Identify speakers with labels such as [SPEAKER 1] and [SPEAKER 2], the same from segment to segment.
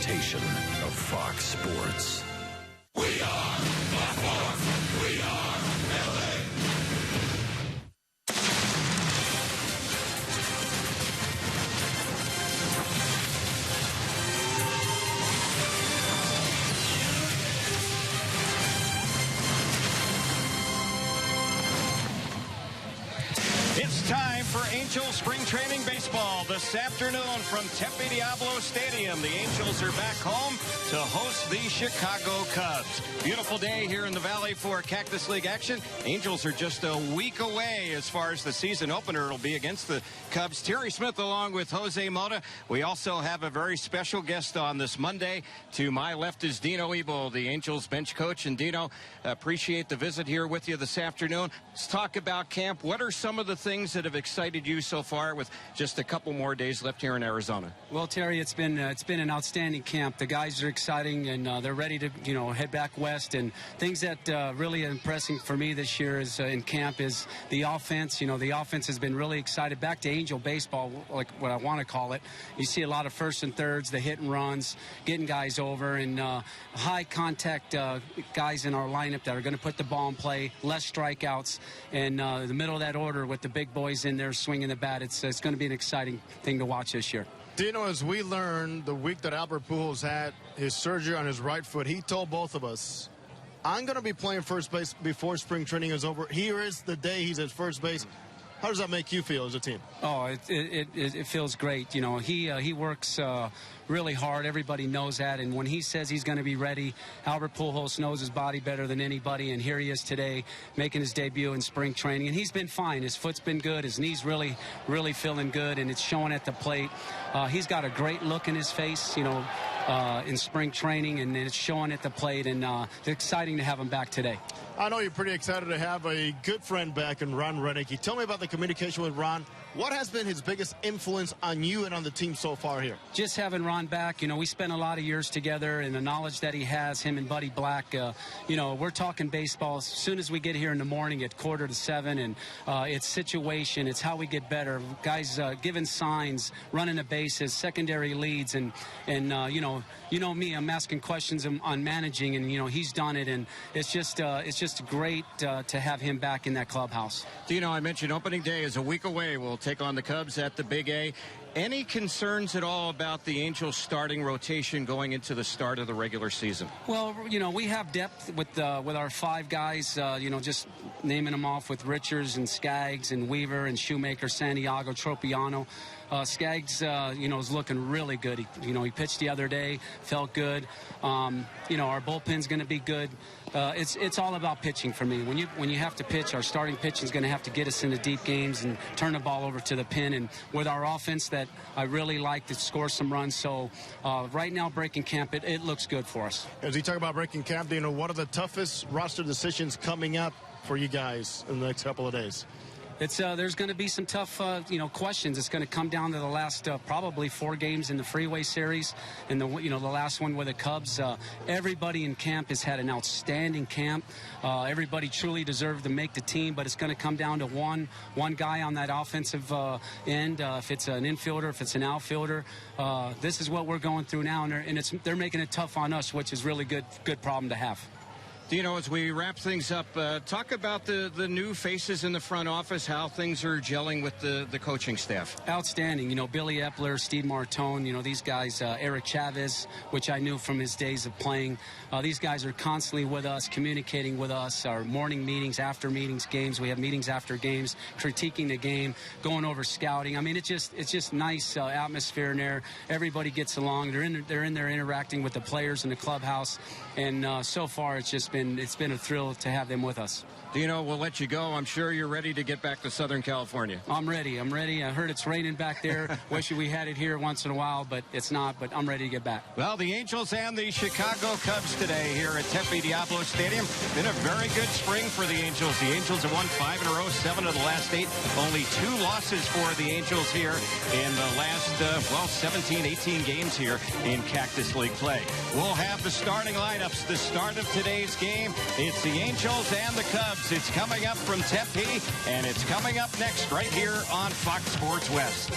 [SPEAKER 1] presentation of Fox Sports.
[SPEAKER 2] We are Fox Sports. We are LA.
[SPEAKER 3] It's time for Angels Spring Training Baseball this afternoon from Tempe Diablo Stadium. The Angels are back home to host the Chicago Cubs. Beautiful day here in the Valley for Cactus League action. Angels are just a week away as far as the season opener will be against the Cubs. Terry Smith along with Jose Mota. We also have a very special guest on this Monday. To my left is Dino Ebel, the Angels bench coach. And Dino, appreciate the visit here with you this afternoon. Let's talk about camp. What are some of the things that have excited you so far with just a couple more days left here in Arizona?
[SPEAKER 4] Well, Terry, it's been an outstanding camp. The guys are exciting and they're ready to head back west. And things that really are impressing for me this year is in camp is the offense. The offense has been really excited. Back to Angel baseball, like what I want to call it. You see a lot of first and thirds, the hit and runs, getting guys over, and high contact guys in our lineup that are going to put the ball in play, less strikeouts, and the middle of that order with the big boys in there swinging the bat. It's going to be an exciting thing to watch this year.
[SPEAKER 5] Dino, as we learned the week that Albert Pujols had his surgery on his right foot, he told both of us, I'm going to be playing first base before spring training is over. Here is the day he's at first base. How does that make you feel as a team?
[SPEAKER 4] Oh, it feels great. He works really hard. Everybody knows that. And when he says he's going to be ready, Albert Pujols knows his body better than anybody. And here he is today making his debut in spring training. And he's been fine. His foot's been good. His knee's really feeling good. And it's showing at the plate. He's got a great look in his face, in spring training. And it's showing at the plate. And it's exciting to have him back today.
[SPEAKER 5] I know you're pretty excited to have a good friend back in Ron Renicky. Tell me about the communication with Ron. What has been his biggest influence on you and on the team so far here?
[SPEAKER 4] Just having Ron back. We spent a lot of years together, and the knowledge that he has, him and Buddy Black, we're talking baseball as soon as we get here in the morning at 6:45, and it's situation, it's how we get better. Guys giving signs, running the bases, secondary leads, and me, I'm asking questions on managing, and he's done it, and it's just great to have him back in that clubhouse.
[SPEAKER 3] I mentioned opening day is a week away. We'll take on the Cubs at the Big A. Any concerns at all about the Angels starting rotation going into the start of the regular season?
[SPEAKER 4] Well, we have depth with our five guys, just naming them off with Richards and Skaggs and Weaver and Shoemaker, Santiago, Tropiano. Skaggs, is looking really good. He pitched the other day, felt good. Our bullpen's going to be good. It's all about pitching for me. When you have to pitch, our starting pitching is going to have to get us into deep games and turn the ball over to the pin. And with our offense that I really like to score some runs. So right now, breaking camp, it looks good for us.
[SPEAKER 5] As we talk about breaking camp, what are the toughest roster decisions coming up for you guys in the next couple of days?
[SPEAKER 4] There's going to be some tough, questions. It's going to come down to the last probably 4 games in the Freeway Series, and the last one with the Cubs. Everybody in camp has had an outstanding camp. Everybody truly deserved to make the team, but it's going to come down to one guy on that offensive end. If it's an infielder, if it's an outfielder, this is what we're going through now, and they're making it tough on us, which is really good problem to have.
[SPEAKER 3] As we wrap things up, talk about the new faces in the front office, how things are gelling with the coaching staff.
[SPEAKER 4] Outstanding. Billy Epler, Steve Martone, these guys, Eric Chavez, which I knew from his days of playing. These guys are constantly with us, communicating with us, our morning meetings, after meetings, games. We have meetings after games, critiquing the game, going over scouting. It's just nice atmosphere in there. Everybody gets along. They're in there interacting with the players in the clubhouse. And so far, it's been a thrill to have them with us.
[SPEAKER 3] We'll let you go. I'm sure you're ready to get back to Southern California.
[SPEAKER 4] I'm ready. I heard it's raining back there. Wish we had it here once in a while, but it's not. But I'm ready to get back.
[SPEAKER 3] Well, the Angels and the Chicago Cubs today here at Tempe Diablo Stadium. Been a very good spring for the Angels. The Angels have won 5 in a row, 7 of the last 8. Only 2 losses for the Angels here in the last, 17, 18 games here in Cactus League play. We'll have the starting lineups, the start of today's game. It's the Angels and the Cubs. It's coming up from Tempe, and it's coming up next right here on Fox Sports West.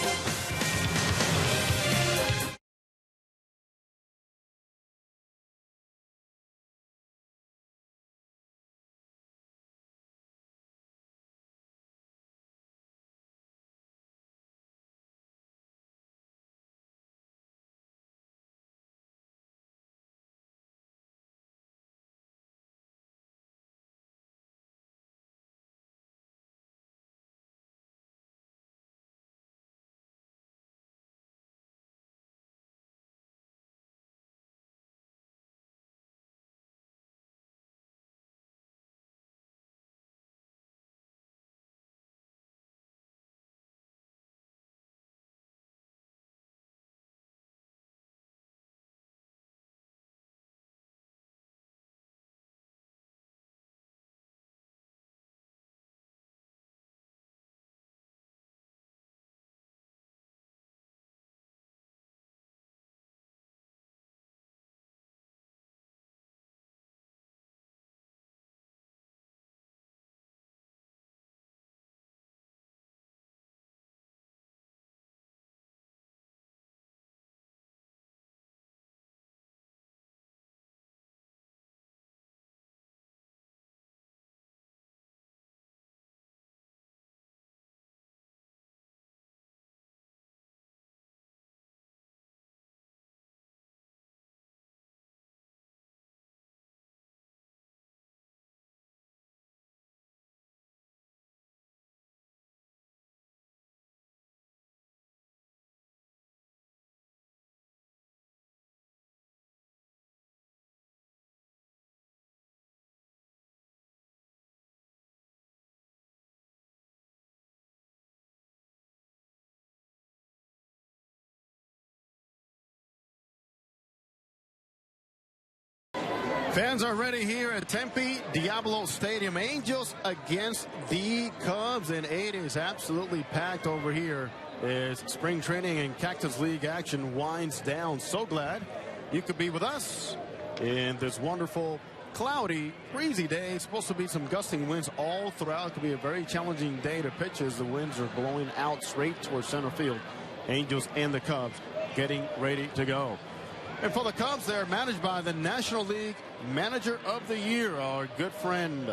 [SPEAKER 5] Fans are ready here at Tempe Diablo Stadium. Angels against the Cubs, and it is absolutely packed over here as spring training and Cactus League action winds down. So glad you could be with us in this wonderful, cloudy, breezy day. It's supposed to be some gusting winds all throughout. It could be a very challenging day to pitch as the winds are blowing out straight towards center field. Angels and the Cubs getting ready to go. And for the Cubs, they're managed by the National League Manager of the Year, our good friend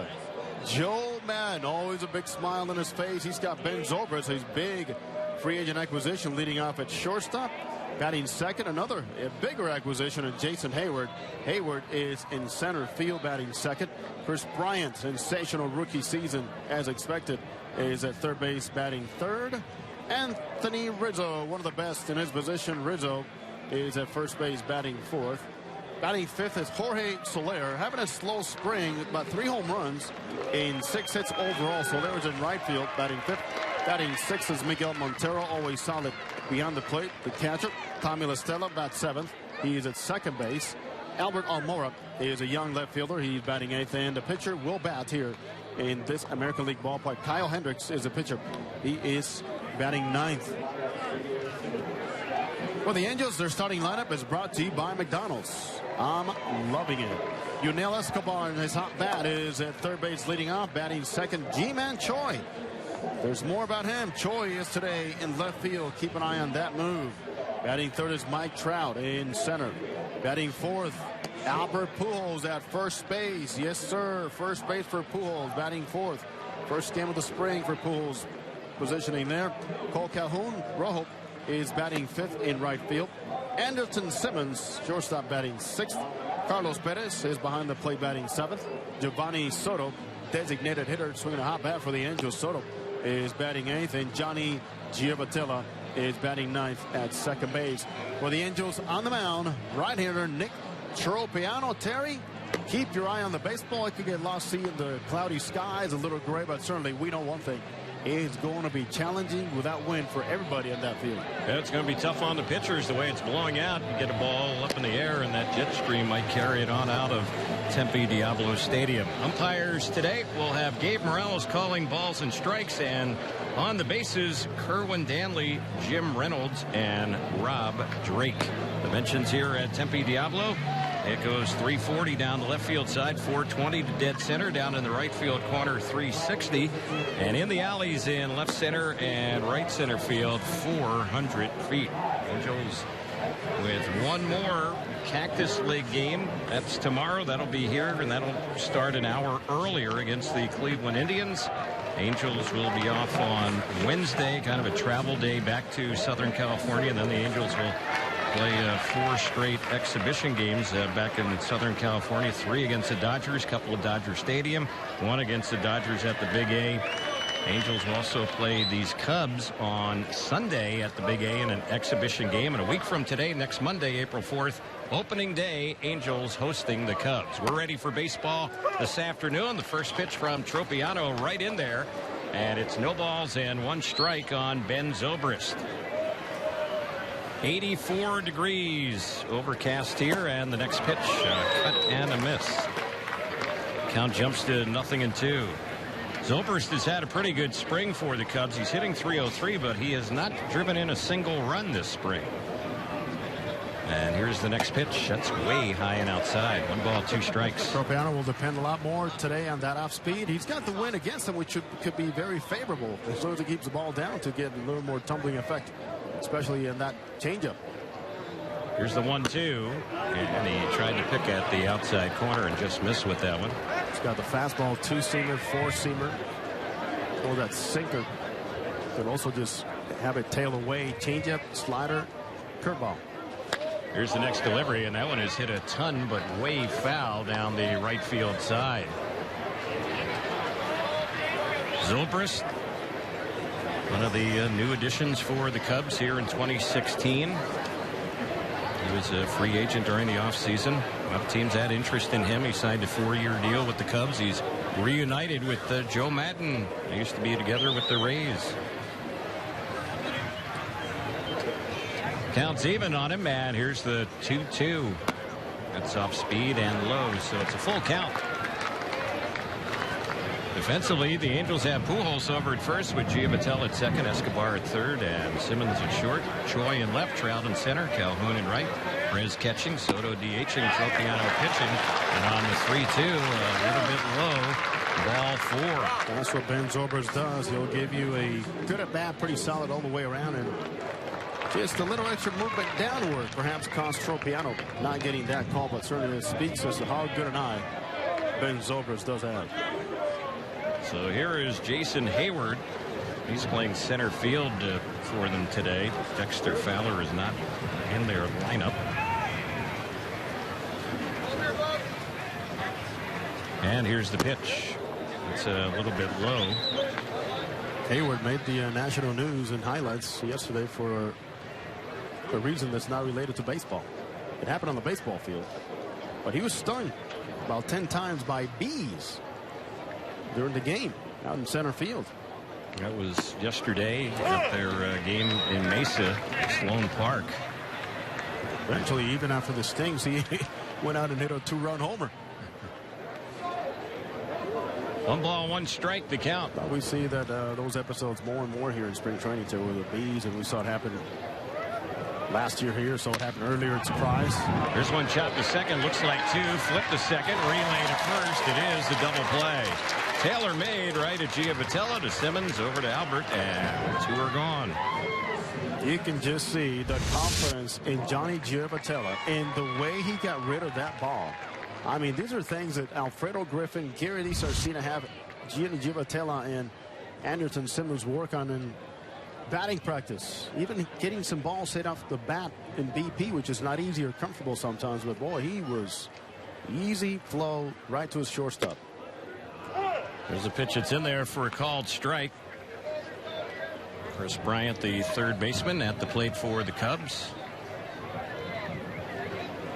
[SPEAKER 5] Joe Madden. Always a big smile on his face. He's got Ben Zobrist, his big free agent acquisition, leading off at shortstop. Batting second, another bigger acquisition, and Jason Hayward. Hayward is in center field batting second. Chris Bryant, sensational rookie season as expected, is at third base batting third. Anthony Rizzo, one of the best in his position. Rizzo is at first base batting fourth. Batting fifth is Jorge Soler, having a slow spring, about 3 home runs in 6 hits overall. Soler is in right field batting fifth. Batting sixth is Miguel Montero, always solid beyond the plate. The catcher, Tommy La Stella, bats seventh. He is at second base. Albert Almora is a young left fielder. He's batting eighth, and the pitcher will bat here in this American League ballpark. Kyle Hendricks is a pitcher. He is batting ninth. Well, the Angels, their starting lineup is brought to you by McDonald's. I'm loving it. Yunel Escobar in his hot bat is at third base leading off. Batting second, Ji-Man Choi. There's more about him. Choi is today in left field. Keep an eye on that move. Batting third is Mike Trout in center. Batting fourth, Albert Pujols at first base. Yes, sir. First base for Pujols. Batting fourth. First game of the spring for Pujols. Positioning there. Cole Calhoun Rojo is batting fifth in right field. Anderson Simmons, shortstop, batting sixth. Carlos Perez is behind the plate batting seventh. Giovanni Soto, designated hitter, swinging a hot bat for the Angels. Soto is batting eighth, and Johnny Giovatella is batting ninth at second base. For the Angels on the mound, right-hander Nick Tropiano. Terry, keep your eye on the baseball. It could get lost seeing the cloudy skies, a little gray, but certainly we know one thing. It's going to be challenging without wind for everybody on that field.
[SPEAKER 3] Yeah, it's going to be tough on the pitchers the way it's blowing out. You get a ball up in the air, and that jet stream might carry it on out of Tempe Diablo Stadium. Umpires today will have Gabe Morales calling balls and strikes, and on the bases, Kerwin Danley, Jim Reynolds, and Rob Drake. The mentions here at Tempe Diablo. It goes 340 down the left field side, 420 to dead center. Down in the right field corner, 360. And in the alleys in left center and right center field, 400 feet. Angels with one more Cactus League game. That's tomorrow. That'll be here, and that'll start an hour earlier against the Cleveland Indians. Angels will be off on Wednesday, kind of a travel day back to Southern California, and then the Angels will play 4 straight exhibition games back in Southern California. 3 against the Dodgers, couple at Dodger Stadium, 1 against the Dodgers at the Big A. Angels will also play these Cubs on Sunday at the Big A in an exhibition game. And a week from today, next Monday, April 4th, opening day, Angels hosting the Cubs. We're ready for baseball this afternoon. The first pitch from Tropiano right in there. And it's no balls and 1 strike on Ben Zobrist. 84 degrees, overcast here, and the next pitch, cut and a miss. Count jumps to 0-2. Zobrist has had a pretty good spring for the Cubs. He's hitting .303, but he has not driven in a single run this spring. And here's the next pitch. That's way high and outside. 1 ball, 2 strikes.
[SPEAKER 5] Tropiano will depend a lot more today on that off speed. He's got the wind against him, which could be very favorable as long as he keeps the ball down to get a little more tumbling effect, especially in that changeup.
[SPEAKER 3] Here's the 1-2, and he tried to pick at the outside corner and just missed with that one.
[SPEAKER 5] He's got the fastball, 2-seamer, 4-seamer, or that sinker. Could also just have it tail away. Changeup, slider, curveball.
[SPEAKER 3] Here's the next delivery, and that one is hit a ton, but way foul down the right field side. Zobrist, one of the new additions for the Cubs here in 2016. He was a free agent during the offseason. A lot of teams had interest in him. He signed a 4-year deal with the Cubs. He's reunited with Joe Madden. They used to be together with the Rays. Counts even on him, and here's the 2-2. That's off speed and low, so it's a full count. Defensively, the Angels have Pujols over at first with Giavatella at second, Escobar at third, and Simmons at short. Choi in left, Trout in center, Calhoun in right. Perez catching, Soto DHing, Tropiano pitching. And on the 3-2, a little bit low. Ball 4.
[SPEAKER 5] That's what Ben Zobrist does. He'll give you a good at bat, pretty solid all the way around, and just a little extra movement downward perhaps cost Tropiano not getting that call, but certainly it speaks as to how good an eye Ben Zobrist does have.
[SPEAKER 3] So here is Jason Hayward. He's playing center field for them today. Dexter Fowler is not in their lineup. And here's the pitch. It's a little bit low.
[SPEAKER 5] Hayward made the national news and highlights yesterday for a reason that's not related to baseball. It happened on the baseball field, but he was stung about 10 times by bees during the game out in center field.
[SPEAKER 3] That was yesterday at their game in Mesa, Sloan Park.
[SPEAKER 5] Eventually, even after the stings, he went out and hit a 2-run homer.
[SPEAKER 3] 1 ball, 1 strike, the count.
[SPEAKER 5] But we see that those episodes more and more here in spring training too, with the bees, and we saw it happen last year here, so it happened earlier at Surprise.
[SPEAKER 3] Here's one chopped to second, looks like 2, flip to second, relay to first. It is the double play. Taylor made right at Giavatella to Simmons, over to Albert, and 2 are gone.
[SPEAKER 5] You can just see the confidence in Johnny Giavatella and the way he got rid of that ball. I mean, these are things that Alfredo Griffin, Gary DiSarcina have Gianni Giavatella and Anderson Simmons work on in batting practice. Even getting some balls hit off the bat in BP, which is not easy or comfortable sometimes. But, boy, he was easy flow right to his shortstop.
[SPEAKER 3] There's a pitch that's in there for a called strike. Chris Bryant, the third baseman, at the plate for the Cubs.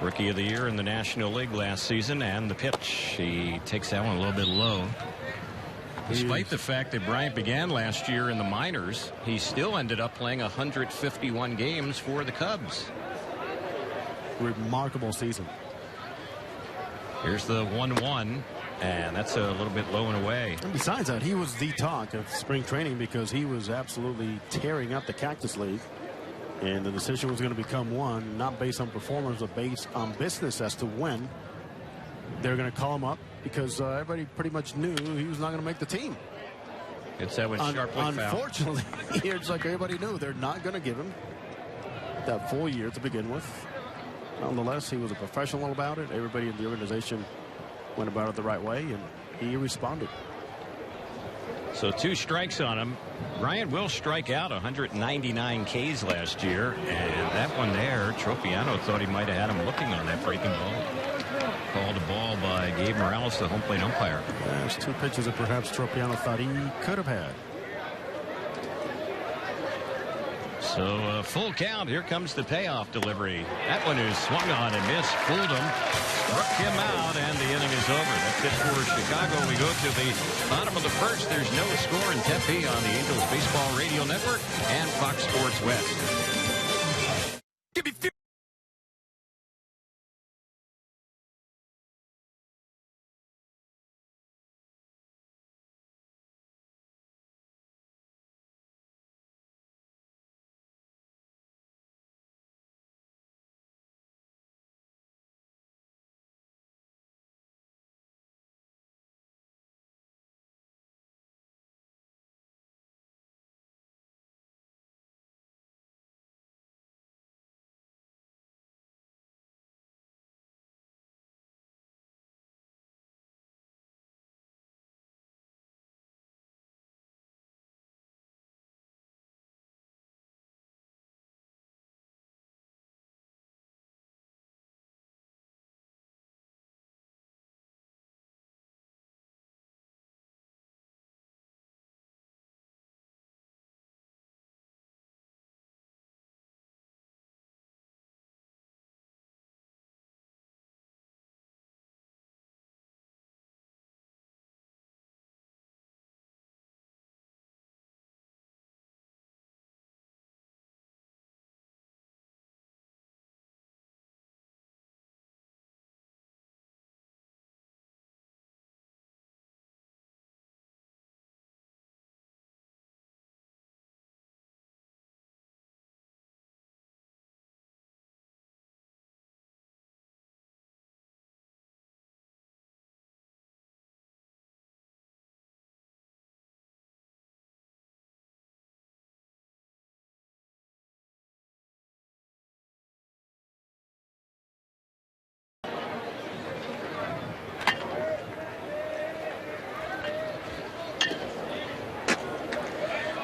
[SPEAKER 3] Rookie of the year in the National League last season, and the pitch. He takes that one a little bit low. Despite the fact that Bryant began last year in the minors, he still ended up playing 151 games for the Cubs.
[SPEAKER 5] Remarkable season.
[SPEAKER 3] Here's the 1-1, and that's a little bit low and away.
[SPEAKER 5] And besides that, he was the talk of spring training because he was absolutely tearing up the Cactus League. And the decision was going to become one, not based on performance, but based on business as to when they're going to call him up, because everybody pretty much knew he was not going to make the team.
[SPEAKER 3] It's that was sharply fouled.
[SPEAKER 5] Unfortunately, it's like everybody knew they're not going to give him that full year to begin with. Nonetheless, he was a professional about it. Everybody in the organization went about it the right way, and he responded.
[SPEAKER 3] So 2 strikes on him. Bryant will strike out 199 Ks last year, and that one there, Tropiano thought he might have had him looking on that breaking ball. Called a ball by Gabe Morales, the home plate umpire.
[SPEAKER 5] There's 2 pitches that perhaps Tropiano thought he could have had.
[SPEAKER 3] So full count. Here comes the payoff delivery. That one is swung on and missed. Fooled him. Struck him out, and the inning is over. That's it for Chicago. We go to the bottom of the first. There's no score in Tempe on the Angels Baseball Radio Network and Fox Sports West.
[SPEAKER 2] Give me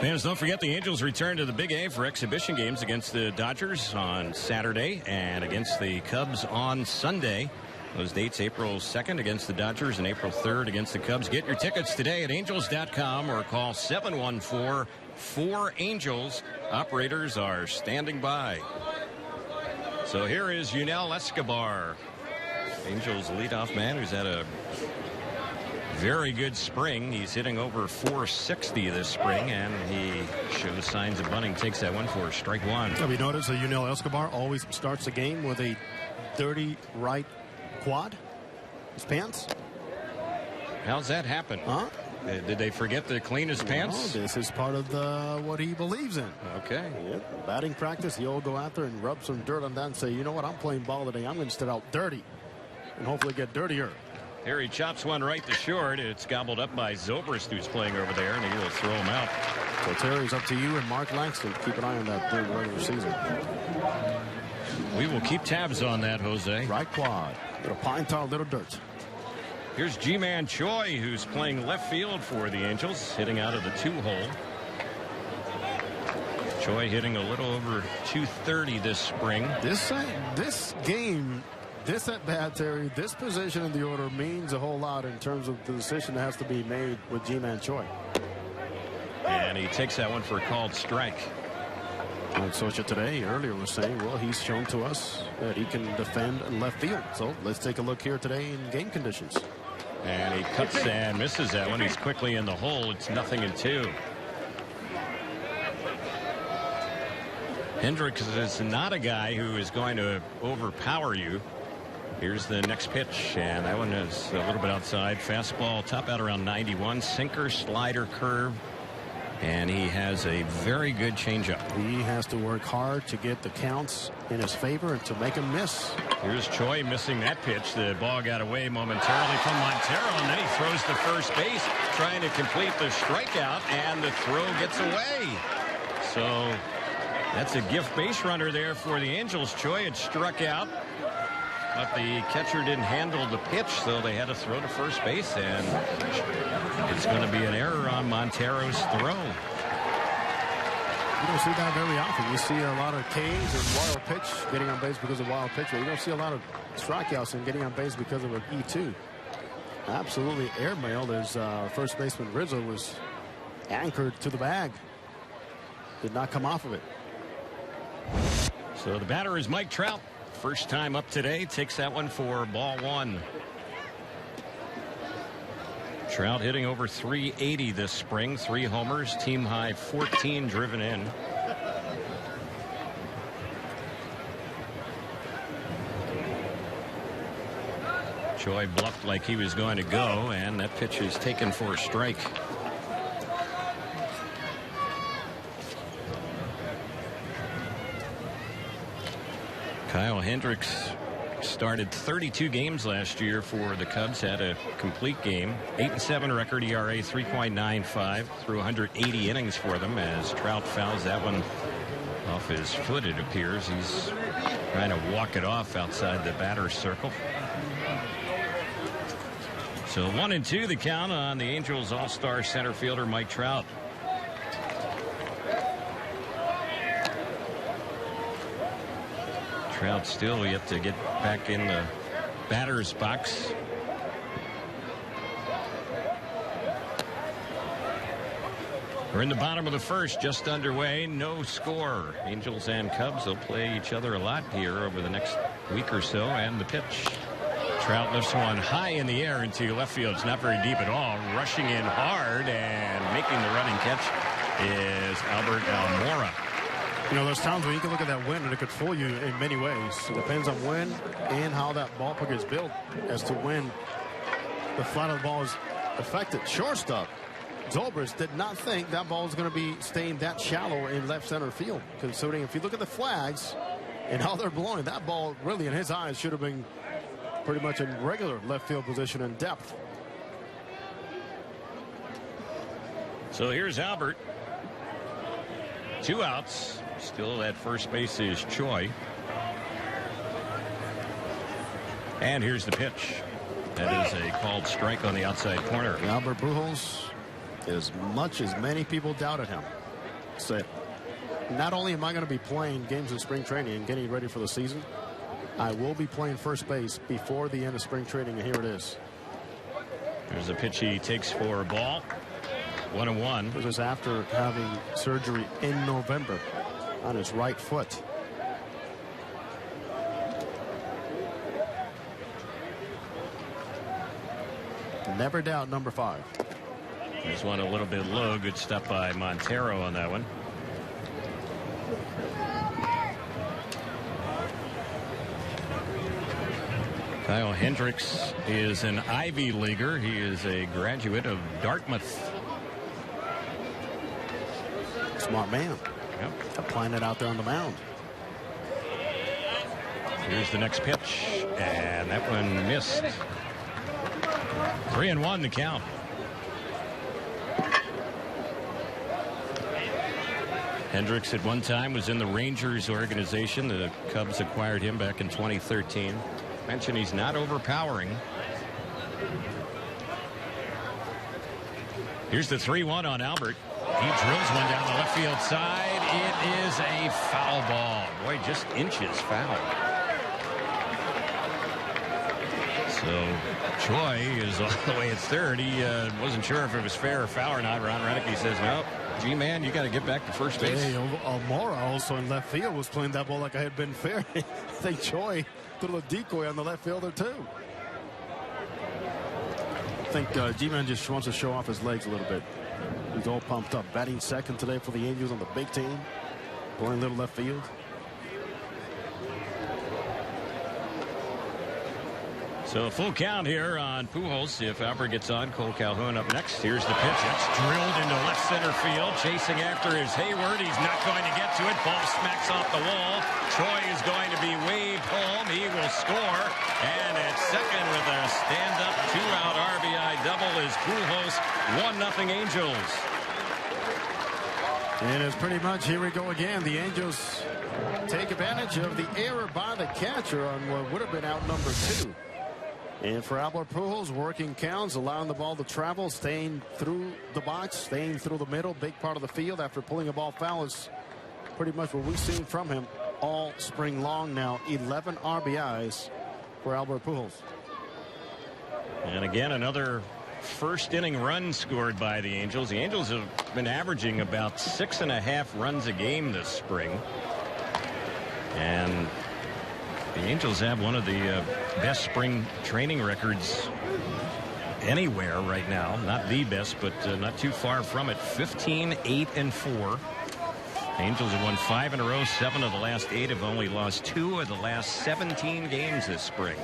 [SPEAKER 3] Fans, don't forget the Angels return to the Big A for exhibition games against the Dodgers on Saturday and against the Cubs on Sunday. Those dates, April 2nd against the Dodgers and April 3rd against the Cubs. Get your tickets today at angels.com or call 714-4-ANGELS. Operators are standing by. So here is Yunel Escobar, Angels leadoff man, who's had a very good spring. He's hitting over 460 this spring, and he shows signs of bunting. Takes that one for strike one.
[SPEAKER 5] Have you noticed that Yunel Escobar always starts the game with a dirty right quad? His pants?
[SPEAKER 3] How's that happen?
[SPEAKER 5] Huh?
[SPEAKER 3] Did they forget to clean his pants?
[SPEAKER 5] No, this is part of what he believes in.
[SPEAKER 3] Okay.
[SPEAKER 5] Yep. Batting practice, he'll go out there and rub some dirt on that and say, you know what, I'm playing ball today. I'm going to start out dirty and hopefully get dirtier.
[SPEAKER 3] Here he chops one right to short. It's gobbled up by Zobrist, who's playing over there, and he will throw him out.
[SPEAKER 5] So, Terry, it's up to you and Mark Langston. Keep an eye on that during the regular season.
[SPEAKER 3] We will keep tabs on that, Jose.
[SPEAKER 5] Right quad. Little pine tar, little dirt.
[SPEAKER 3] Here's Ji-Man Choi, who's playing left field for the Angels, hitting out of the 2-hole. Choi hitting a little over 230 this spring.
[SPEAKER 5] This game, this at bat, Terry, this position in the order means a whole lot in terms of the decision that has to be made with Ji-Man Choi.
[SPEAKER 3] And he takes that one for a called strike.
[SPEAKER 5] And Socha today earlier was saying, well, he's shown to us that he can defend left field. So let's take a look here today in game conditions.
[SPEAKER 3] And he cuts and misses that one. He's quickly in the hole. It's 0-2. Hendricks is not a guy who is going to overpower you. Here's the next pitch, and that one is a little bit outside. Fastball, top out around 91. Sinker, slider, curve. And he has a very good changeup.
[SPEAKER 5] He has to work hard to get the counts in his favor and to make him miss.
[SPEAKER 3] Here's Choi missing that pitch. The ball got away momentarily from Montero, and then he throws to first base, trying to complete the strikeout, and the throw gets away. So that's a gift base runner there for the Angels. Choi had struck out, but the catcher didn't handle the pitch, so they had to throw to first base, and it's going to be an error on Montero's throw.
[SPEAKER 5] You don't see that very often. You see a lot of Ks and wild pitch getting on base because of wild pitch, but you don't see a lot of strikeouts and getting on base because of an E2. Absolutely airmailed as first baseman Rizzo was anchored to the bag. Did not come off of it.
[SPEAKER 3] So the batter is Mike Trout. First time up today, takes that one for ball one. Trout hitting over 380 this spring, 3 homers, team high 14 driven in. Choi bluffed like he was going to go, and that pitch is taken for a strike. Kyle Hendricks started 32 games last year for the Cubs, had a complete game. 8-7 record, ERA 3.95 through 180 innings for them as Trout fouls that one off his foot, it appears. He's trying to walk it off outside the batter's circle. So 1-2 the count on the Angels all-star center fielder Mike Trout. Trout still yet to get back in the batter's box. We're in the bottom of the first, just underway, no score. Angels and Cubs will play each other a lot here over the next week or so. And the pitch. Trout lifts one high in the air into left field. It's not very deep at all. Rushing in hard and making the running catch is Albert Almora.
[SPEAKER 5] You know, there's times when you can look at that wind and it could fool you in many ways. It depends on when and how that ballpark is built as to when the flat of the ball is affected. Shortstop, Zobrist did not think that ball was going to be staying that shallow in left center field, considering if you look at the flags and how they're blowing, that ball really in his eyes should have been pretty much in regular left field position and depth.
[SPEAKER 3] So here's Albert. 2 outs. Still at first base is Choi. And here's the pitch. That is a called strike on the outside corner.
[SPEAKER 5] Albert Pujols, as much as many people doubted him, said, not only am I going to be playing games in spring training and getting ready for the season, I will be playing first base before the end of spring training, and here it is.
[SPEAKER 3] There's a pitch he takes for a ball. 1-1.
[SPEAKER 5] This is after having surgery in November on his right foot. Never doubt number 5.
[SPEAKER 3] There's one a little bit low. Good stuff by Montero on that one. Kyle Hendricks is an Ivy Leaguer. He is a graduate of Dartmouth.
[SPEAKER 5] Smart man.
[SPEAKER 3] Yep.
[SPEAKER 5] Applying it out there on the mound.
[SPEAKER 3] Here's the next pitch, and that one missed. 3-1 the count. Hendricks at one time was in the Rangers organization. The Cubs acquired him back in 2013. Mentioned he's not overpowering. Here's the 3-1 on Albert. He drills one down the left field side. It is a foul ball. Boy, just inches foul. So Choi is all the way at third. He wasn't sure if it was fair or foul or not. Ron Renicky says, no, G-man, you got to get back to first base.
[SPEAKER 5] Hey, Almora also in left field was playing that ball like I had been fair. I think Choi threw a decoy on the left fielder, too. I think G-man just wants to show off his legs a little bit. He's all pumped up. Batting second today for the Angels on the big team. Playing little left field.
[SPEAKER 3] So a full count here on Pujols. If Albert gets on, Cole Calhoun up next. Here's the pitch. It's drilled into left center field. Chasing after is Hayward. He's not going to get to it. Ball smacks off the wall. Choi is going to be waved home. He will score. And at second with a stand-up 2-out RBI double is Pujols. 1-0 Angels.
[SPEAKER 5] And it's pretty much, here we go again. The Angels take advantage of the error by the catcher on what would have been out number 2. And for Albert Pujols, working counts, allowing the ball to travel, staying through the box, staying through the middle, big part of the field after pulling a ball foul is pretty much what we've seen from him all spring long now. 11 RBIs for Albert Pujols.
[SPEAKER 3] And again, another first inning run scored by the Angels. The Angels have been averaging about 6.5 runs a game this spring. And the Angels have one of the best spring training records anywhere right now. Not the best, but not too far from it. 15-8-4. Angels have won 5 in a row. 7 of the last 8 have only lost 2 of the last 17 games this spring.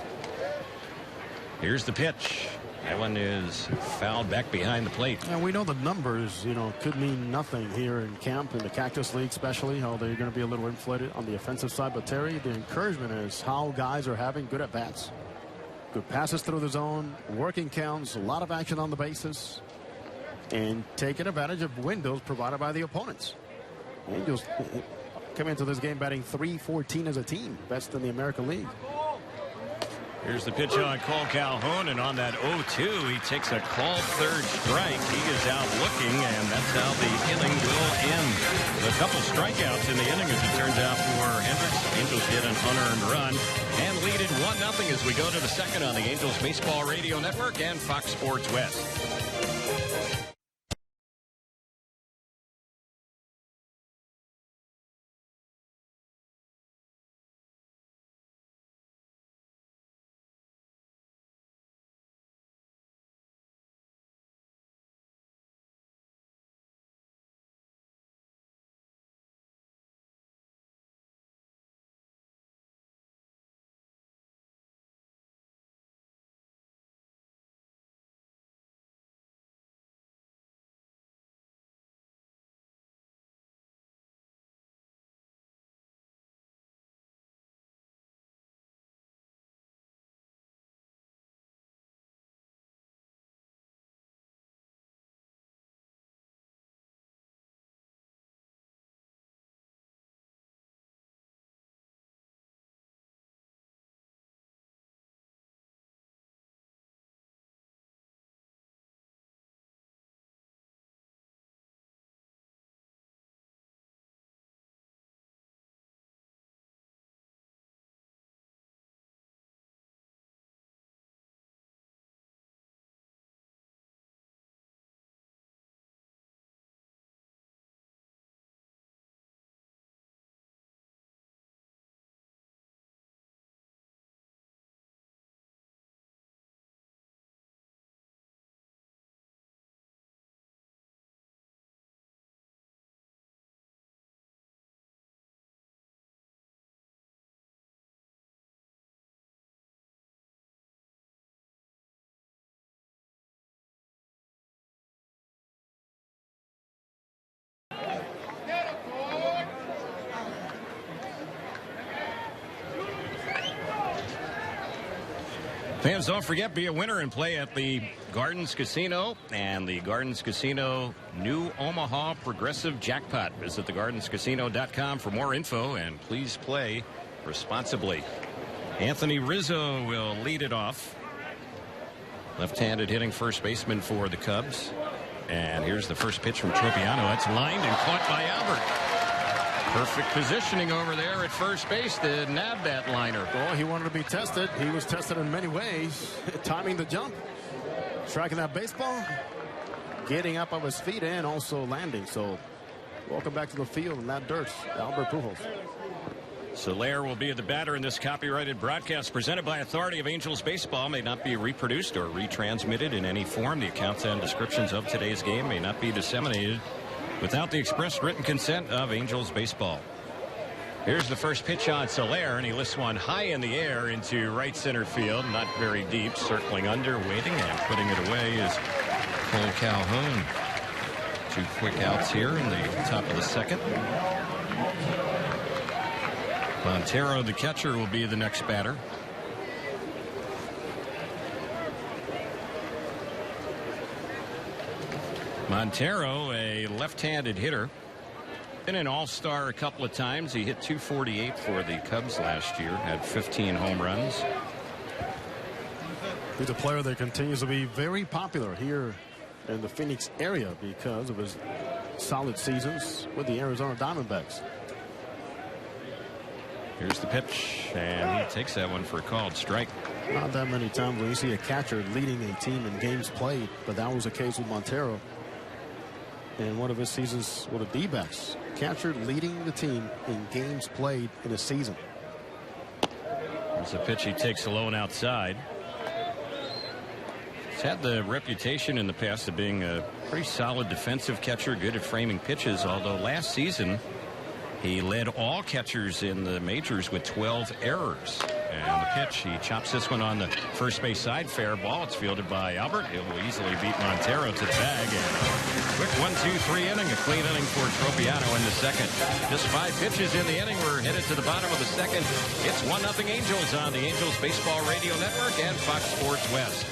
[SPEAKER 3] Here's the pitch. That one is fouled back behind the plate.
[SPEAKER 5] And we know the numbers, could mean nothing here in camp, in the Cactus League especially, how they're going to be a little inflated on the offensive side. But, Terry, the encouragement is how guys are having good at-bats. Good passes through the zone, working counts, a lot of action on the bases, and taking advantage of windows provided by the opponents. Angels come into this game batting .314 as a team, best in the American League.
[SPEAKER 3] Here's the pitch on Cole Calhoun, and on that 0-2, he takes a called third strike. He is out looking, and that's how the inning will end. A couple strikeouts in the inning, as it turns out, for Hendricks. Angels get an unearned run and lead it 1-0 as we go to the second on the Angels Baseball Radio Network and Fox Sports West. Fans, don't forget, be a winner and play at the Gardens Casino and the Gardens Casino New Omaha Progressive Jackpot. Visit thegardenscasino.com for more info, and please play responsibly. Anthony Rizzo will lead it off. Left-handed hitting first baseman for the Cubs. And here's the first pitch from Tropiano. That's lined and caught by Albert. Perfect positioning over there at first base to nab that liner.
[SPEAKER 5] Well, he wanted to be tested. He was tested in many ways. Timing the jump, striking that baseball, getting up on his feet, and also landing. So welcome back to the field in that dirt, Albert Pujols.
[SPEAKER 3] Soler will be the batter in this copyrighted broadcast presented by Authority of Angels Baseball. May not be reproduced or retransmitted in any form. The accounts and descriptions of today's game may not be disseminated without the express written consent of Angels Baseball. Here's the first pitch on Soler, and he lifts one high in the air into right center field. Not very deep, circling under, waiting, and putting it away is Cole Calhoun. 2 quick outs here in the top of the second. Montero, the catcher, will be the next batter. Montero, a left-handed hitter. Been an all-star a couple of times. He hit .248 for the Cubs last year. Had 15 home runs.
[SPEAKER 5] He's a player that continues to be very popular here in the Phoenix area because of his solid seasons with the Arizona Diamondbacks.
[SPEAKER 3] Here's the pitch, and he takes that one for a called strike.
[SPEAKER 5] Not that many times when you see a catcher leading a team in games played, but that was the case with Montero in one of his seasons with the D-backs. Catcher leading the team in games played in a season.
[SPEAKER 3] There's a pitch he takes alone outside. He's had the reputation in the past of being a pretty solid defensive catcher, good at framing pitches, although last season he led all catchers in the majors with 12 errors. And the pitch, he chops this one on the first base side. Fair ball. It's fielded by Albert. He'll easily beat Montero to the bag. And quick 1-2-3 inning. A clean inning for Tropiano in the second. Just 5 pitches in the inning. We're headed to the bottom of the second. It's 1-0 Angels on the Angels Baseball Radio Network and Fox Sports West.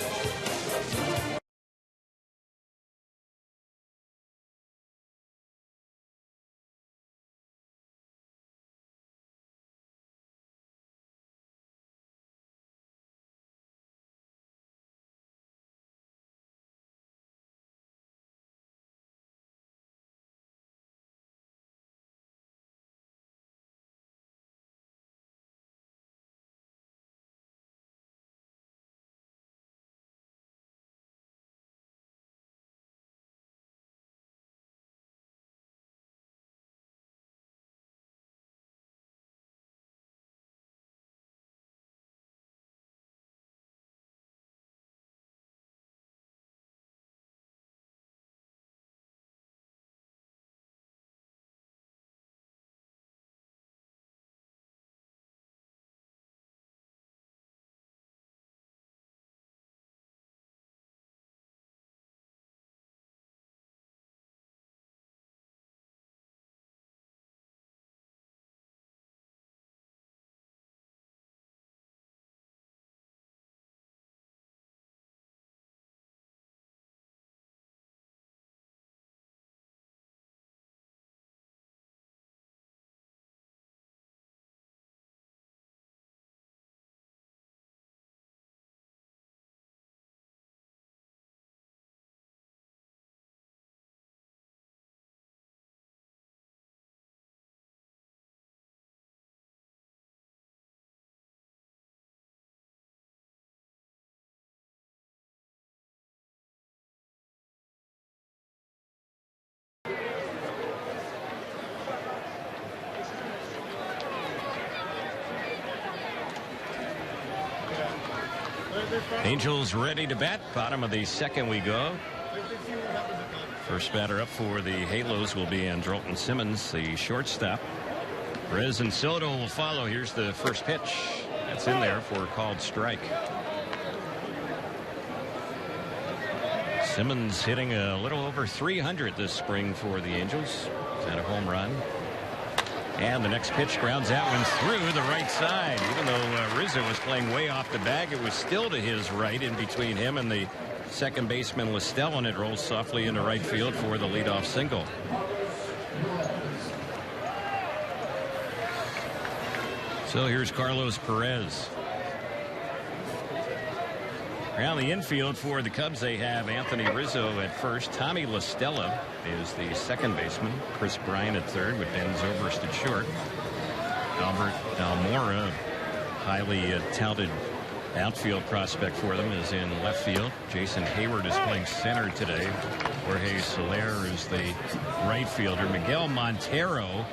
[SPEAKER 3] Angels ready to bat. Bottom of the second we go. First batter up for the Halos will be Andrelton Simmons, the shortstop. Rez and Soto will follow. Here's the first pitch. That's in there for a called strike. Simmons hitting a little over 300 this spring for the Angels. He's had a home run. And the next pitch grounds that one through the right side. Even though Rizzo was playing way off the bag, it was still to his right in between him and the second baseman Listel, and it rolls softly into right field for the leadoff single. So here's Carlos Perez. Around the infield for the Cubs, they have Anthony Rizzo at first. Tommy LaStella is the second baseman. Chris Bryant at third with Ben Zobrist at short. Albert Almora, highly touted outfield prospect for them, is in left field. Jason Hayward is playing center today. Jorge Soler is the right fielder. Miguel Montero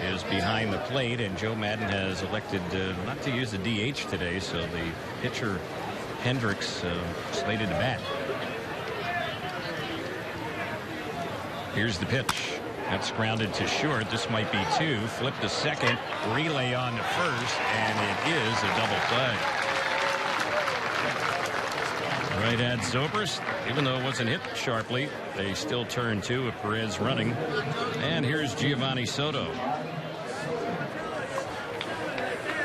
[SPEAKER 3] is behind the plate, and Joe Madden has elected not to use the DH today, so the pitcher Hendricks slated to bat. Here's the pitch. That's grounded to short. This might be two. Flip to second. Relay on to first, and it is a double play. Right at Zobrist. Even though it wasn't hit sharply, they still turn two with Perez running. And here's Giovanni Soto.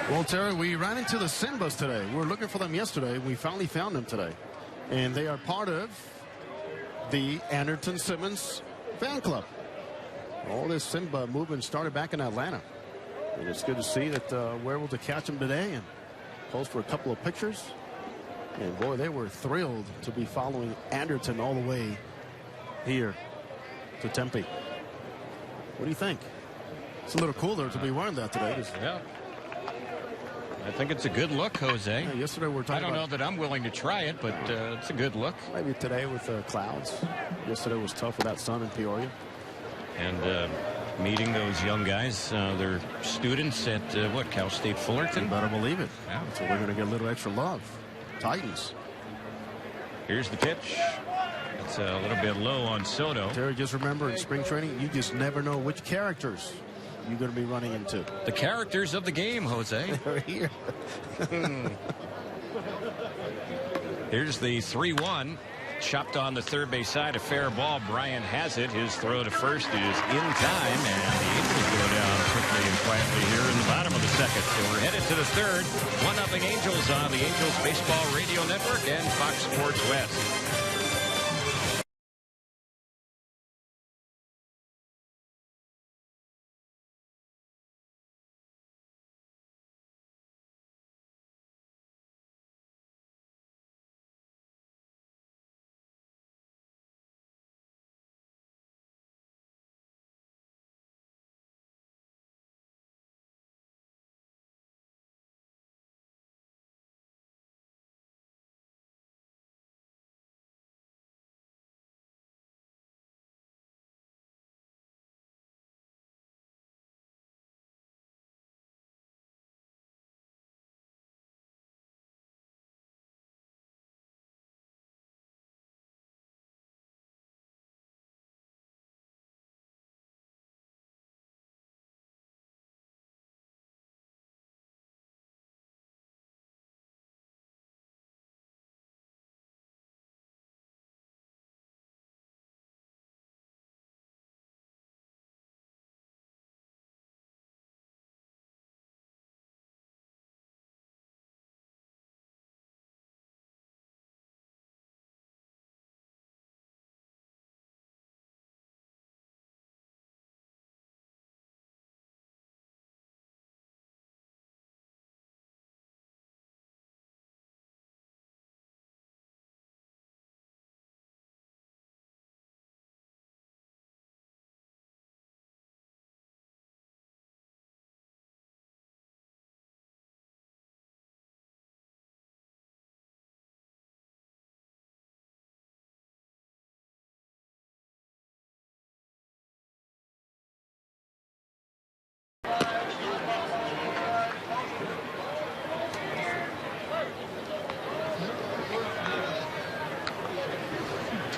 [SPEAKER 5] Well, Terry, we ran into the Simbas today. We were looking for them yesterday. We finally found them today. And they are part of the Anderton Simmons fan club. All this Simba movement started back in Atlanta. And it's good to see that we're able to catch them today and post for a couple of pictures. And boy, they were thrilled to be following Anderton all the way here to Tempe. What do you think? It's a little cooler to be wearing that today.
[SPEAKER 3] Yeah. I think it's a good look, Jose.
[SPEAKER 5] Yeah, yesterday we were talking
[SPEAKER 3] I don't know that I'm willing to try it, but it's a good look.
[SPEAKER 5] Maybe today with clouds. Yesterday was tough with that sun in Peoria.
[SPEAKER 3] And meeting those young guys, they're students at what, Cal State Fullerton?
[SPEAKER 5] You better believe it.
[SPEAKER 3] Yeah.
[SPEAKER 5] So we're going to get a little extra love. Titans.
[SPEAKER 3] Here's the pitch. It's a little bit low on Soto.
[SPEAKER 5] Terry, just remember in spring training, you just never know which characters you're going to be running into.
[SPEAKER 3] The characters of the game, Jose.
[SPEAKER 5] They're here.
[SPEAKER 3] Here's the 3-1. Chopped on the third base side, a fair ball. Bryant has it. His throw to first is in time, and the Angels go down quickly and quietly here in the bottom of the second. So we're headed to the third. 1-0 Angels on the Angels Baseball Radio Network and Fox Sports West.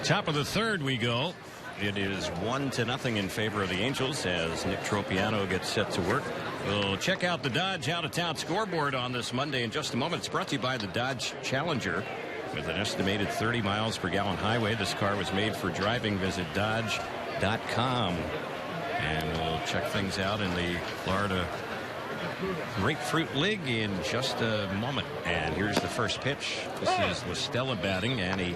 [SPEAKER 3] Top of the third we go. It is 1-0 in favor of the Angels as Nick Tropiano gets set to work. We'll check out the Dodge out-of-town scoreboard on this Monday in just a moment. It's brought to you by the Dodge Challenger. With an estimated 30 miles per gallon highway, this car was made for driving. Visit Dodge.com. And we'll check things out in the Florida Grapefruit League in just a moment. And here's the first pitch. This is LaStella batting, and he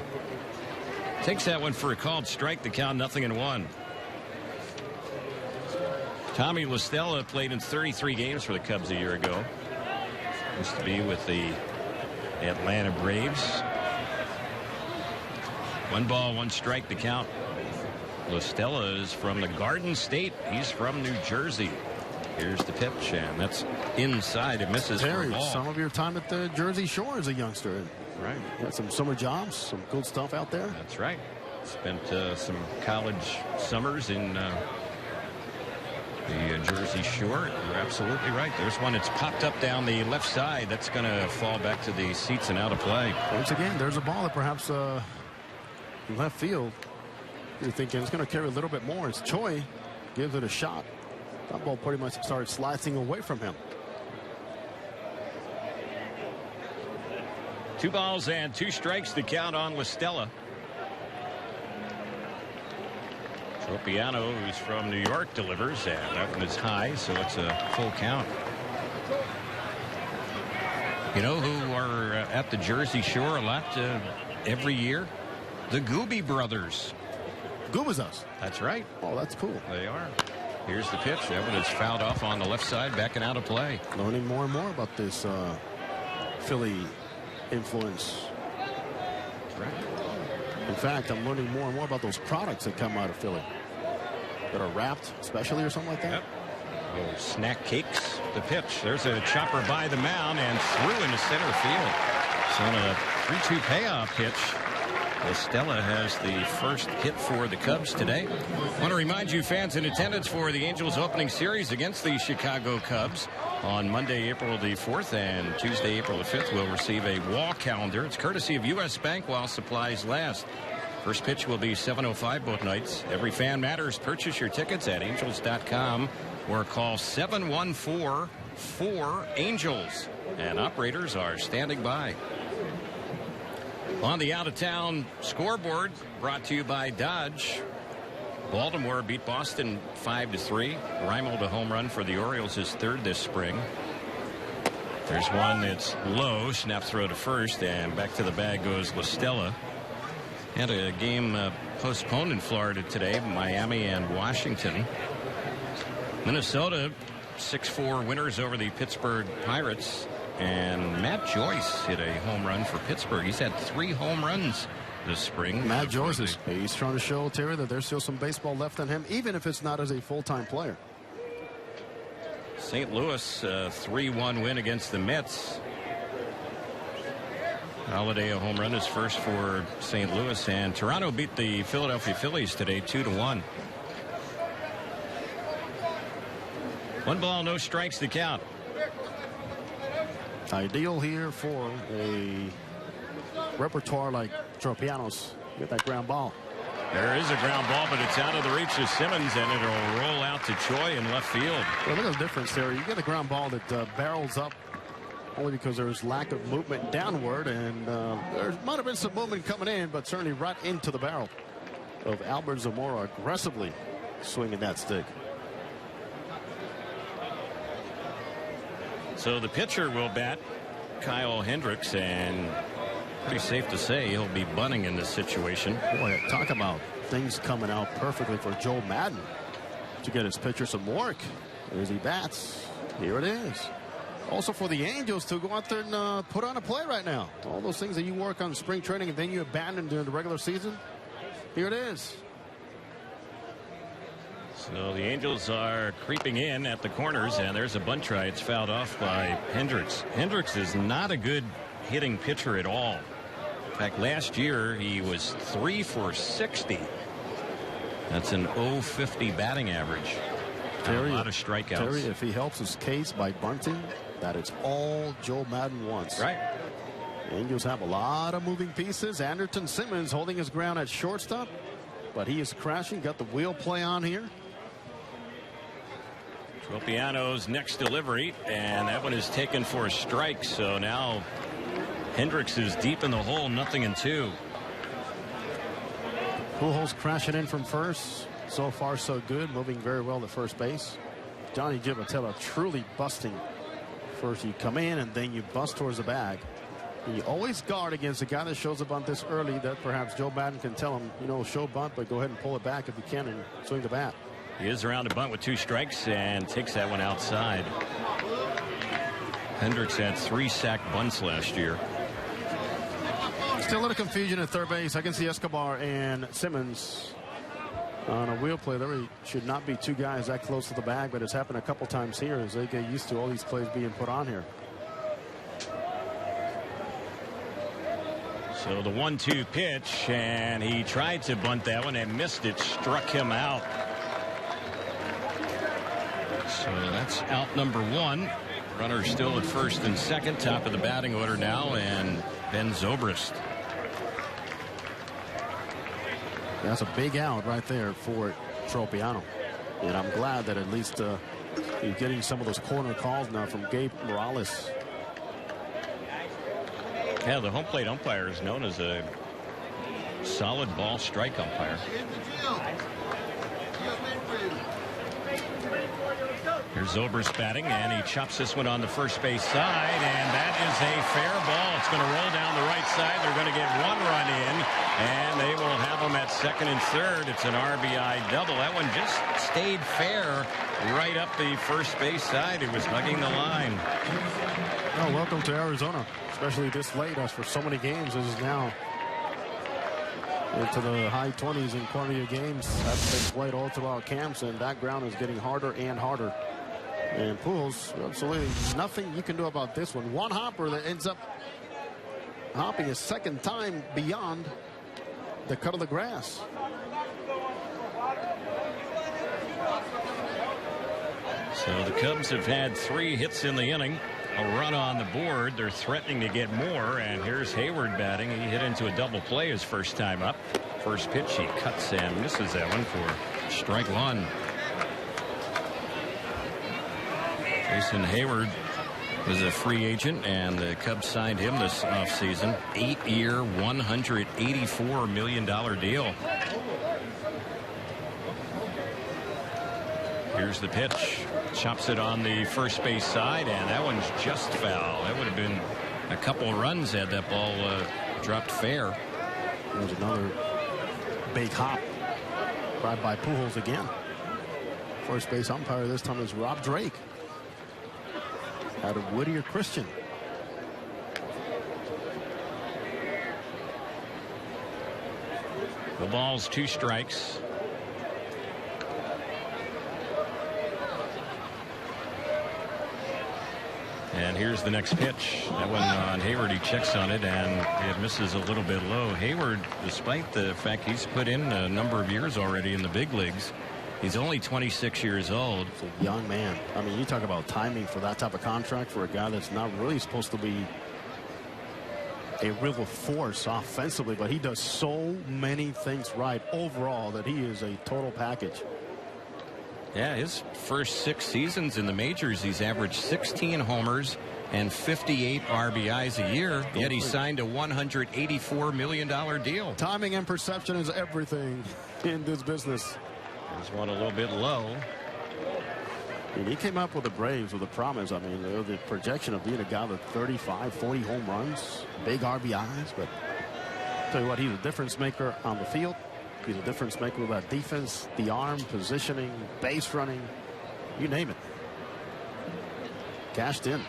[SPEAKER 3] takes that one for a called strike. The count 0-1. Tommy LaStella played in 33 games for the Cubs a year ago. Used to be with the Atlanta Braves. 1 ball, 1 strike to count. LaStella is from the Garden State. He's from New Jersey. Here's the pitch, and that's inside. It misses for a ball.
[SPEAKER 5] Some of your time at the Jersey Shore as a youngster.
[SPEAKER 3] Right.
[SPEAKER 5] You had some summer jobs, some good stuff out there.
[SPEAKER 3] That's right. Spent some college summers in the Jersey Shore. You're absolutely right. There's one that's popped up down the left side. That's going to fall back to the seats and out of play.
[SPEAKER 5] Once again, there's a ball that perhaps in left field. You're thinking it's going to carry a little bit more. It's Choi gives it a shot. That ball pretty much started slicing away from him.
[SPEAKER 3] 2 balls and 2 strikes to count on LaStella. Tropiano, who's from New York, delivers, and that one is high, so it's a full count. You know who are at the Jersey Shore a lot every year? The Gooby brothers.
[SPEAKER 5] Gooba's us.
[SPEAKER 3] That's right.
[SPEAKER 5] Oh, that's cool.
[SPEAKER 3] They are. Here's the pitch. That one is fouled off on the left side, backing out of play.
[SPEAKER 5] Learning more and more about this Philly influence.
[SPEAKER 3] That's right.
[SPEAKER 5] In fact, I'm learning more and more about those products that come out of Philly that are wrapped specially or something like that.
[SPEAKER 3] Yep. Oh, snack cakes. The pitch. There's a chopper by the mound and through into center field. So on a 3-2 payoff pitch, LaStella has the first hit for the Cubs today. I want to remind you, fans in attendance for the Angels opening series against the Chicago Cubs on Monday, April the 4th, and Tuesday, April the 5th, will receive a wall calendar. It's courtesy of U.S. Bank while supplies last. First pitch will be 7:05 both nights. Every fan matters. Purchase your tickets at angels.com or call 714-4-ANGELS. And operators are standing by. On the out-of-town scoreboard, brought to you by Dodge. Baltimore beat Boston 5-3. Reimold a home run for the Orioles, his 3rd this spring. There's one that's low, snap throw to first, and back to the bag goes LaStella. Had a game postponed in Florida today, Miami and Washington. Minnesota 6-4 winners over the Pittsburgh Pirates. And Matt Joyce hit a home run for Pittsburgh. He's had 3 home runs this spring.
[SPEAKER 5] Matt Joyce he's trying to show, Terry, that there's still some baseball left in him, even if it's not as a full-time player.
[SPEAKER 3] St. Louis 3-1 win against the Mets. Holiday a home run, his first for St. Louis, and Toronto beat the Philadelphia Phillies today 2-1. 1 ball, no strikes to count.
[SPEAKER 5] Ideal here for a repertoire like Tropiano's. Get that ground ball.
[SPEAKER 3] There is a ground ball, but it's out of the reach of Simmons, and it'll roll out to Choi in left field.
[SPEAKER 5] Well, look at the difference there. You get a ground ball that barrels up only because there's lack of movement downward, and there might have been some movement coming in, but certainly right into the barrel of Albert Zamora, aggressively swinging that stick.
[SPEAKER 3] So the pitcher will bat, Kyle Hendricks, and pretty safe to say he'll be bunting in this situation.
[SPEAKER 5] Boy, talk about things coming out perfectly for Joe Madden to get his pitcher some work. As he bats, here it is. Also for the Angels to go out there and put on a play right now. All those things that you work on spring training and then you abandon during the regular season, here it is.
[SPEAKER 3] So the Angels are creeping in at the corners, and there's a bunt try. It's fouled off by Hendricks. Hendricks is not a good hitting pitcher at all. In fact, last year he was 3 for 60. That's an .050 batting average.
[SPEAKER 5] Terry,
[SPEAKER 3] a lot of strikeouts.
[SPEAKER 5] Terry, if he helps his case by bunting, that is all Joe Madden wants.
[SPEAKER 3] Right.
[SPEAKER 5] The Angels have a lot of moving pieces. Anderton Simmons holding his ground at shortstop, but he is crashing. Got the wheel play on here.
[SPEAKER 3] Tropiano's next delivery, and that one is taken for a strike. So now Hendricks is deep in the hole, 0-2.
[SPEAKER 5] Pujols crashing in from first. so far so good, moving very well to first base. Johnny Givatella truly busting. First you come in and then you bust towards the bag. And you always guard against a guy that shows a bunt this early that perhaps Joe Madden can tell him, you know, show bunt, but go ahead and pull it back if you can and swing the bat.
[SPEAKER 3] He is around a bunt with 2 strikes and takes that one outside. Hendricks had 3 sacked bunts last year.
[SPEAKER 5] Still a little confusion at third base. I can see Escobar and Simmons on a wheel play. There should not be 2 guys that close to the bag, but it's happened a couple times here as they get used to all these plays being put on here.
[SPEAKER 3] So the 1-2 pitch, and he tried to bunt that one and missed it, struck him out. So that's out number 1. Runner still at first and second, top of the batting order now, and Ben Zobrist.
[SPEAKER 5] That's a big out right there for Tropiano. And I'm glad that at least he's getting some of those corner calls now from Gabe Morales.
[SPEAKER 3] Yeah, the home plate umpire is known as a solid ball strike umpire. Here's Zobrist batting, and he chops this one on the first base side, and that is a fair ball. It's going to roll down the right side. They're going to get 1 run in, and they will have them at second and third. It's an RBI double. That one just stayed fair right up the first base side. It was hugging the line.
[SPEAKER 5] Oh, welcome to Arizona, especially this late. As for so many games, this is now into the high 20s in quantity of games. That's been played all throughout camps, and that ground is getting harder and harder. And Pujols, absolutely nothing you can do about this one. One hopper that ends up hopping a second time beyond the cut of the grass.
[SPEAKER 3] So the Cubs have had 3 hits in the inning. A run on the board. They're threatening to get more, and here's Hayward batting. He hit into a double play his first time up. First pitch, he cuts and misses that one for strike 1. Jason Hayward was a free agent, and the Cubs signed him this offseason. 8-year, $184 million deal. Here's the pitch. Chops it on the first base side, and that one's just foul. That would have been a couple runs had that ball dropped fair.
[SPEAKER 5] There's another big hop right by Pujols again. First base umpire this time is Rob Drake out of Whittier Christian.
[SPEAKER 3] The ball's 2 strikes. And here's the next pitch. That one on Hayward. He checks on it, and it misses a little bit low. Hayward, despite the fact he's put in a number of years already in the big leagues, he's only 26 years old.
[SPEAKER 5] He's a young man. I mean, you talk about timing for that type of contract for a guy that's not really supposed to be a real force offensively, but he does so many things right overall that he is a total package.
[SPEAKER 3] Yeah, his first 6 seasons in the majors, he's averaged 16 homers and 58 RBIs a year, yet he signed a $184 million deal.
[SPEAKER 5] Timing and perception is everything in this business.
[SPEAKER 3] There's one a little bit low.
[SPEAKER 5] And he came up with the Braves with a promise. I mean, the projection of being a guy with 35, 40 home runs, big RBIs, but I'll tell you what, he's a difference maker on the field. He's a difference maker with that defense, the arm, positioning, base running, you name it. Cashed in.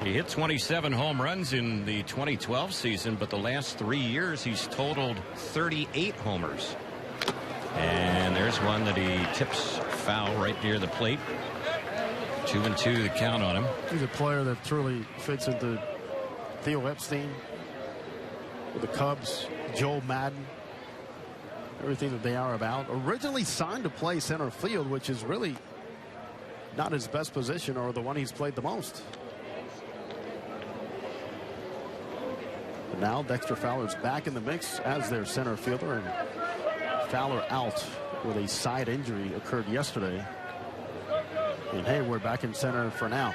[SPEAKER 3] He hit 27 home runs in the 2012 season, but the last 3 years he's totaled 38 homers. And there's one that he tips foul right near the plate. 2-2 the count on him.
[SPEAKER 5] He's a player that truly fits into Theo Epstein with the Cubs, Joe Madden, everything that they are about. Originally signed to play center field, which is really not his best position or the one he's played the most. But now Dexter Fowler's back in the mix as their center fielder, and Fowler out with a side injury occurred yesterday. And Hayward back in center for now.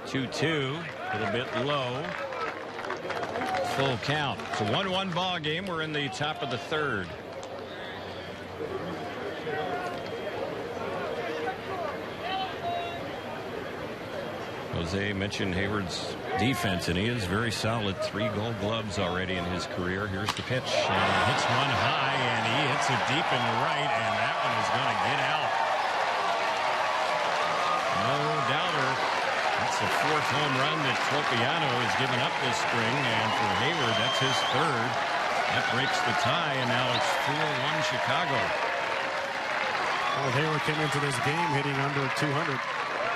[SPEAKER 3] 2-2, a little bit low. Full count. It's a 1-1 ball game. We're in the top of the third. Jose mentioned Hayward's defense, and he is very solid. 3 Gold Gloves already in his career. Here's the pitch, and he hits one high, and he hits it deep in the right, and that one is going to get out. No doubter. That's the 4th home run that Tropiano has given up this spring, and for Hayward, that's his 3rd. That breaks the tie, and now it's 4-1 Chicago.
[SPEAKER 5] Well, Hayward came into this game hitting under 200.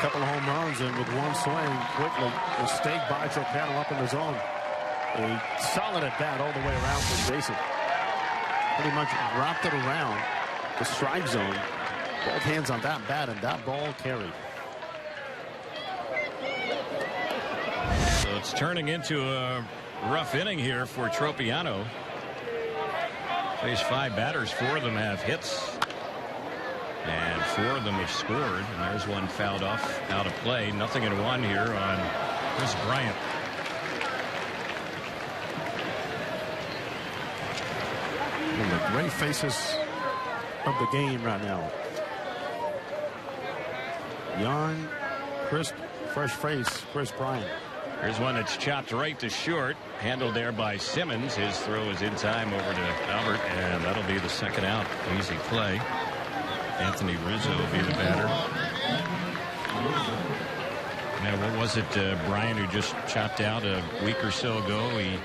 [SPEAKER 5] Couple of home runs, and with one swing quickly mistake by Tropiano up in the zone. A solid at bat all the way around for Jason. Pretty much wrapped it around the strike zone. Both hands on that bat, and that ball carried.
[SPEAKER 3] So it's turning into a rough inning here for Tropiano. Faced 5 batters, 4 of them have hits. And 4 of them have scored, and there's one fouled off out of play. 0-1 here on Chris Bryant.
[SPEAKER 5] One of the great faces of the game right now. Young, crisp, fresh face, Chris Bryant.
[SPEAKER 3] Here's one that's chopped right to short, handled there by Simmons. His throw is in time over to Albert, and that'll be the 2nd out. Easy play. Anthony Rizzo will be the batter. Now, what was it, Brian, who just chopped out a week or so ago? He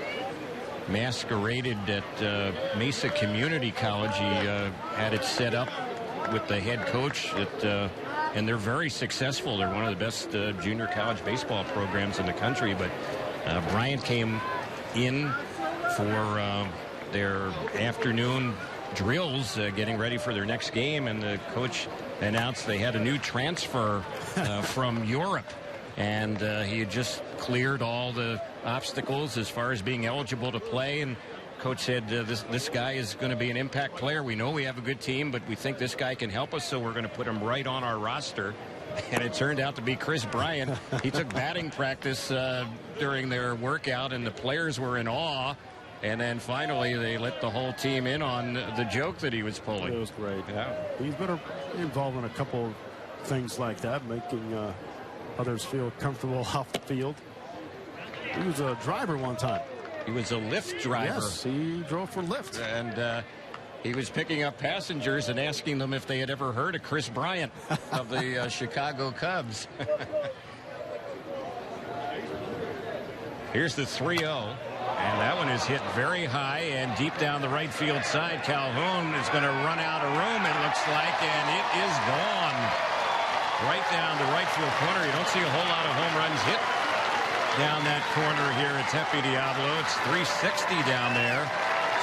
[SPEAKER 3] masqueraded at Mesa Community College. He had it set up with the head coach, and they're very successful. They're one of the best junior college baseball programs in the country. But Bryant came in for their afternoon drills, getting ready for their next game, and the coach announced they had a new transfer from Europe, and he had just cleared all the obstacles as far as being eligible to play, and coach said this guy is going to be an impact player. We know we have a good team, but we think this guy can help us, so we're going to put him right on our roster. And it turned out to be Chris Bryant. He took batting practice during their workout, and the players were in awe. And then finally, they let the whole team in on the joke that he was pulling.
[SPEAKER 5] It was great.
[SPEAKER 3] Yeah.
[SPEAKER 5] He's been involved in a couple things like that, making others feel comfortable off the field. He was a driver one time.
[SPEAKER 3] He was a Lyft driver.
[SPEAKER 5] Yes, he drove for Lyft.
[SPEAKER 3] And he was picking up passengers and asking them if they had ever heard of Chris Bryant of the Chicago Cubs. Here's the 3-0. And that one is hit very high and deep down the right field side. Calhoun is going to run out of room, it looks like, and it is gone. Right down the right field corner. You don't see a whole lot of home runs hit down that corner here at Tempe Diablo. It's 360 down there.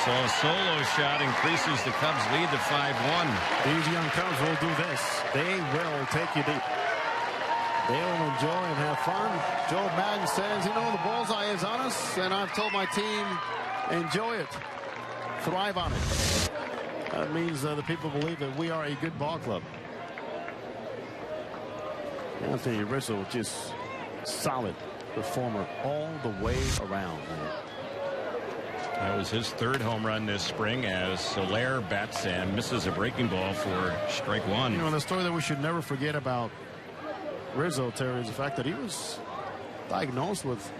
[SPEAKER 3] So a solo shot increases the Cubs' lead to 5-1.
[SPEAKER 5] These young Cubs will do this. They will take you deep. They will enjoy and have fun. Joe Madden says, you know, the bullseye is on us, and I've told my team, enjoy it. Thrive on it. That means the people believe that we are a good ball club. Anthony Rizzo, just solid performer all the way around.
[SPEAKER 3] That was his 3rd home run this spring as Soler bats and misses a breaking ball for strike 1.
[SPEAKER 5] You know, the story that we should never forget about Rizzo, Terry, is the fact that he was diagnosed with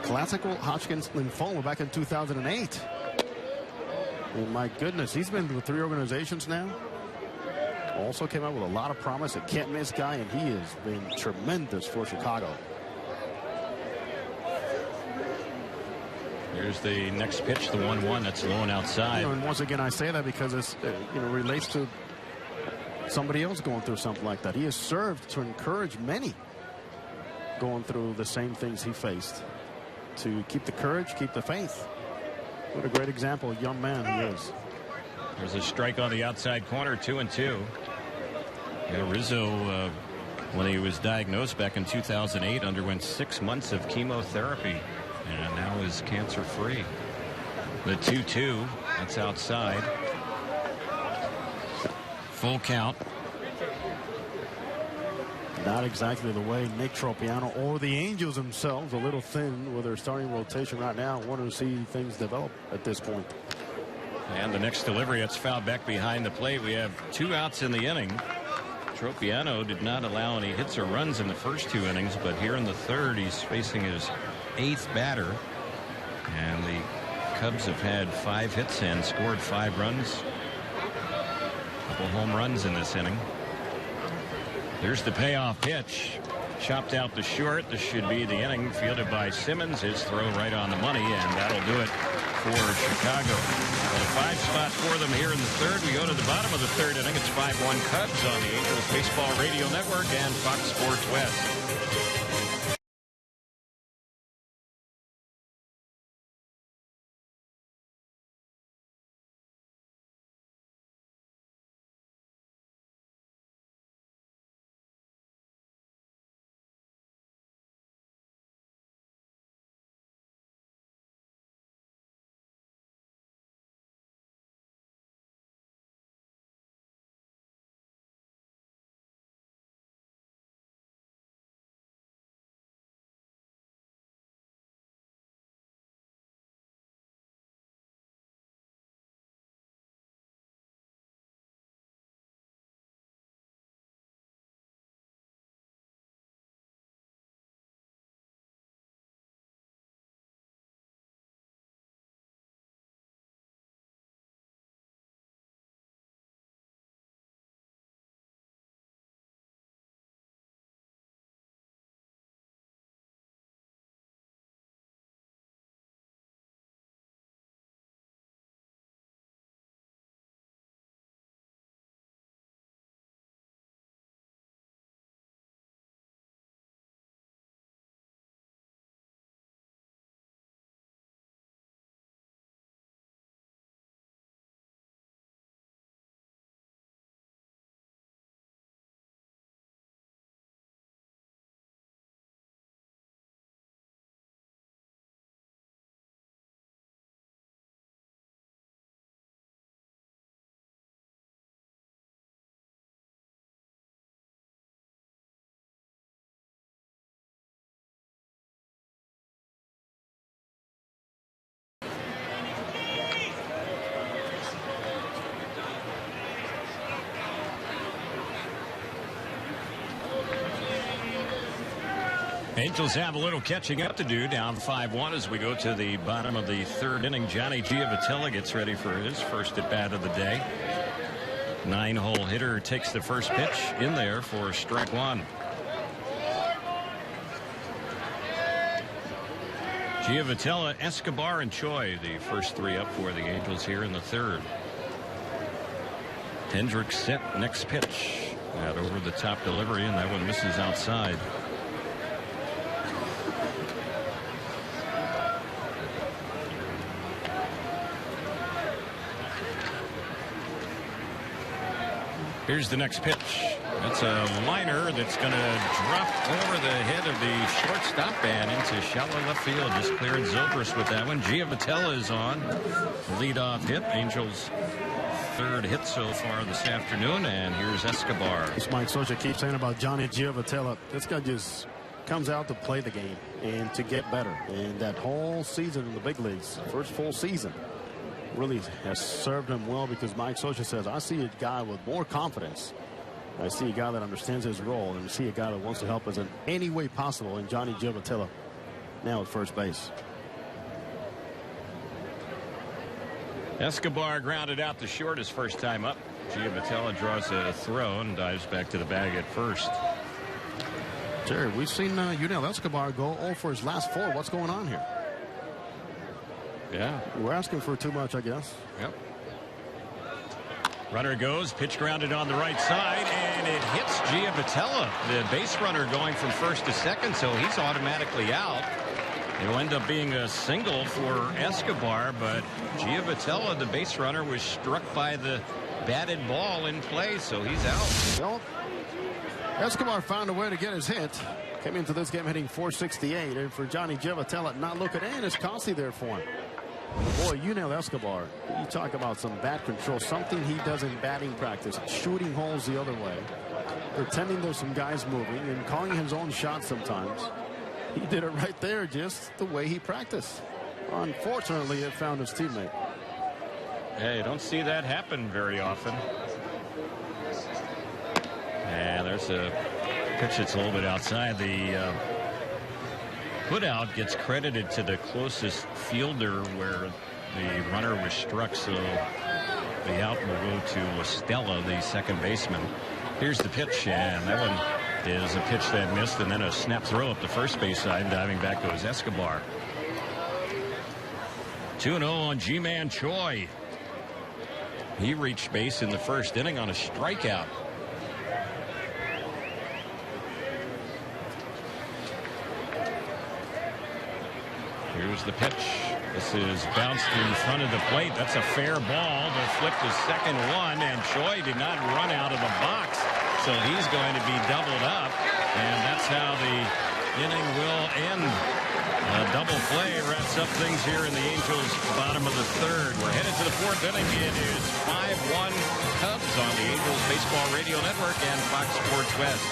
[SPEAKER 5] classical Hodgkin's lymphoma back in 2008. And my goodness, he's been with 3 organizations now. Also came out with a lot of promise, a can't miss guy, and he has been tremendous for Chicago.
[SPEAKER 3] Here's the next pitch, the 1-1 that's low and outside.
[SPEAKER 5] You know, and once again, I say that because it's relates to somebody else going through something like that. He has served to encourage many going through the same things he faced, to keep the courage, keep the faith. What a great example, young man he is.
[SPEAKER 3] There's a strike on the outside corner, 2-2. Yeah, Rizzo, when he was diagnosed back in 2008, underwent 6 months of chemotherapy and now is cancer-free. The 2-2, that's outside. Full count.
[SPEAKER 5] Not exactly the way Nick Tropiano or the Angels themselves, a little thin with their starting rotation right now. Want to see things develop at this point.
[SPEAKER 3] And the next delivery, it's fouled back behind the plate. We have 2 outs in the inning. Tropiano did not allow any hits or runs in the first 2 innings, but here in the third, he's facing his 8th batter. And the Cubs have had 5 hits and scored 5 runs. A couple home runs in this inning. There's the payoff pitch. Chopped out to short. This should be the inning. Fielded by Simmons. His throw right on the money, and that'll do it for Chicago. Well, a 5 spot for them here in the third. We go to the bottom of the third inning. It's 5-1 Cubs on the Angels Baseball Radio Network and Fox Sports West. Angels have a little catching up to do, down 5-1 as we go to the bottom of the third inning. Johnny Giavotella gets ready for his first at bat of the day. 9-hole hitter takes the first pitch in there for strike 1. Giavotella, Escobar, and Choi, the first 3 up for the Angels here in the third. Hendricks set, next pitch. That over the top delivery, and that one misses outside. Here's the next pitch. That's a liner that's going to drop over the head of the shortstop and into shallow left field. Just cleared Zobrist with that one. Giavotella is on. Leadoff hit. Angels' third hit so far this afternoon. And here's Escobar.
[SPEAKER 5] As Mike Scioscia keeps saying about Johnny Giavotella, this guy just comes out to play the game and to get better. And that whole season in the big leagues, first full season, really has served him well, because Mike Scioscia says, I see a guy with more confidence. I see a guy that understands his role, and I see a guy that wants to help us in any way possible. And Johnny Giavotella now at first base.
[SPEAKER 3] Escobar grounded out to short his first time up. Giavotella draws a throw and dives back to the bag at first.
[SPEAKER 5] Jerry, we've seen Yunel Escobar go 0 for his last 4. What's going on here?
[SPEAKER 3] Yeah.
[SPEAKER 5] We're asking for too much, I guess.
[SPEAKER 3] Yep. Runner goes, pitch grounded on the right side, and it hits Giavotella. The base runner going from first to second, so he's automatically out. It'll end up being a single for Escobar, but Giavotella, the base runner, was struck by the batted ball in play, so he's out.
[SPEAKER 5] Well, Escobar found a way to get his hit. Came into this game hitting .468, and for Johnny Giavotella not looking in, it's costly there for him. Boy, Yunel Escobar, you talk about some bat control, something he does in batting practice, shooting holes the other way, pretending there's some guys moving and calling his own shots sometimes. He did it right there, just the way he practiced. Unfortunately, it found his teammate.
[SPEAKER 3] Hey, don't see that happen very often. And there's a pitch that's a little bit outside. The put out gets credited to the closest fielder where the runner was struck, so the out will go to Listella, the second baseman. Here's the pitch, and that one is a pitch that missed, and then a snap throw up the first base side. Diving back goes Escobar. 2-0 on G-Man Choi. He reached base in the first inning on a strikeout. Here's the pitch. This is bounced in front of the plate. That's a fair ball to flip the second one, and Choi did not run out of the box, so he's going to be doubled up, and that's how the inning will end. A double play wraps up things here in the Angels' bottom of the third. We're headed to the fourth inning. It is 5-1 Cubs on the Angels Baseball Radio Network and Fox Sports West.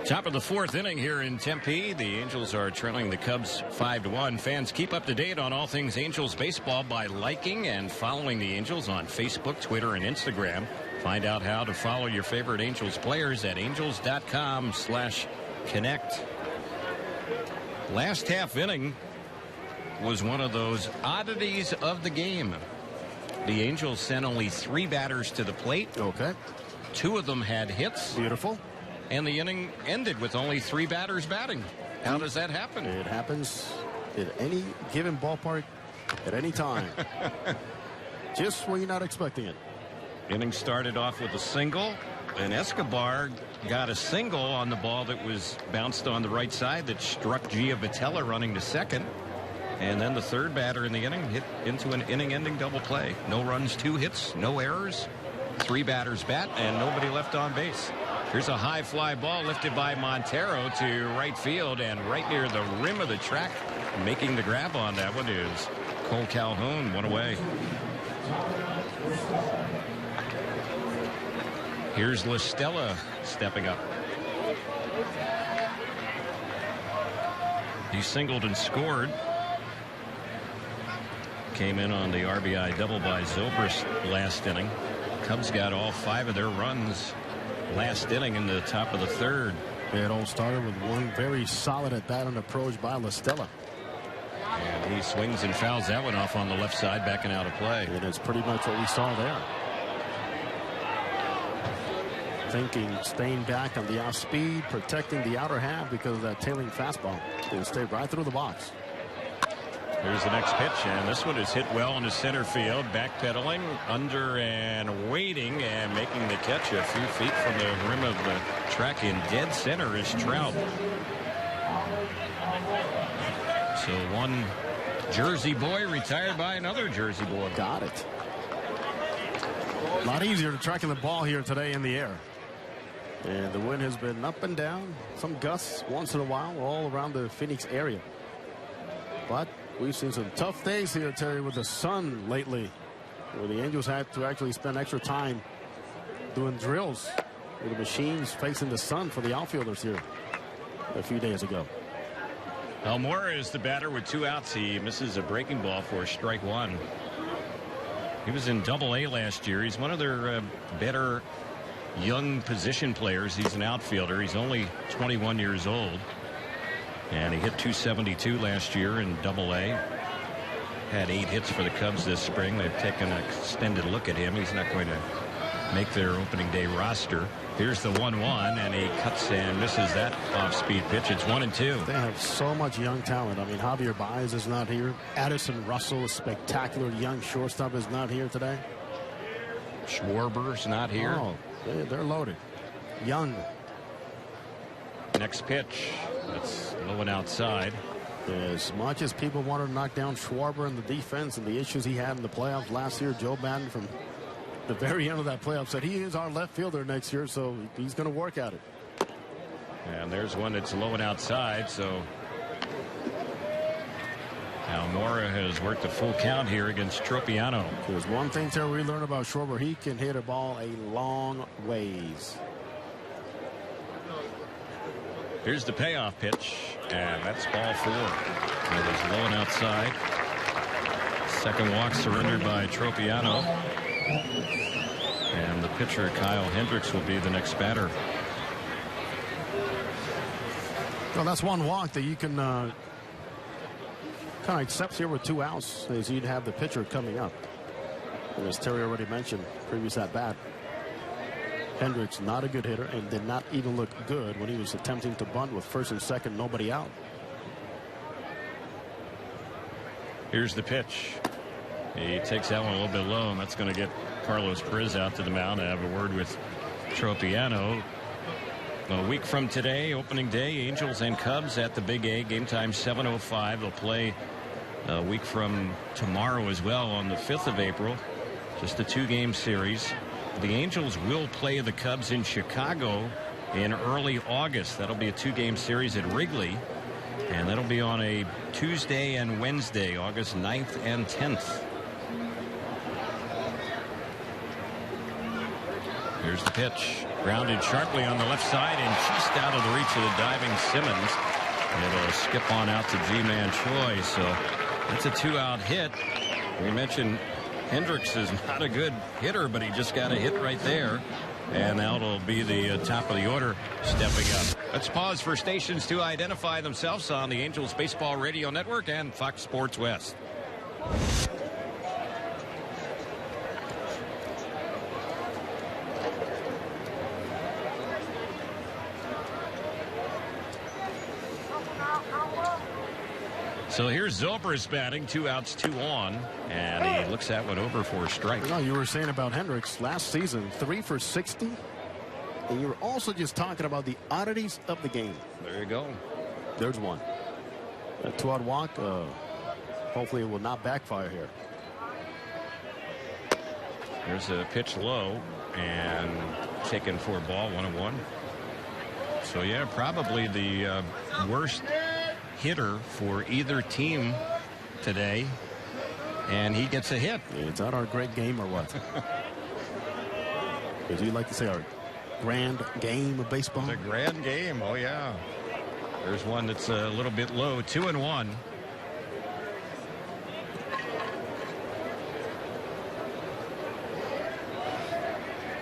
[SPEAKER 3] Top of the fourth inning here in Tempe. The Angels are trailing the Cubs 5-1. Fans, keep up to date on all things Angels baseball by liking and following the Angels on Facebook, Twitter, and Instagram. Find out how to follow your favorite Angels players at angels.com/connect. Last half inning was one of those oddities of the game. The Angels sent only 3 batters to the plate.
[SPEAKER 5] Okay.
[SPEAKER 3] 2 of them had hits.
[SPEAKER 5] Beautiful.
[SPEAKER 3] And the inning ended with only 3 batters batting. How does that happen?
[SPEAKER 5] It happens at any given ballpark at any time. Just when you're not expecting it.
[SPEAKER 3] Inning started off with a single, and Escobar got a single on the ball that was bounced on the right side that struck Giavotella running to second. And then the third batter in the inning hit into an inning-ending double play. No runs, 2 hits, no errors. 3 batters bat, and nobody left on base. Here's a high fly ball lifted by Montero to right field, and right near the rim of the track, making the grab on that one is Cole Calhoun. One away. Here's Listella stepping up. He singled and scored. Came in on the RBI double by Zobrist last inning. Cubs got all 5 of their runs last inning in the top of the third.
[SPEAKER 5] It all started with one very solid at bat and approach by Listella.
[SPEAKER 3] And he swings and fouls that one off on the left side, backing out of play.
[SPEAKER 5] And it's pretty much what we saw there. Thinking, staying back on the off speed, protecting the outer half because of that tailing fastball. It'll stay right through the box.
[SPEAKER 3] Here's the next pitch, and this one is hit well into center field. Backpedaling, under and waiting, and making the catch a few feet from the rim of the track in dead center is Trout. So one Jersey boy retired by another Jersey boy.
[SPEAKER 5] Got it. A lot easier to tracking the ball here today in the air. And the wind has been up and down. Some gusts once in a while all around the Phoenix area. But we've seen some tough days here, Terry, with the sun lately, where the Angels had to actually spend extra time doing drills with the machines facing the sun for the outfielders here a few days ago.
[SPEAKER 3] Almora is the batter with 2 outs. He misses a breaking ball for strike 1. He was in Double-A last year. He's one of their better young position players. He's an outfielder. He's only 21 years old. And he hit .272 last year in Double-A. Had 8 hits for the Cubs this spring. They've taken an extended look at him. He's not going to make their opening day roster. Here's the 1-1, and he cuts and misses that off-speed pitch. It's 1-2.
[SPEAKER 5] They have so much young talent. I mean, Javier Baez is not here. Addison Russell, a spectacular young shortstop, is not here today.
[SPEAKER 3] Schwarber's not here.
[SPEAKER 5] Oh, they're loaded. Young.
[SPEAKER 3] Next pitch. That's low and outside.
[SPEAKER 5] As much as people wanted to knock down Schwarber in the defense and the issues he had in the playoffs last year, Joe Madden from the very end of that playoff said he is our left fielder next year, so he's going to work at it.
[SPEAKER 3] And there's one that's low and outside, so Almora has worked a full count here against Tropiano.
[SPEAKER 5] There's one thing, Terry, we learned about Schwarber. He can hit a ball a long ways.
[SPEAKER 3] Here's the payoff pitch, and that's ball 4. It is low and outside. Second walk surrendered by Tropiano. And the pitcher, Kyle Hendricks, will be the next batter.
[SPEAKER 5] Well, that's one walk that you can kind of accept here with 2 outs, as you'd have the pitcher coming up. And as Terry already mentioned, previous at bat, Hendricks not a good hitter and did not even look good when he was attempting to bunt with first and second, nobody out.
[SPEAKER 3] Here's the pitch. He takes that one a little bit low, and that's going to get Carlos Perez out to the mound and have a word with Tropiano. A week from today, opening day, Angels and Cubs at the Big A. Game time 7:05. They'll play a week from tomorrow as well on the 5th of April. Just a 2-game series. The Angels will play the Cubs in Chicago in early August. That'll be a 2-game series at Wrigley. And that'll be on a Tuesday and Wednesday, August 9th and 10th. Here's the pitch. Grounded sharply on the left side and chased out of the reach of the diving Simmons. It'll skip on out to G-Man Choi. So that's a 2-out hit. We mentioned Hendricks is not a good hitter, but he just got a hit right there. And that'll be the top of the order stepping up. Let's pause for stations to identify themselves on the Angels Baseball Radio Network and Fox Sports West. So here's Zobrist batting, 2 outs, 2 on, and he looks at one over for a strike.
[SPEAKER 5] You were saying about Hendricks last season, 3 for 60, and you were also just talking about the oddities of the game.
[SPEAKER 3] There you go.
[SPEAKER 5] There's one. A 2-out walk. Hopefully it will not backfire here.
[SPEAKER 3] There's a pitch low and taken for a ball, 1-1. So yeah, probably the worst hitter for either team today, and he gets a hit.
[SPEAKER 5] It's not our great game or what? As you like to say, our grand game of baseball.
[SPEAKER 3] It's a grand game. Oh yeah. There's one that's a little bit low, 2-1.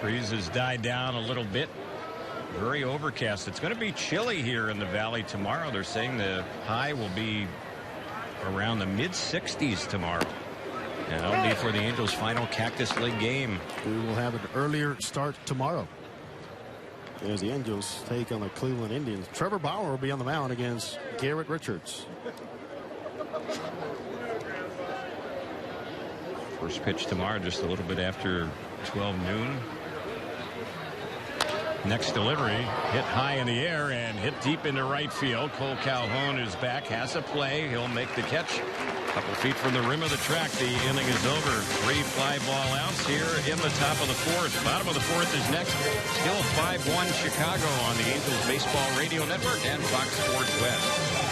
[SPEAKER 3] Breeze has died down a little bit. Very overcast. It's going to be chilly here in the valley tomorrow. They're saying the high will be around the mid-60s tomorrow. And that'll be for the Angels' final Cactus League game.
[SPEAKER 5] We will have an earlier start tomorrow as the Angels take on the Cleveland Indians. Trevor Bauer will be on the mound against Garrett Richards.
[SPEAKER 3] First pitch tomorrow, just a little bit after 12 noon. Next delivery, hit high in the air and hit deep into right field. Cole Calhoun is back, has a play. He'll make the catch. A couple feet from the rim of the track. The inning is over. 3 fly ball outs here in the top of the 4th. Bottom of the 4th is next. Still 5-1 Chicago on the Angels Baseball Radio Network and Fox Sports West.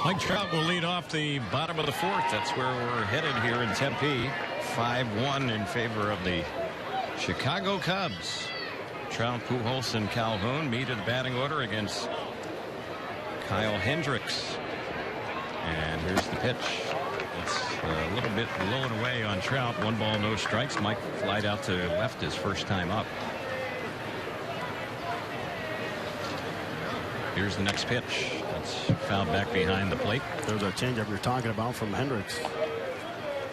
[SPEAKER 3] Mike Trout will lead off the bottom of the 4th. That's where we're headed here in Tempe. 5-1 in favor of the Chicago Cubs. Trout, Pujols, and Calhoun meet in the batting order against Kyle Hendricks. And here's the pitch. It's a little bit low and away on Trout. 1 ball, no strikes. Mike flied out to left his first time up. Here's the next pitch. That's fouled back behind the plate.
[SPEAKER 5] There's a changeup you're talking about from Hendricks.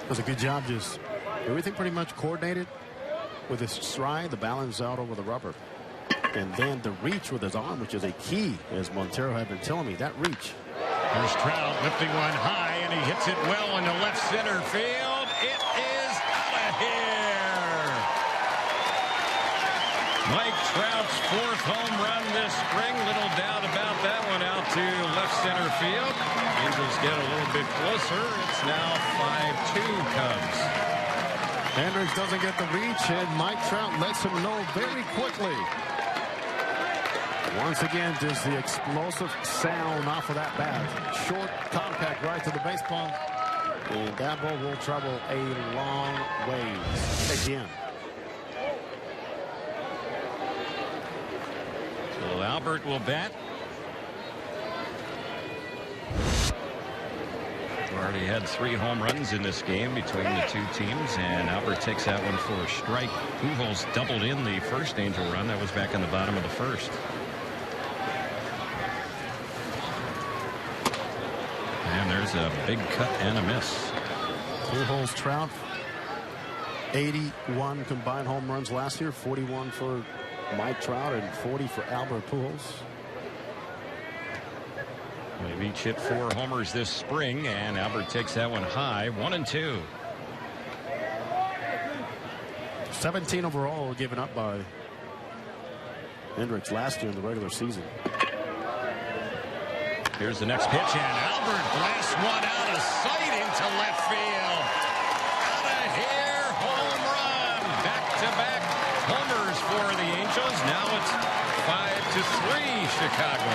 [SPEAKER 5] Does a good job, just everything pretty much coordinated with his stride, the balance out over the rubber, and then the reach with his arm, which is a key, as Montero had been telling me. That reach.
[SPEAKER 3] There's Trout lifting one high, and he hits it well into left center field. It is out of here. Mike Trout's 4th home run this spring. Little doubt about that one, out to left center field. Angels get a little bit closer. It's now 5-2 Cubs.
[SPEAKER 5] Hendricks doesn't get the reach, and Mike Trout lets him know very quickly. Once again, just the explosive sound off of that bat. Short, compact, right to the baseball. And that ball will travel a long ways again.
[SPEAKER 3] So Albert will bat. Already had 3 home runs in this game between the 2 teams, and Albert takes that one for a strike. Pujols doubled in the first Angel run. That was back in the bottom of the 1st. And there's a big cut and a miss.
[SPEAKER 5] Pujols, Trout, 81 combined home runs last year, 41 for Mike Trout and 40 for Albert Pujols.
[SPEAKER 3] They've each hit 4 homers this spring, and Albert takes that one high. 1-2.
[SPEAKER 5] 17 overall given up by Hendricks last year in the regular season.
[SPEAKER 3] Here's the next pitch, and Albert blasts one out of sight into left field. Out of here, home run. Back-to-back homers for the Angels. Now it's 5-3 Chicago.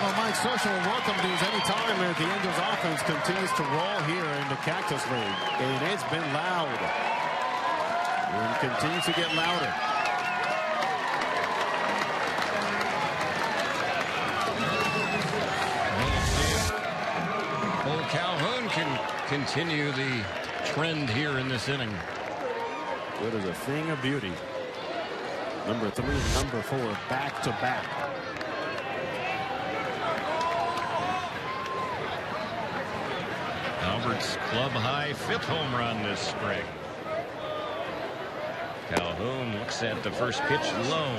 [SPEAKER 5] Well, Mike Social will welcome these anytime as the Angels offense continues to roll here in the Cactus League. And it's been loud. And continues to get louder.
[SPEAKER 3] Cole Calhoun can continue the trend here in this inning.
[SPEAKER 5] It is a thing of beauty. Number 3 and number 4 back to back.
[SPEAKER 3] Albert's club high 5th home run this spring. Calhoun looks at the first pitch low.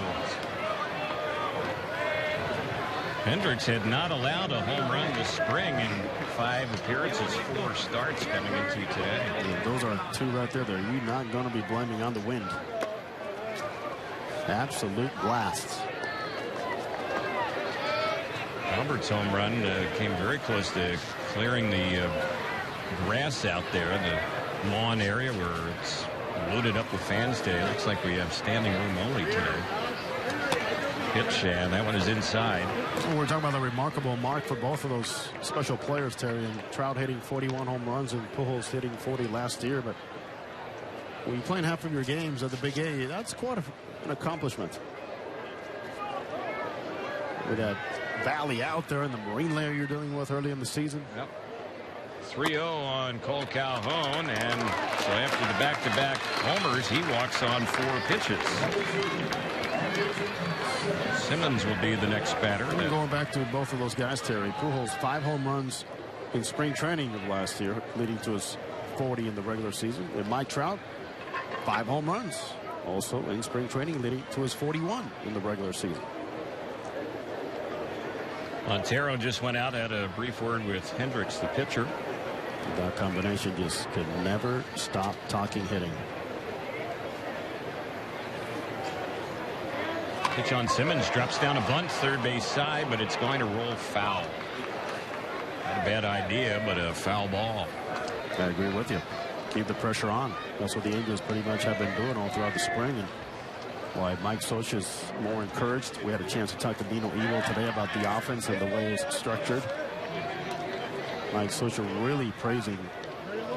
[SPEAKER 3] Hendricks had not allowed a home run this spring in 5 appearances, 4 starts coming into today.
[SPEAKER 5] Yeah, those are 2 right there that you're not going to be blaming on the wind. Absolute blasts.
[SPEAKER 3] Albert's home run came very close to clearing the grass out there, the lawn area where it's loaded up with fans today. Looks like we have standing room only today. Pitch, and that one is inside.
[SPEAKER 5] We're talking about a remarkable mark for both of those special players, Terry. And Trout hitting 41 home runs and Pujols hitting 40 last year. But when you're playing half of your games at the Big A, that's quite an accomplishment. With that valley out there in the marine layer you're dealing with early in the season.
[SPEAKER 3] Yep. 3-0 on Cole Calhoun, and so after the back-to-back homers, he walks on 4 pitches. Simmons will be the next batter.
[SPEAKER 5] Going back to both of those guys, Terry. Pujols 5 home runs in spring training of last year, leading to his 40 in the regular season. And Mike Trout, 5 home runs also in spring training, leading to his 41 in the regular season.
[SPEAKER 3] Montero just went out, had a brief word with Hendricks, the pitcher.
[SPEAKER 5] That combination just could never stop talking hitting.
[SPEAKER 3] Pitch on Simmons, drops down a bunt, third base side, but it's going to roll foul. Not a bad idea, but a foul ball.
[SPEAKER 5] I agree with you. Keep the pressure on. That's what the Angels pretty much have been doing all throughout the spring. And why Mike Socha is more encouraged. We had a chance to talk to Dino Evil today about the offense and the way it's structured. Mike Socha really praising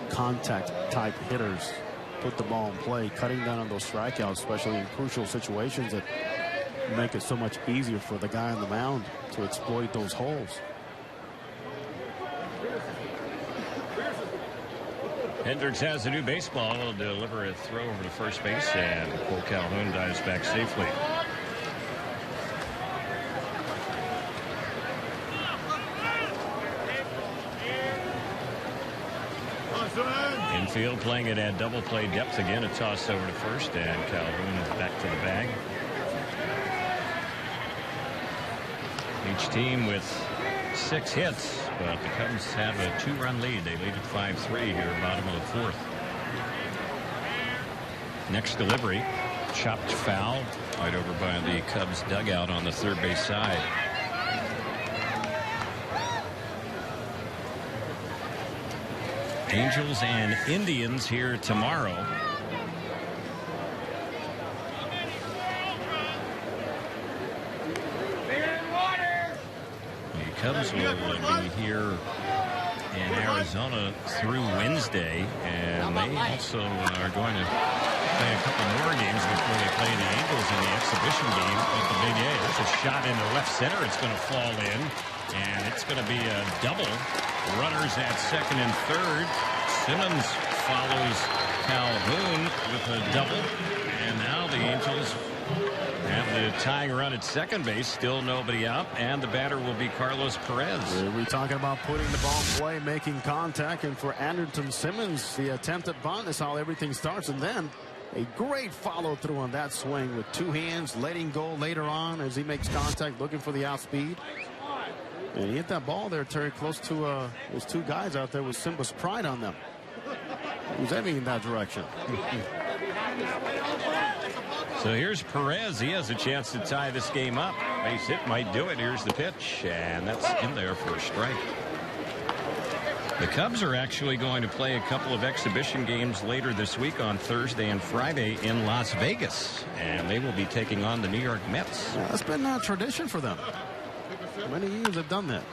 [SPEAKER 5] contact type hitters. Put the ball in play, cutting down on those strikeouts, especially in crucial situations that make it so much easier for the guy on the mound to exploit those holes.
[SPEAKER 3] Hendricks has a new baseball. Will deliver a throw over to first base, and Cole Calhoun dives back safely. Infield playing it at double play depth again. A toss over to first, and Calhoun back to the bag. Each team with 6 hits, but the Cubs have a 2-run lead. They lead at 5-3 here, bottom of the 4th. Next delivery, chopped foul right over by the Cubs dugout on the third base side. Angels and Indians here tomorrow. Cubs will be here in Arizona through Wednesday, and they also are going to play a couple more games before they play the Angels in the exhibition game at the Big A. There's a shot into left center. It's going to fall in, and it's going to be a double. Runners at second and third. Simmons follows Calhoun with a double, and now the Angels have the tying run at second base. Still nobody out, and the batter will be Carlos Perez.
[SPEAKER 5] We're talking about putting the ball in play, making contact, and for Andrelton Simmons, the attempt at bunt is how everything starts, and then a great follow-through on that swing with 2 hands, letting go later on as he makes contact, looking for the outspeed. And he hit that ball there, Terry, close to those 2 guys out there with Simba's pride on them. Who's aiming in that direction?
[SPEAKER 3] So here's Perez. He has a chance to tie this game up. Base hit might do it. Here's the pitch, and that's in there for a strike. The Cubs are actually going to play a couple of exhibition games later this week on Thursday and Friday in Las Vegas, and they will be taking on the New York Mets.
[SPEAKER 5] Well, that's been a tradition for them. Many years have done that.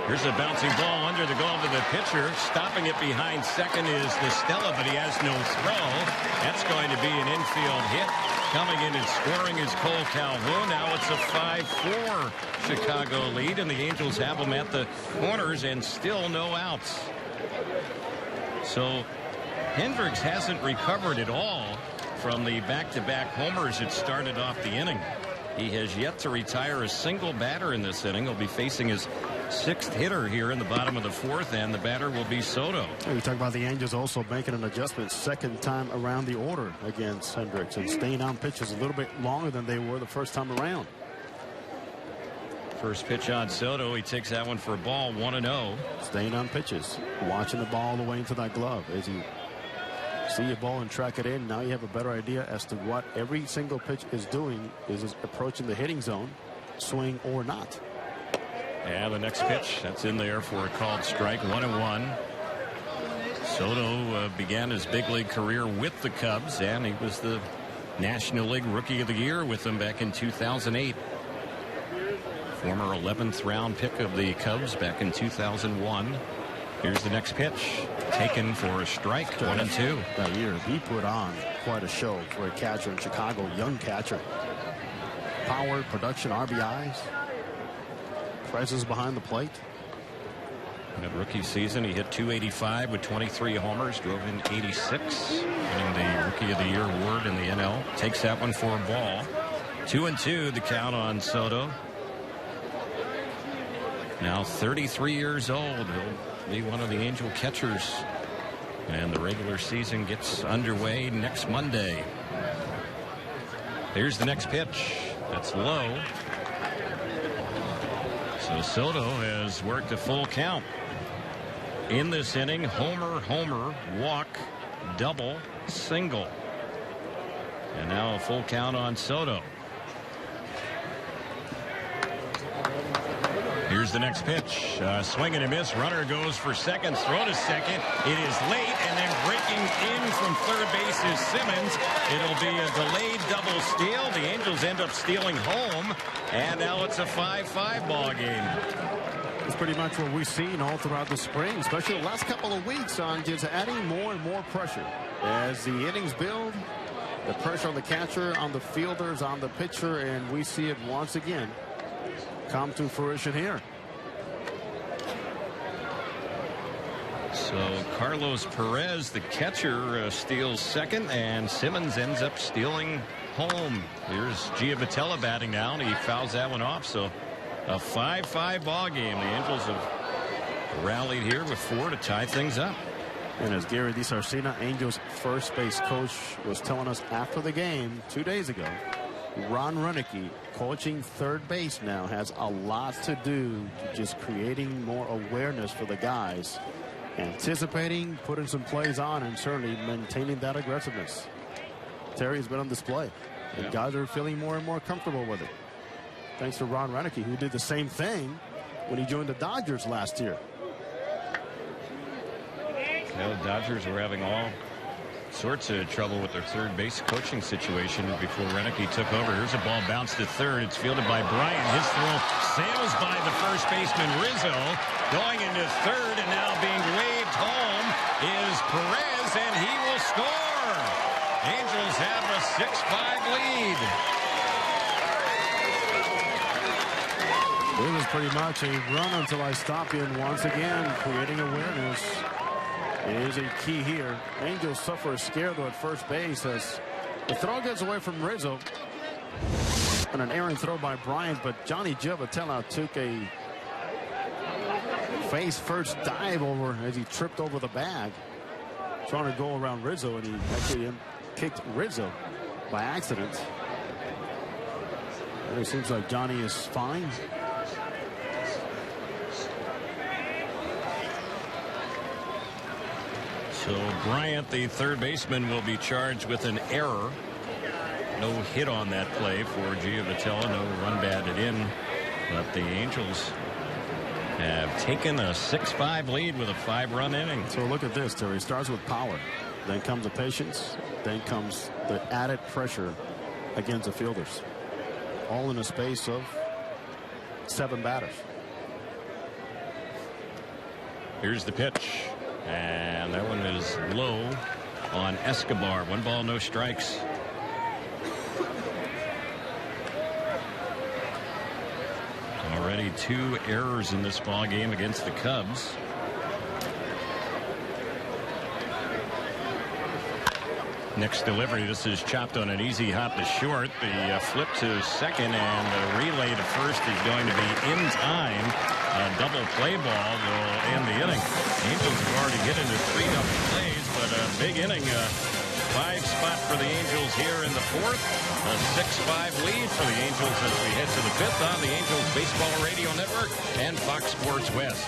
[SPEAKER 3] Here's a bouncing ball under the glove of the pitcher. Stopping it behind second is Stella, but he has no throw. That's going to be an infield hit. Coming in and scoring is Cole Calhoun. Now it's a 5-4 Chicago lead, and the Angels have them at the corners and still no outs. So Hendricks hasn't recovered at all from the back-to-back homers that started off the inning. He has yet to retire a single batter in this inning. He'll be facing his 6th hitter here in the bottom of the 4th, and the batter will be Soto.
[SPEAKER 5] You talk about the Angels also making an adjustment second time around the order against Hendricks and staying on pitches a little bit longer than they were the first time around.
[SPEAKER 3] First pitch on Soto. He takes that one for a ball, 1-0.
[SPEAKER 5] Staying on pitches, watching the ball all the way into that glove. As you see a ball and track it in, now you have a better idea as to what every single pitch is doing. Is approaching the hitting zone, swing or not.
[SPEAKER 3] And the next pitch, that's in there for a called strike, 1-1. Soto began his big league career with the Cubs, and he was the National League Rookie of the Year with them back in 2008. Former 11th round pick of the Cubs back in 2001. Here's the next pitch, taken for a strike, 1-2.
[SPEAKER 5] That year, he put on quite a show for a catcher in Chicago, young catcher. Power, production, RBIs. Presence behind the plate.
[SPEAKER 3] In that rookie season, he hit .285 with 23 homers, drove in 86, winning the Rookie of the Year award in the NL. Takes that one for a ball. 2-2 the count on Soto. Now 33 years old. He'll be one of the Angel catchers. And the regular season gets underway next Monday. Here's the next pitch. That's low. So Soto has worked a full count in this inning. Homer, walk, double, single. And now a full count on Soto. Here's the next pitch. Swing and a miss. Runner goes for second. Throw to second. It is late, and then breaking in from third base is Simmons. It'll be a delayed double steal. The Angels end up stealing home, and now it's a 5-5 ball game.
[SPEAKER 5] It's pretty much what we've seen all throughout the spring, especially the last couple of weeks on just adding more and more pressure. As the innings build, the pressure on the catcher, on the fielders, on the pitcher, and we see it once again come to fruition here.
[SPEAKER 3] So Carlos Perez, the catcher, steals second, and Simmons ends up stealing home. Here's Giavotella batting down. He fouls that one off. So a 5-5 ball game. The Angels have rallied here with 4 to tie things up.
[SPEAKER 5] And as Gary DiSarcina, Angels first base coach, was telling us after the game 2 days ago, Ron Renicky, coaching third base now, has a lot to do to just creating more awareness for the guys, anticipating, putting some plays on, and certainly maintaining that aggressiveness. Terry's been on display, and guys are feeling more and more comfortable with it. Thanks to Ron Renicky, who did the same thing when he joined the Dodgers last year.
[SPEAKER 3] The Dodgers were having all sorts of trouble with their third base coaching situation before Renicky took over. Here's a ball bounced to third. It's fielded by Bryant. His throw sails by the first baseman Rizzo. Going into third, and now being waved home is Perez, and he will score. Angels have a 6-5 lead.
[SPEAKER 5] It was pretty much a run until I stop in once again. Creating awareness is a key here. Angels suffer a scare though at first base as the throw gets away from Rizzo and an errant throw by Bryant, but Johnny Giavotella took a face first dive over as he tripped over the bag trying to go around Rizzo, and he actually kicked Rizzo by accident. And it seems like Johnny is fine.
[SPEAKER 3] So Bryant, the third baseman, will be charged with an error. No hit on that play for Giavotella. No run batted in. But the Angels have taken a 6-5 lead with a 5-run inning.
[SPEAKER 5] So look at this, Terry. Starts with power. Then comes the patience. Then comes the added pressure against the fielders. All in a space of 7 batters.
[SPEAKER 3] Here's the pitch. And that one is low on Escobar. 1 ball, no strikes. Already 2 errors in this ball game against the Cubs. Next delivery, this is chopped on an easy hop to short. The flip to second and the relay to first is going to be in time. A double play ball will end the inning. Angels have already hit into 3 double plays, but a big inning. 5 spot for the Angels here in the 4th. A 6-5 lead for the Angels as we head to the 5th on the Angels Baseball Radio Network and Fox Sports West.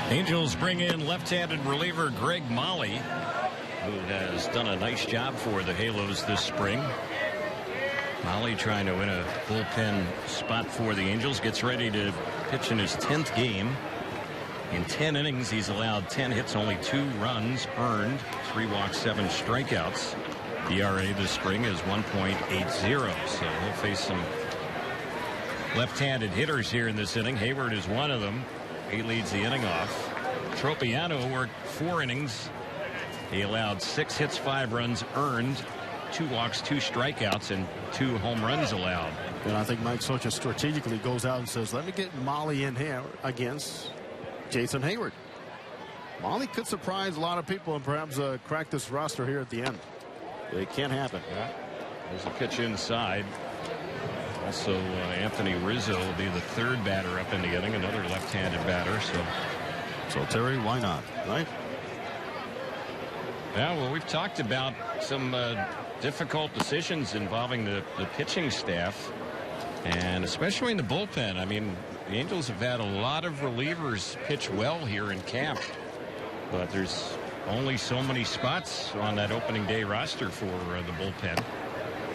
[SPEAKER 3] Angels bring in left-handed reliever Greg Molly, who has done a nice job for the Halos this spring. Molly trying to win a bullpen spot for the Angels. Gets ready to pitch in his 10th game. In 10 innings, he's allowed 10 hits, only 2 runs earned, 3 walks, 7 strikeouts. ERA this spring is 1.80, so he'll face some left-handed hitters here in this inning. Hayward is one of them. He leads the inning off. Tropiano worked 4 innings. He allowed 6 hits, 5 runs earned, 2 walks, 2 strikeouts, and 2 home runs allowed.
[SPEAKER 5] And I think Mike Socha strategically goes out and says, let me get Molly in here against Jason Hayward. Molly could surprise a lot of people and perhaps crack this roster here at the end. It can't happen.
[SPEAKER 3] Yeah. There's a pitch inside. Also, Anthony Rizzo will be the 3rd batter up in the inning, another left-handed batter.
[SPEAKER 5] So Terry, why not, right?
[SPEAKER 3] Yeah, well, we've talked about some difficult decisions involving the pitching staff, and especially in the bullpen. I mean, the Angels have had a lot of relievers pitch well here in camp, but there's only so many spots on that opening day roster for the bullpen.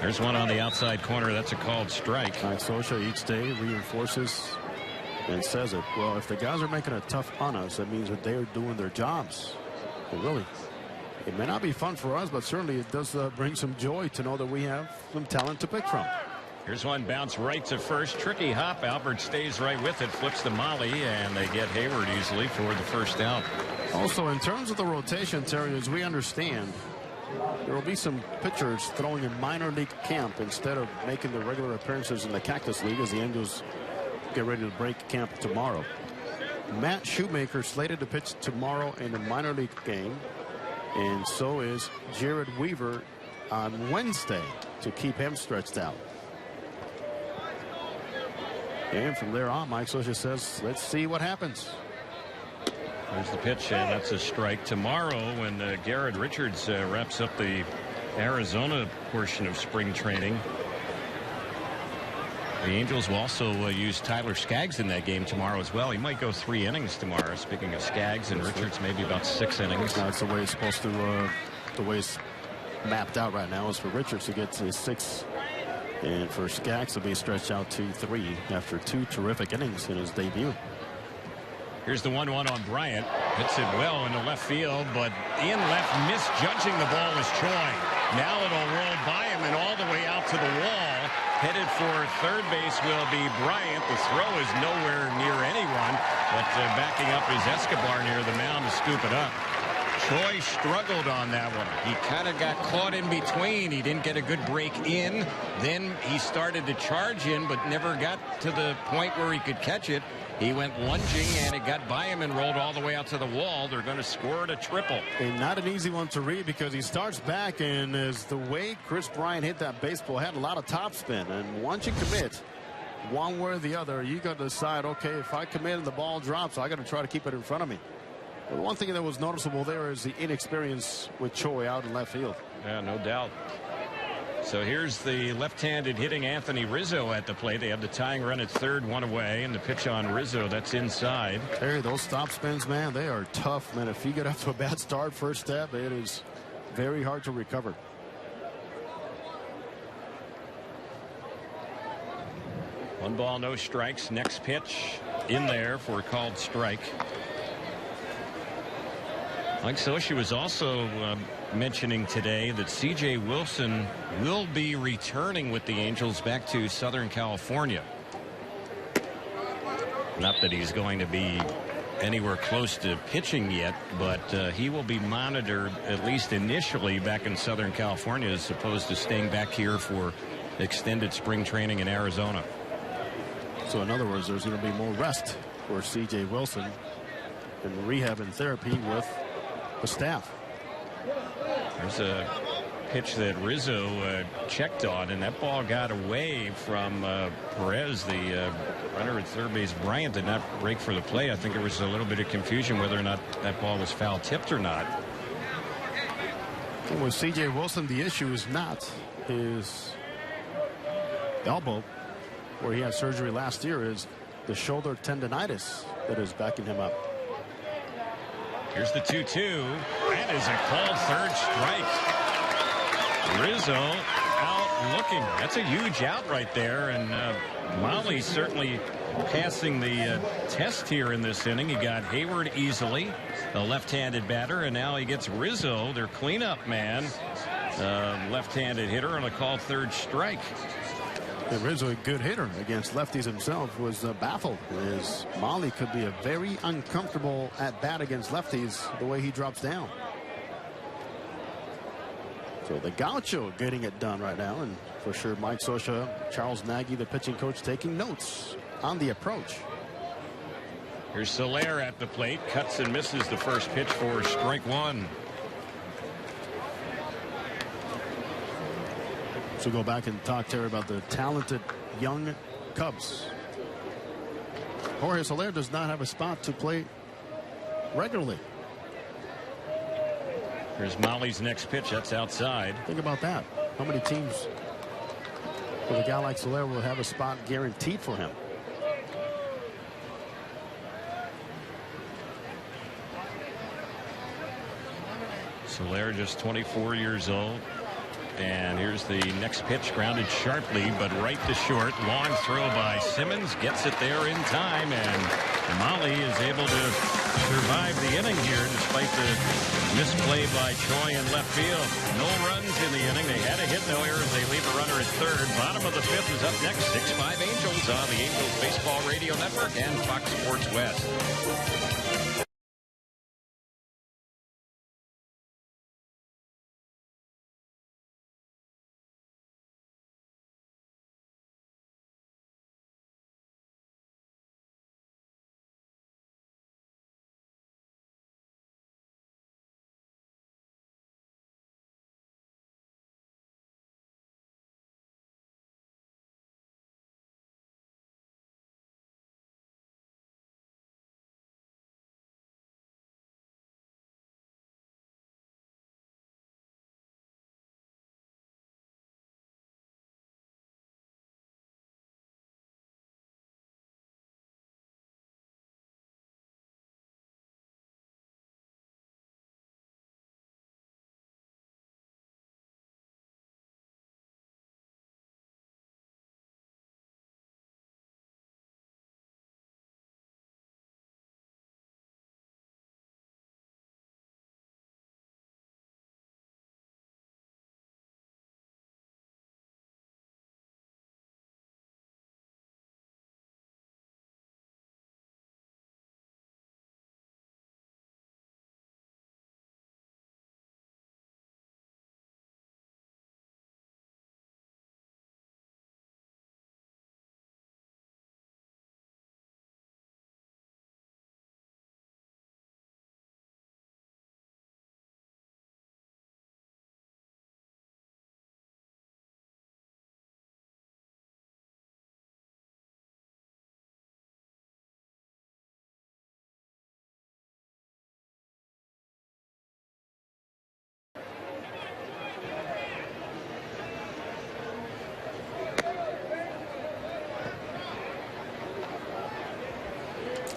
[SPEAKER 3] There's one on the outside corner. That's a called strike.
[SPEAKER 5] Mike Socha each day reinforces and says it. Well, if the guys are making it tough on us, that means that they are doing their jobs. But really, it may not be fun for us, but certainly it does bring some joy to know that we have some talent to pick from.
[SPEAKER 3] Here's one bounce right to first. Tricky hop. Albert stays right with it, flips to Molly, and they get Hayward easily for the first out.
[SPEAKER 5] Also, in terms of the rotation, Terry, as we understand, there will be some pitchers throwing in minor league camp instead of making their regular appearances in the Cactus League as the Angels get ready to break camp tomorrow. Matt Shoemaker slated to pitch tomorrow in the minor league game, and so is Jared Weaver on Wednesday to keep him stretched out. And from there on, Mike Socha says, let's see what happens.
[SPEAKER 3] There's the pitch, and that's a strike. Tomorrow, when Garrett Richards wraps up the Arizona portion of spring training, the Angels will also use Tyler Skaggs in that game tomorrow as well. He might go 3 innings tomorrow. Speaking of Skaggs, and Richards, maybe about 6 innings.
[SPEAKER 5] That's the way it's supposed to. The way it's mapped out right now is for Richards to get to 6, and for Skaggs to be stretched out to 3 after 2 terrific innings in his debut.
[SPEAKER 3] Here's the 1-1 on Bryant. Hits it well into left field, but in left, misjudging the ball was Choi. Now it'll roll by him and all the way out to the wall. Headed for third base will be Bryant. The throw is nowhere near anyone, but backing up is Escobar near the mound to scoop it up. Choi struggled on that one. He kind of got caught in between. He didn't get a good break in. Then he started to charge in, but never got to the point where he could catch it. He went lunging, and it got by him and rolled all the way out to the wall. They're going to score it a triple.
[SPEAKER 5] And not an easy one to read, because he starts back, and as the way Chris Bryant hit that baseball, had a lot of topspin. And once you commit one way or the other, you got to decide, okay, if I commit and the ball drops, I got to try to keep it in front of me. But one thing that was noticeable there is the inexperience with Choi out in left field.
[SPEAKER 3] Yeah, no doubt. So here's the left-handed hitting Anthony Rizzo at the plate. They have the tying run at third, 1 away, and the pitch on Rizzo, that's inside.
[SPEAKER 5] Terry, those stop spins, man, they are tough, man. If you get off to a bad start first step, it is very hard to recover.
[SPEAKER 3] One ball, no strikes. Next pitch in there for a called strike. Mike Socha was also mentioning today that C.J. Wilson will be returning with the Angels back to Southern California. Not that he's going to be anywhere close to pitching yet, but he will be monitored, at least initially, back in Southern California, as opposed to staying back here for extended spring training in Arizona.
[SPEAKER 5] So in other words, there's going to be more rest for C.J. Wilson in rehab and therapy with the staff.
[SPEAKER 3] There's a pitch that Rizzo checked on, and that ball got away from Perez. The runner at third base, Bryant, did not break for the play. I think there was a little bit of confusion whether or not that ball was foul tipped or not.
[SPEAKER 5] And with C.J. Wilson, the issue is not his elbow, where he had surgery last year, is the shoulder tendonitis that is backing him up.
[SPEAKER 3] Here's the 2-2. That is a called third strike. Rizzo out looking. That's a huge out right there. And Molly certainly passing the test here in this inning. He got Hayward easily, the left-handed batter, and now he gets Rizzo, their cleanup man, left-handed hitter, on a called third strike.
[SPEAKER 5] And Rizzo, a good hitter against lefties himself, was baffled, as Molly could be a very uncomfortable at bat against lefties the way he drops down. So the Gaucho getting it done right now, and for sure Mike Socha, Charles Nagy, the pitching coach, taking notes on the approach.
[SPEAKER 3] Here's Soler at the plate, cuts and misses the first pitch for strike 1.
[SPEAKER 5] So go back and talk, Terry, about the talented young Cubs. Jorge Soler does not have a spot to play regularly.
[SPEAKER 3] Here's Molly's next pitch. That's outside.
[SPEAKER 5] Think about that. How many teams with a guy like Soler will have a spot guaranteed for him?
[SPEAKER 3] Soler just 24 years old. And here's the next pitch, grounded sharply, but right to short. Long throw by Simmons, gets it there in time, and Molly is able to survive the inning here despite the misplay by Choi in left field. No runs in the inning. They had a hit, no errors. They leave a runner at third. Bottom of the fifth is up next. 6-5 Angels on the Angels Baseball Radio Network and Fox Sports West.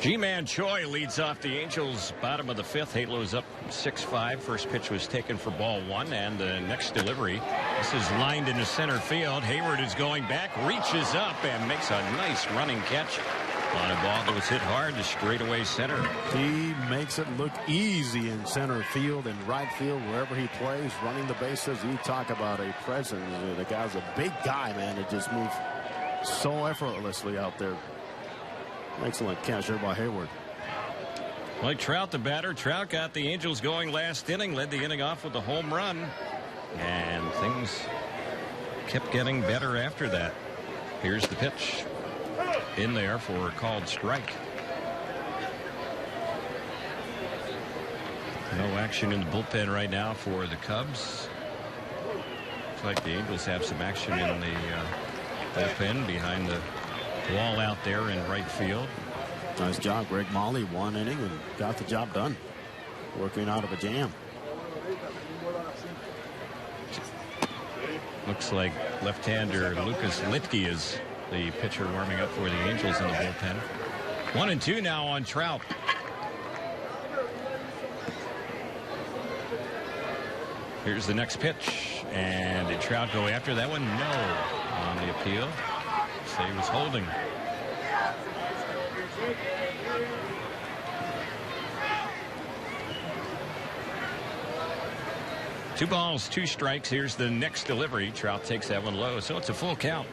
[SPEAKER 3] G-Man Choi leads off the Angels bottom of the 5th. Halo's up 6-5. First pitch was taken for ball 1, and the next delivery. This is lined into center field. Hayward is going back, reaches up, and makes a nice running catch on a ball that was hit hard to straightaway center.
[SPEAKER 5] He makes it look easy in center field and right field, wherever he plays, running the bases. You talk about a presence. The guy's a big guy, man. It just moves so effortlessly out there. Excellent catch there by Hayward.
[SPEAKER 3] Mike Trout, the batter. Trout got the Angels going last inning, led the inning off with a home run, and things kept getting better after that. Here's the pitch in there for a called strike. No action in the bullpen right now for the Cubs. Looks like the Angels have some action in the bullpen behind the wall out there in right field.
[SPEAKER 5] Nice job, Greg Molly. 1 inning and got the job done. Working out of a jam.
[SPEAKER 3] Looks like left-hander Lucas Litke is the pitcher warming up for the Angels in the bullpen. 1-2 now on Trout. Here's the next pitch, and did Trout go after that one? No, on the appeal. Say he was holding. Two balls, 2 strikes. Here's the next delivery. Trout takes that one low, so it's a full count.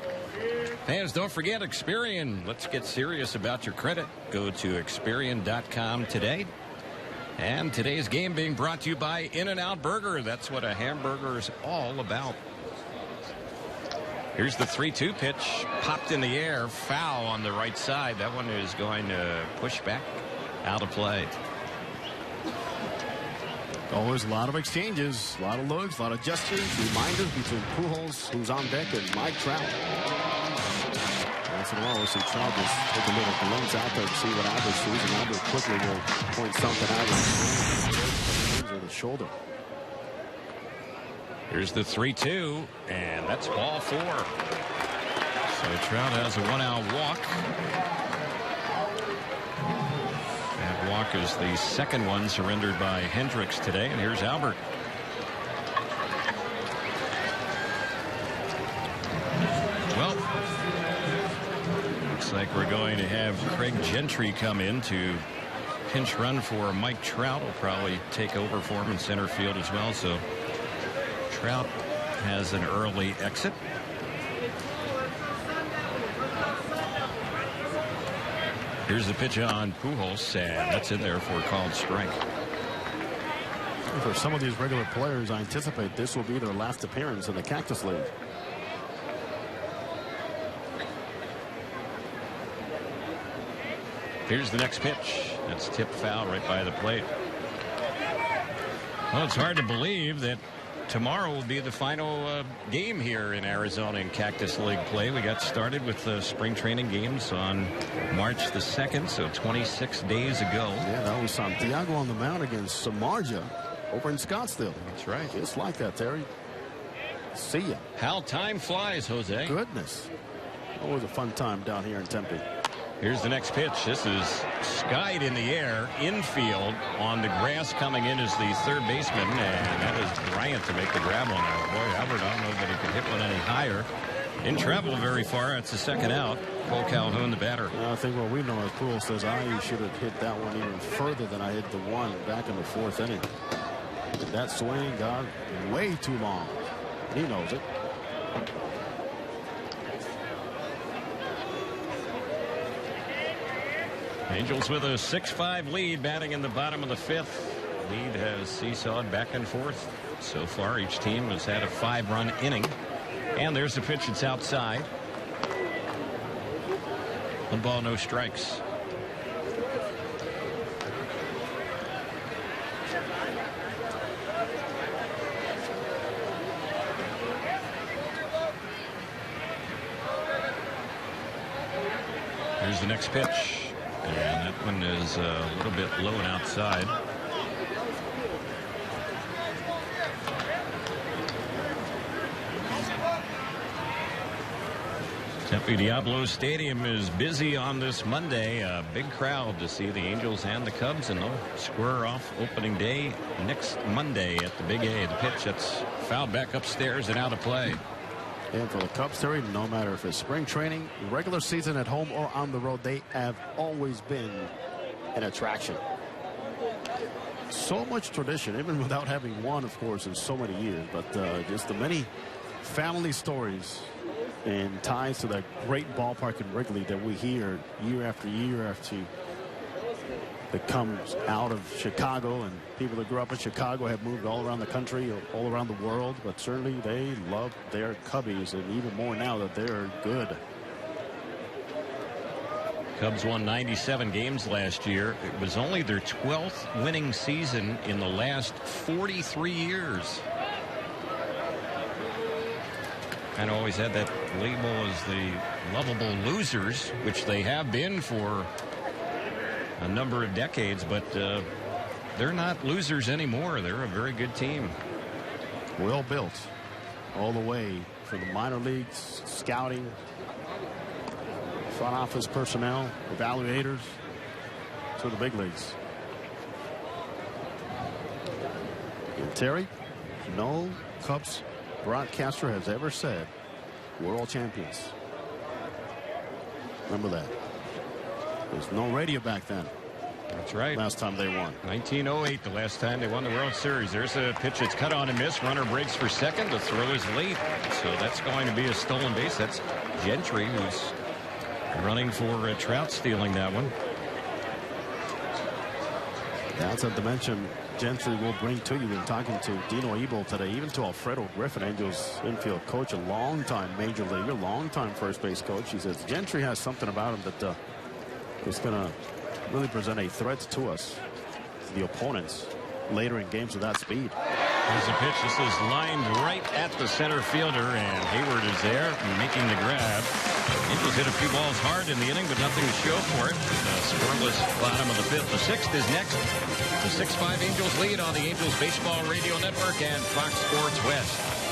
[SPEAKER 3] Fans, don't forget Experian. Let's get serious about your credit. Go to Experian.com today. And today's game being brought to you by In-N-Out Burger. That's what a hamburger is all about. Here's the 3-2 pitch. Popped in the air. Foul on the right side. That one is going to push back out of play.
[SPEAKER 5] Always a lot of exchanges, a lot of looks, a lot of gestures, reminders between Pujols, who's on deck, and Mike Trout. Once in a while, we'll see Trout just take a little glimpse out there to see what Albert sees, and Albert quickly will point something out of the shoulder.
[SPEAKER 3] Here's the 3-2, and that's ball 4. So Trout has a 1-out walk. That walk is the second one surrendered by Hendricks today, and here's Albert. Well, looks like we're going to have Craig Gentry come in to pinch run for Mike Trout. Will probably take over for him in center field as well. So Trout has an early exit. Here's the pitch on Pujols, and that's in there for a called strike.
[SPEAKER 5] For some of these regular players, I anticipate this will be their last appearance in the Cactus League.
[SPEAKER 3] Here's the next pitch. That's tipped foul right by the plate. Well, it's hard to believe that tomorrow will be the final game here in Arizona in Cactus League play. We got started with the spring training games on March the 2nd, so 26 days ago.
[SPEAKER 5] Yeah, that was Santiago on the mound against Samardzija over in Scottsdale.
[SPEAKER 3] That's right.
[SPEAKER 5] Just like that, Terry. See ya.
[SPEAKER 3] How time flies, Jose.
[SPEAKER 5] Goodness. Always a fun time down here in Tempe.
[SPEAKER 3] Here's the next pitch. This is skied in the air, infield, on the grass. Coming in is the third baseman, and that is Bryant to make the grab on that. Boy, Albert, I don't know that he could hit one any higher. Didn't travel very far. It's the second out. Cole Calhoun, the batter.
[SPEAKER 5] I think what we know is Poole says I should have hit that one even further than I hit the one back in the 4th inning. That swing got way too long. He knows it.
[SPEAKER 3] Angels with a 6-5 lead, batting in the bottom of the 5th. Lead has seesawed back and forth. So far, each team has had a 5-run inning. And there's the pitch. It's outside. 1 ball, no strikes. Here's the next pitch. And that one is a little bit low and outside. Tempe Diablo Stadium is busy on this Monday. A big crowd to see the Angels and the Cubs, and they'll square off opening day next Monday at the Big A. The pitch that's fouled back upstairs and out of play.
[SPEAKER 5] And for the Cubs, Terry, no matter if it's spring training, regular season at home or on the road, they have always been an attraction. So much tradition, even without having won, of course, in so many years. But just the many family stories and ties to that great ballpark in Wrigley that we hear year after year that comes out of Chicago, and people that grew up in Chicago have moved all around the country, all around the world, but certainly they love their Cubbies, and even more now that they're good.
[SPEAKER 3] Cubs won 97 games last year. It was only their 12th winning season in the last 43 years. And always had that label as the lovable losers, which they have been for a number of decades, but they're not losers anymore. They're a very good team.
[SPEAKER 5] Well built all the way from the minor leagues, scouting, front office personnel, evaluators, to the big leagues. And Terry, no Cubs broadcaster has ever said we're all champions. Remember that. There's no radio back then.
[SPEAKER 3] That's right.
[SPEAKER 5] Last time they won.
[SPEAKER 3] 1908, the last time they won the World Series. There's a pitch that's cut on and missed. Runner breaks for second. The throw is late. So that's going to be a stolen base. That's Gentry, who's running for Trout, stealing that one.
[SPEAKER 5] That's a dimension Gentry will bring to you. We're talking to Dino Ebel today, even to Alfredo Griffin, Angels infield coach, a long-time major leaguer, long-time first base coach. He says Gentry has something about him that is going to really present a threat to us, the opponents, later in games with that speed.
[SPEAKER 3] There's a pitch. This is lined right at the center fielder, and Hayward is there making the grab. Angels hit a few balls hard in the inning, but nothing to show for it. Scoreless bottom of the fifth. The sixth is next. The 6-5 Angels lead on the Angels Baseball Radio Network and Fox Sports West.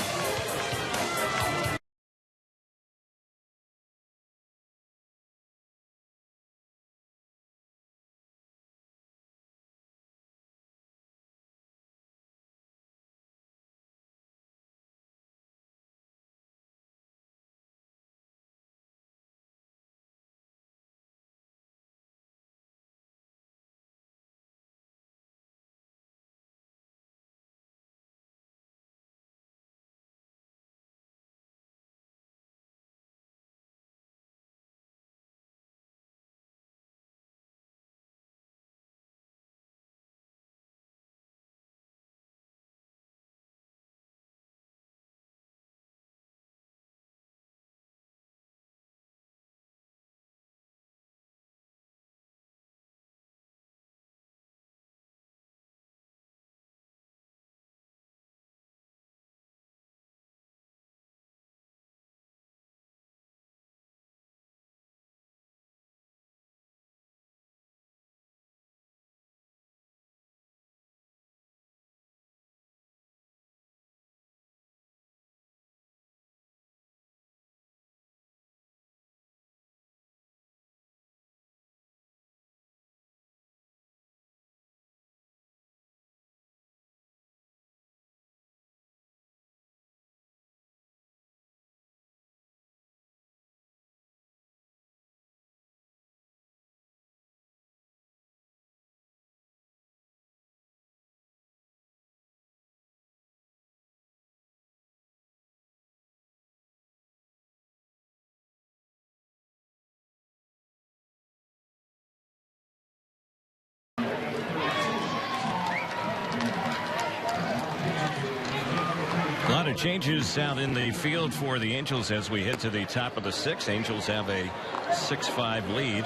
[SPEAKER 3] A lot of changes out in the field for the Angels as we head to the top of the sixth. Angels have a 6-5 lead.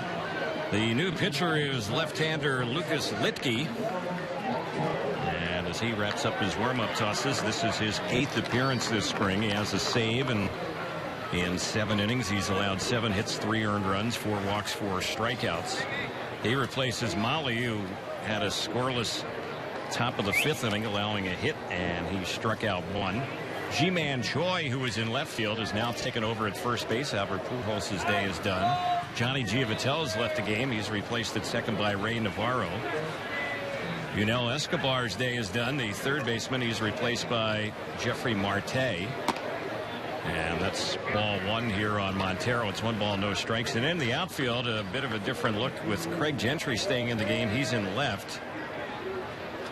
[SPEAKER 3] The new pitcher is left-hander Lucas Litke. And as he wraps up his warm-up tosses, this is his 8th appearance this spring. He has a save, and in 7 innings, he's allowed 7 hits, 3 earned runs, 4 walks, 4 strikeouts. He replaces Molly, who had a scoreless top of the 5th inning, allowing a hit, and he struck out 1. G-Man Choi, who was in left field, is now taken over at first base. Albert Pujols' day is done. Johnny Giavitello has left the game. He's replaced at second by Ray Navarro. Yunel Escobar's day is done. The third baseman, he's replaced by Jeffrey Marte. And that's ball one here on Montero. It's 1 ball, no strikes. And in the outfield, a bit of a different look with Craig Gentry staying in the game. He's in left.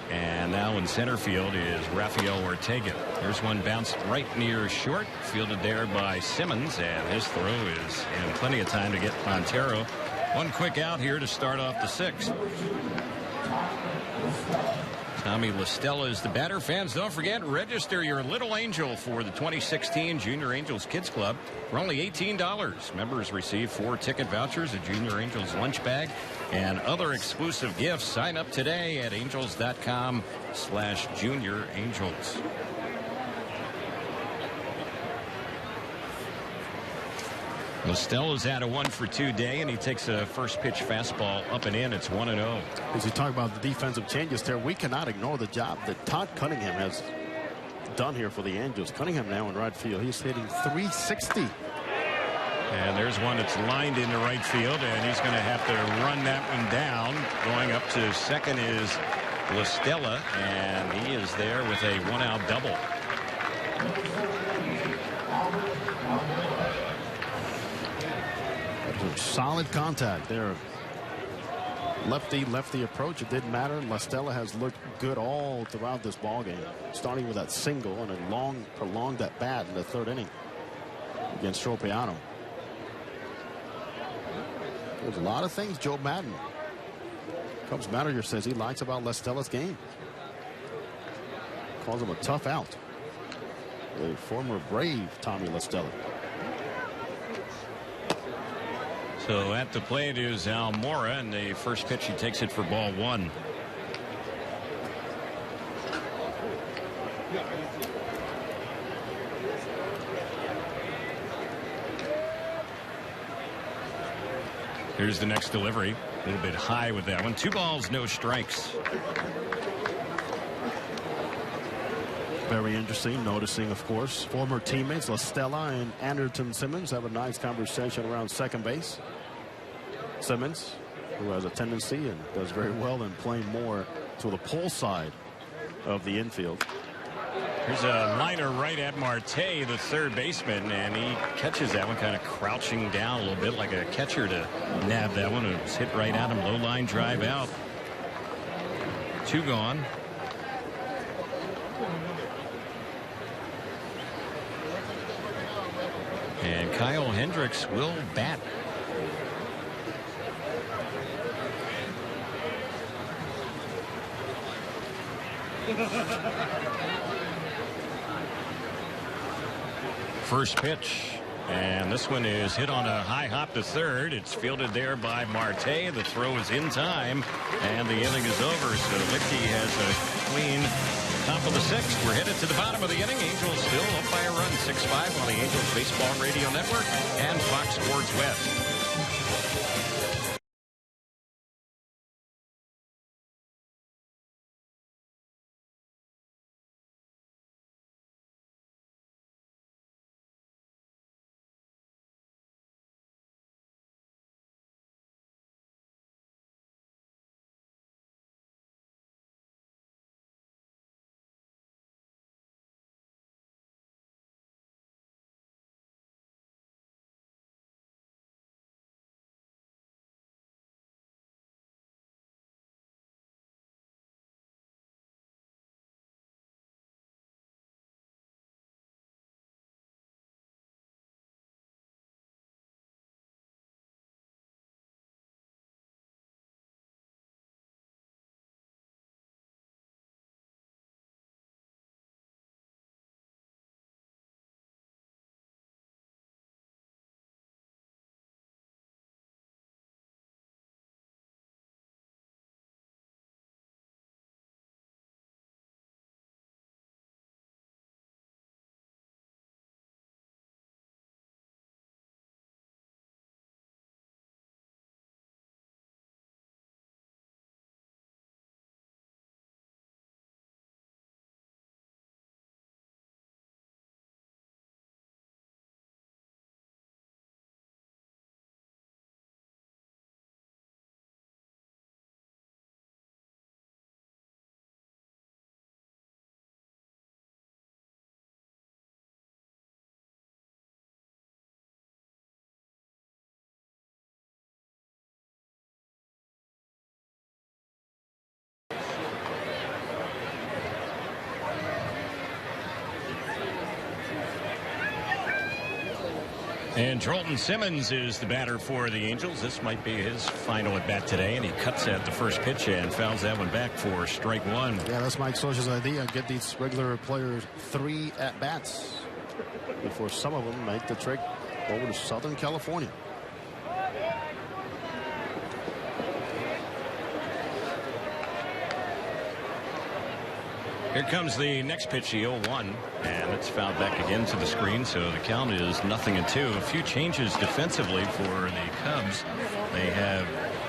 [SPEAKER 3] And now in center field is Rafael Ortega. There's one bounced right near short, fielded there by Simmons, and his throw is in plenty of time to get Montero. One quick out here to start off the sixth. Tommy La Stella is the batter. Fans, don't forget, register your little angel for the 2016 Junior Angels Kids Club for only $18. Members receive 4 ticket vouchers, a Junior Angels lunch bag, and other exclusive gifts. Sign up today at angels.com/juniorangels. Stella's had a 1-for-2 day, and he takes a first pitch fastball up and in. It's 1-0.
[SPEAKER 5] As you talk about the defensive changes there, we cannot ignore the job that Todd Cunningham has done here for the Angels. Cunningham now in right field. He's hitting .360.
[SPEAKER 3] And there's one that's lined into right field, and he's going to have to run that one down. Going up to second is La Stella, and he is there with a 1-out double.
[SPEAKER 5] Solid contact there. Lefty approach. It didn't matter. La Stella has looked good all throughout this ball game, starting with that single and a prolonged at bat in the third inning against Tropiano. There's a lot of things Joe Madden, Cubs manager, says he likes about La Stella's game. Calls him a tough out. The former Brave Tommy La Stella.
[SPEAKER 3] So at the plate is Almora, and the first pitch he takes it for ball one. Here's the next delivery. A little bit high with that one. 2 balls, no strikes.
[SPEAKER 5] Very interesting, noticing, of course, former teammates La Stella and Anderton Simmons have a nice conversation around second base. Simmons, who has a tendency and does very well in playing more to the pull side of the infield.
[SPEAKER 3] Here's a liner right at Marte, the third baseman, and he catches that one, kind of crouching down a little bit like a catcher to nab that one. It was hit right at him. Low line drive out. 2 gone. And Kyle Hendricks will bat. First pitch, and this one is hit on a high hop to third. It's fielded there by Marte. The throw is in time, and the inning is over. So Lichty has a clean top of the 6th. We're headed to the bottom of the inning. Angels still up by a run, 6-5 on the Angels Baseball Radio Network and Fox Sports West. And Drolton Simmons is the batter for the Angels. This might be his final at bat today, and he cuts at the first pitch and fouls that one back for strike one.
[SPEAKER 5] Yeah, that's Mike Scioscia's idea. Get these regular players 3 at bats before some of them make the trek over to Southern California.
[SPEAKER 3] Here comes the next pitch, the 0-1, and it's fouled back again to the screen, so the count is 0-2. A few changes defensively for the Cubs. They have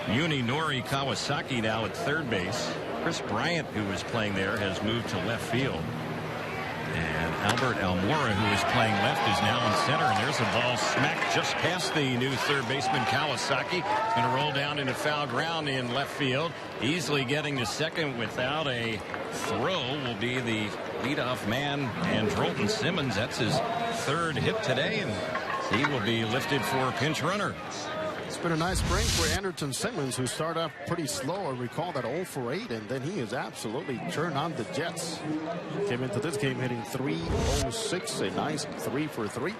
[SPEAKER 3] Nori Kawasaki now at third base. Chris Bryant, who was playing there, has moved to left field. And Albert Almora, who is playing left, is now in center. And there's a ball smacked just past the new third baseman, Kawasaki. It's going to roll down into foul ground in left field. Easily getting to second without a throw will be the leadoff man, and Drolton Simmons. That's his 3rd hit today, and he will be lifted for a pinch runner.
[SPEAKER 5] It's been a nice spring for Anderson Simmons, who started off pretty slow. I recall that 0 for 8, and then he has absolutely turned on the Jets. Came into this game hitting .306, a nice 3 for 3.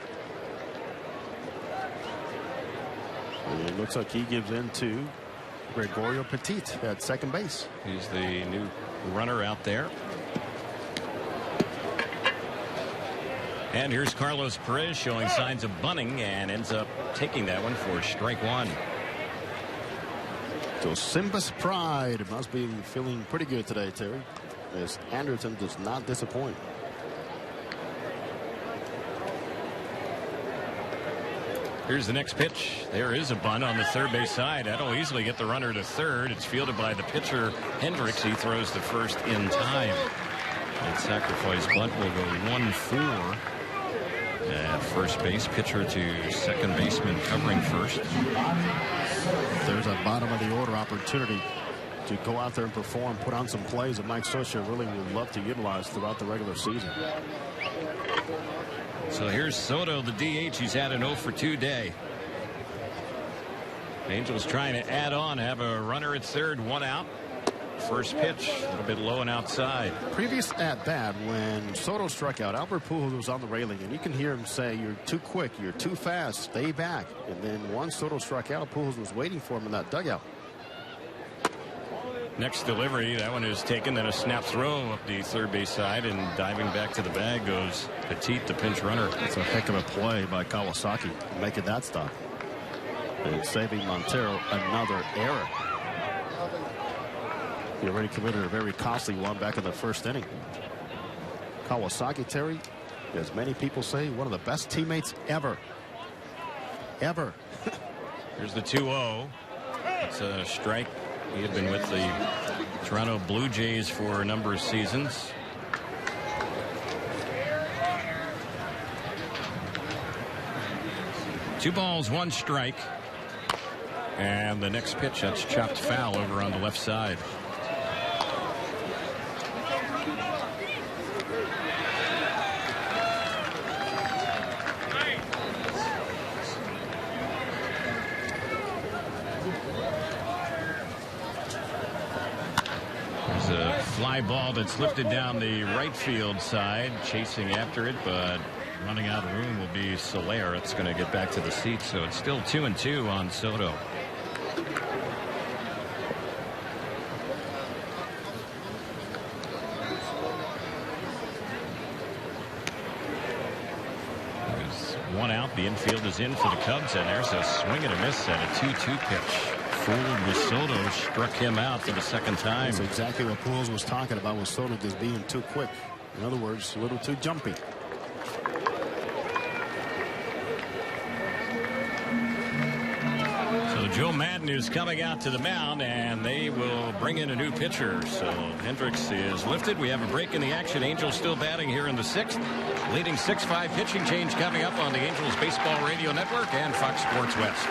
[SPEAKER 5] And it looks like he gives in to Gregorio Petit at second base.
[SPEAKER 3] He's the new runner out there. And here's Carlos Perez showing signs of bunting and ends up taking that one for strike one.
[SPEAKER 5] So Simba's pride must be feeling pretty good today, Terry, as Anderson does not disappoint.
[SPEAKER 3] Here's the next pitch. There is a bunt on the third base side. That'll easily get the runner to third. It's fielded by the pitcher, Hendricks. He throws the first in time. That sacrifice bunt will go 1-4. At first base, pitcher to second baseman covering first.
[SPEAKER 5] There's a bottom of the order opportunity to go out there and perform, put on some plays that Mike Scioscia really would love to utilize throughout the regular season.
[SPEAKER 3] So here's Soto, the DH. He's had an 0 for 2 day. Angels trying to add on, have a runner at third, 1 out. First pitch, a little bit low and outside.
[SPEAKER 5] Previous at bat, when Soto struck out, Albert Pujols was on the railing, and you can hear him say, "You're too quick, you're too fast, stay back." And then once Soto struck out, Pujols was waiting for him in that dugout.
[SPEAKER 3] Next delivery, that one is taken, then a snap throw up the third base side, and diving back to the bag goes Petit, the pinch runner.
[SPEAKER 5] That's a heck of a play by Kawasaki, making that stop and saving Montero another error. He already committed a very costly one back in the first inning. Kawasaki, Terry, as many people say, one of the best teammates ever.
[SPEAKER 3] Here's the 2-0. It's a strike. He had been with the Toronto Blue Jays for a number of seasons. Two balls, 1 strike. And the next pitch, that's chopped foul over on the left side. Fly ball that's lifted down the right field side, chasing after it, but running out of room will be Soler. It's going to get back to the seats, so it's still 2-2 on Soto. There's 1 out. The infield is in for the Cubs, and there's a swing and a miss at a 2-2 pitch. Fooled with Soto, struck him out for the second time.
[SPEAKER 5] That's exactly what Pujols was talking about, with Soto just being too quick. In other words, a little too jumpy.
[SPEAKER 3] So Joe Madden is coming out to the mound, and they will bring in a new pitcher. So Hendricks is lifted. We have a break in the action. Angels still batting here in the 6th. Leading 6-5 pitching change coming up on the Angels Baseball Radio Network and Fox Sports West.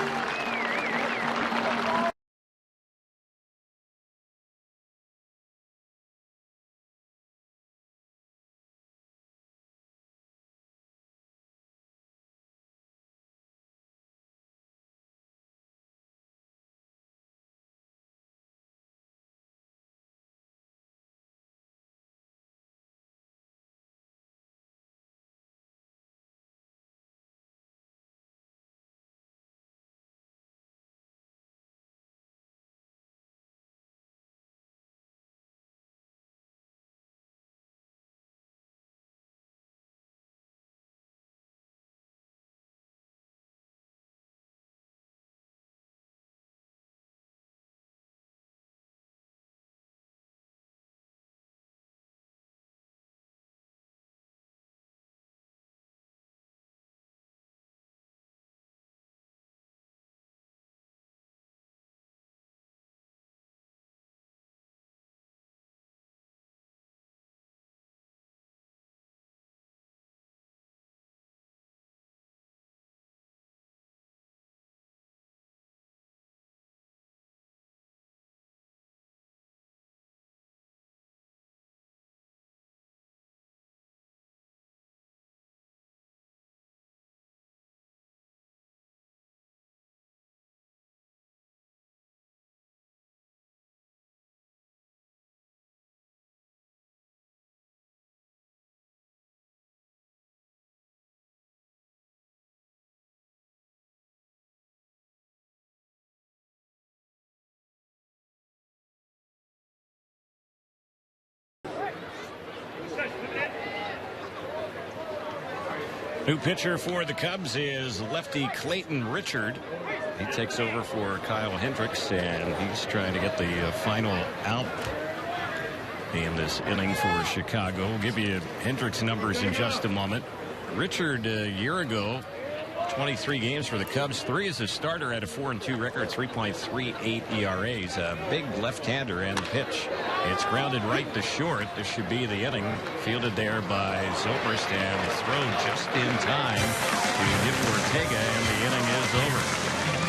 [SPEAKER 3] New pitcher for the Cubs is lefty Clayton Richard. He takes over for Kyle Hendricks, and he's trying to get the final out in this inning for Chicago. We'll give you Hendricks' numbers in just a moment. Richard, a year ago, 23 games for the Cubs, 3 as a starter, at a 4-2 record, 3.38 ERA. He's a big left-hander, and the pitch, it's grounded right to short. This should be the inning. Fielded there by Zobrist, and thrown just in time to get Ortega, and the inning is over.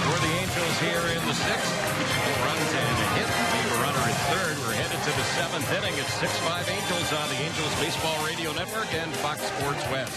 [SPEAKER 3] For the Angels here in the 6th, 4 runs and a hit. Leave a runner at third. We're headed to the 7th inning. It's 6-5 Angels on the Angels Baseball Radio Network and Fox Sports West.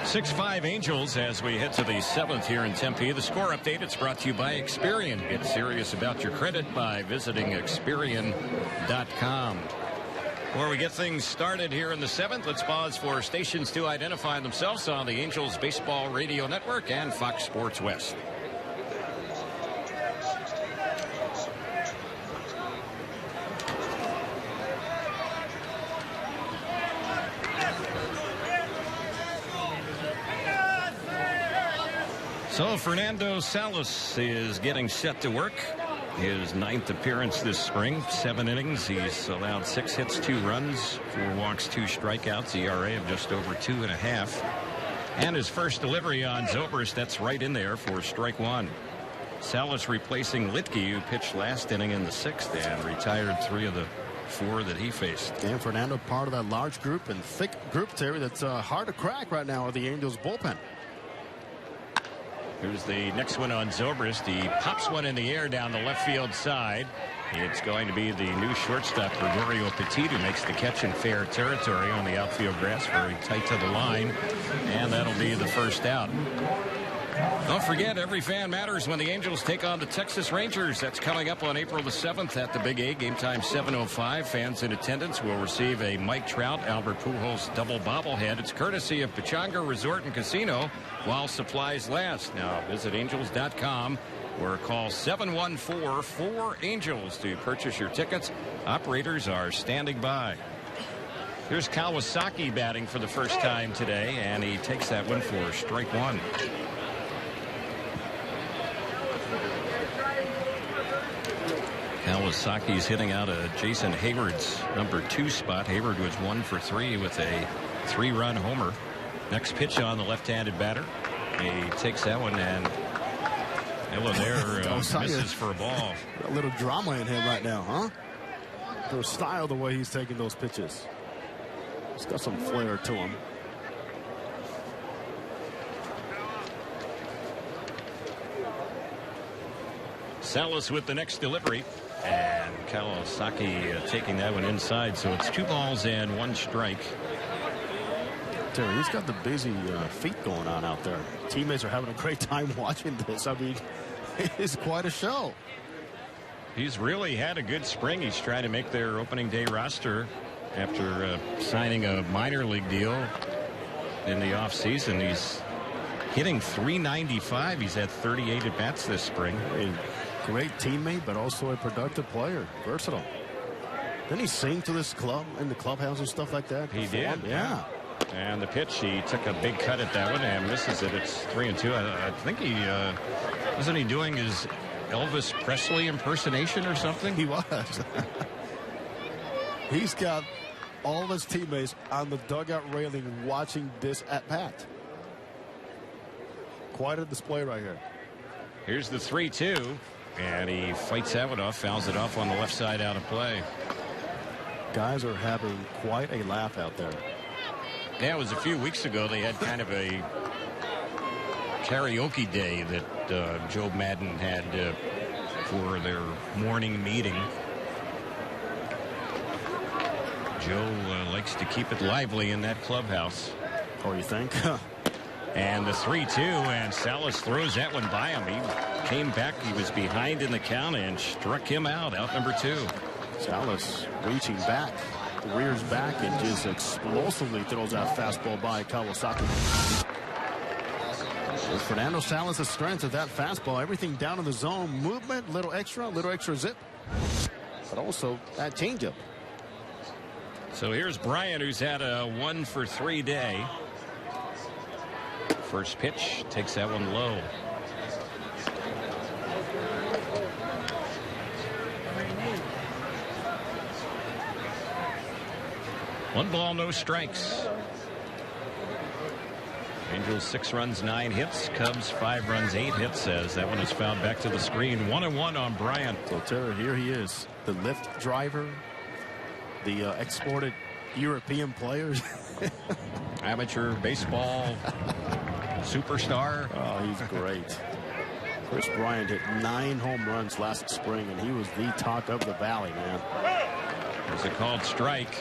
[SPEAKER 3] Six-5 Angels as we head to the 7th here in Tempe. The score update, it's brought to you by Experian. Get serious about your credit by visiting Experian.com. Before we get things started here in the 7th, let's pause for stations to identify themselves on the Angels Baseball Radio Network and Fox Sports West. So Fernando Salas is getting set to work. His 9th appearance this spring, 7 innings. He's allowed 6 hits, 2 runs, 4 walks, 2 strikeouts, ERA of just over 2.5. And his first delivery on Zobrist, that's right in there for strike 1. Salas replacing Litke, who pitched last inning in the 6th and retired 3 of the 4 that he faced.
[SPEAKER 5] And Fernando, part of that large group and thick group, Terry, that's hard to crack right now with the Angels bullpen.
[SPEAKER 3] Here's the next one on Zobrist. He pops one in the air down the left field side. It's going to be the new shortstop, Gregorio Petit, who makes the catch in fair territory on the outfield grass, very tight to the line. And that'll be the first out. Don't forget, every fan matters when the Angels take on the Texas Rangers. That's coming up on April the 7th at the Big A. Game time 7:05. Fans in attendance will receive a Mike Trout, Albert Pujols double bobblehead. It's courtesy of Pechanga Resort and Casino while supplies last. Now visit Angels.com or call 714-4-ANGELS to purchase your tickets. Operators are standing by. Here's Kawasaki batting for the first time today, and he takes that one for strike 1. Kawasaki's hitting out of Jason Hayward's number 2 spot. Hayward was 1 for 3 with a 3-run homer. Next pitch on the left-handed batter. He takes that one, and hello there, misses for a ball.
[SPEAKER 5] A little drama in him right now, huh? The style, the way he's taking those pitches. He's got some flair to him.
[SPEAKER 3] Salas with the next delivery. And Kawasaki taking that one inside. So it's 2 balls and 1 strike.
[SPEAKER 5] Terry, he's got the busy feet going on out there. Teammates are having a great time watching this. I mean, it's quite a show.
[SPEAKER 3] He's really had a good spring. He's trying to make their opening day roster after signing a minor league deal in the offseason. He's hitting .395. He's had 38 at bats this spring.
[SPEAKER 5] A great teammate, but also a productive player. Versatile. Didn't he sing to this club in the clubhouse and stuff like that?
[SPEAKER 3] He did.
[SPEAKER 5] Yeah.
[SPEAKER 3] And the pitch, he took a big cut at that one and misses it. It's 3-2. I think he wasn't he doing his Elvis Presley impersonation or something?
[SPEAKER 5] He was. He's got all of his teammates on the dugout railing watching this at bat. Quite a display right here.
[SPEAKER 3] Here's the 3-2, and he fights that one off, fouls it off on the left side out of play.
[SPEAKER 5] Guys are having quite a laugh out there.
[SPEAKER 3] Yeah, it was a few weeks ago. They had kind of a karaoke day that Joe Madden had for their morning meeting. Joe likes to keep it lively in that clubhouse.
[SPEAKER 5] Oh, you think?
[SPEAKER 3] And the 3-2, and Salas throws that one by him. He came back. He was behind in the count and struck him out number 2.
[SPEAKER 5] Salas reaching back, rears back, and just explosively throws that fastball by Kawasaki. With Fernando Salas' strength of that fastball, everything down in the zone, movement, little extra zip, but also that changeup.
[SPEAKER 3] So here's Bryant, who's had a 1-for-3 day. First pitch, takes that one low. One ball, no strikes. Angels 6 runs, 9 hits. Cubs 5 runs, 8 hits. As that one is fouled back to the screen. 1-1 on Bryant.
[SPEAKER 5] So Terry, here he is, the lift driver, the exported European players.
[SPEAKER 3] Amateur baseball superstar.
[SPEAKER 5] Oh, he's great. Chris Bryant hit 9 home runs last spring, and he was the talk of the valley, man.
[SPEAKER 3] There's a called strike.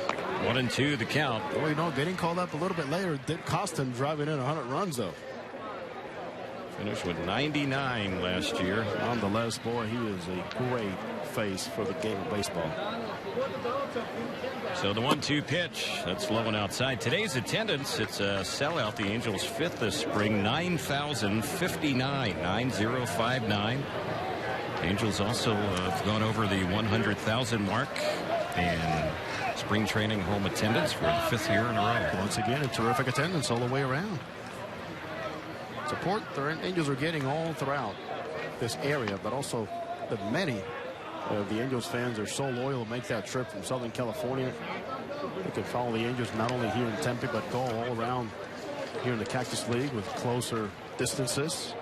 [SPEAKER 3] 1-2 the count.
[SPEAKER 5] Well, you know, getting called up a little bit later did cost him driving in 100 runs, though.
[SPEAKER 3] Finished with 99 last year.
[SPEAKER 5] Nonetheless, boy, he is a great face for the game of baseball.
[SPEAKER 3] So the 1-2 pitch, that's low and outside. Today's attendance, it's a sellout. The Angels 5th this spring, 9,059, 9059. Angels also have gone over the 100,000 mark in spring training home attendance for the 5th year in a row.
[SPEAKER 5] Once again, a terrific attendance all the way around. Support the Angels are getting all throughout this area, but also the many of the Angels fans are so loyal to make that trip from Southern California. They can follow the Angels not only here in Tempe, but go all around here in the Cactus League with closer distances.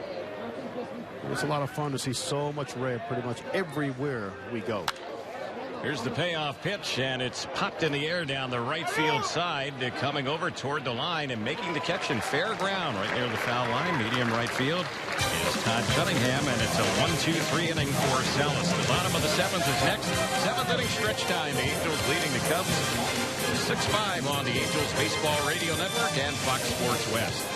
[SPEAKER 5] And it's a lot of fun to see so much red pretty much everywhere we go.
[SPEAKER 3] Here's the payoff pitch, and it's popped in the air down the right field side, coming over toward the line and making the catch in fair ground right near the foul line, medium right field, is Todd Cunningham, and it's a 1-2-3 inning for Salas. The bottom of the 7th is next. 7th inning stretch time. The Angels leading the Cubs 6-5 on the Angels Baseball Radio Network and Fox Sports West.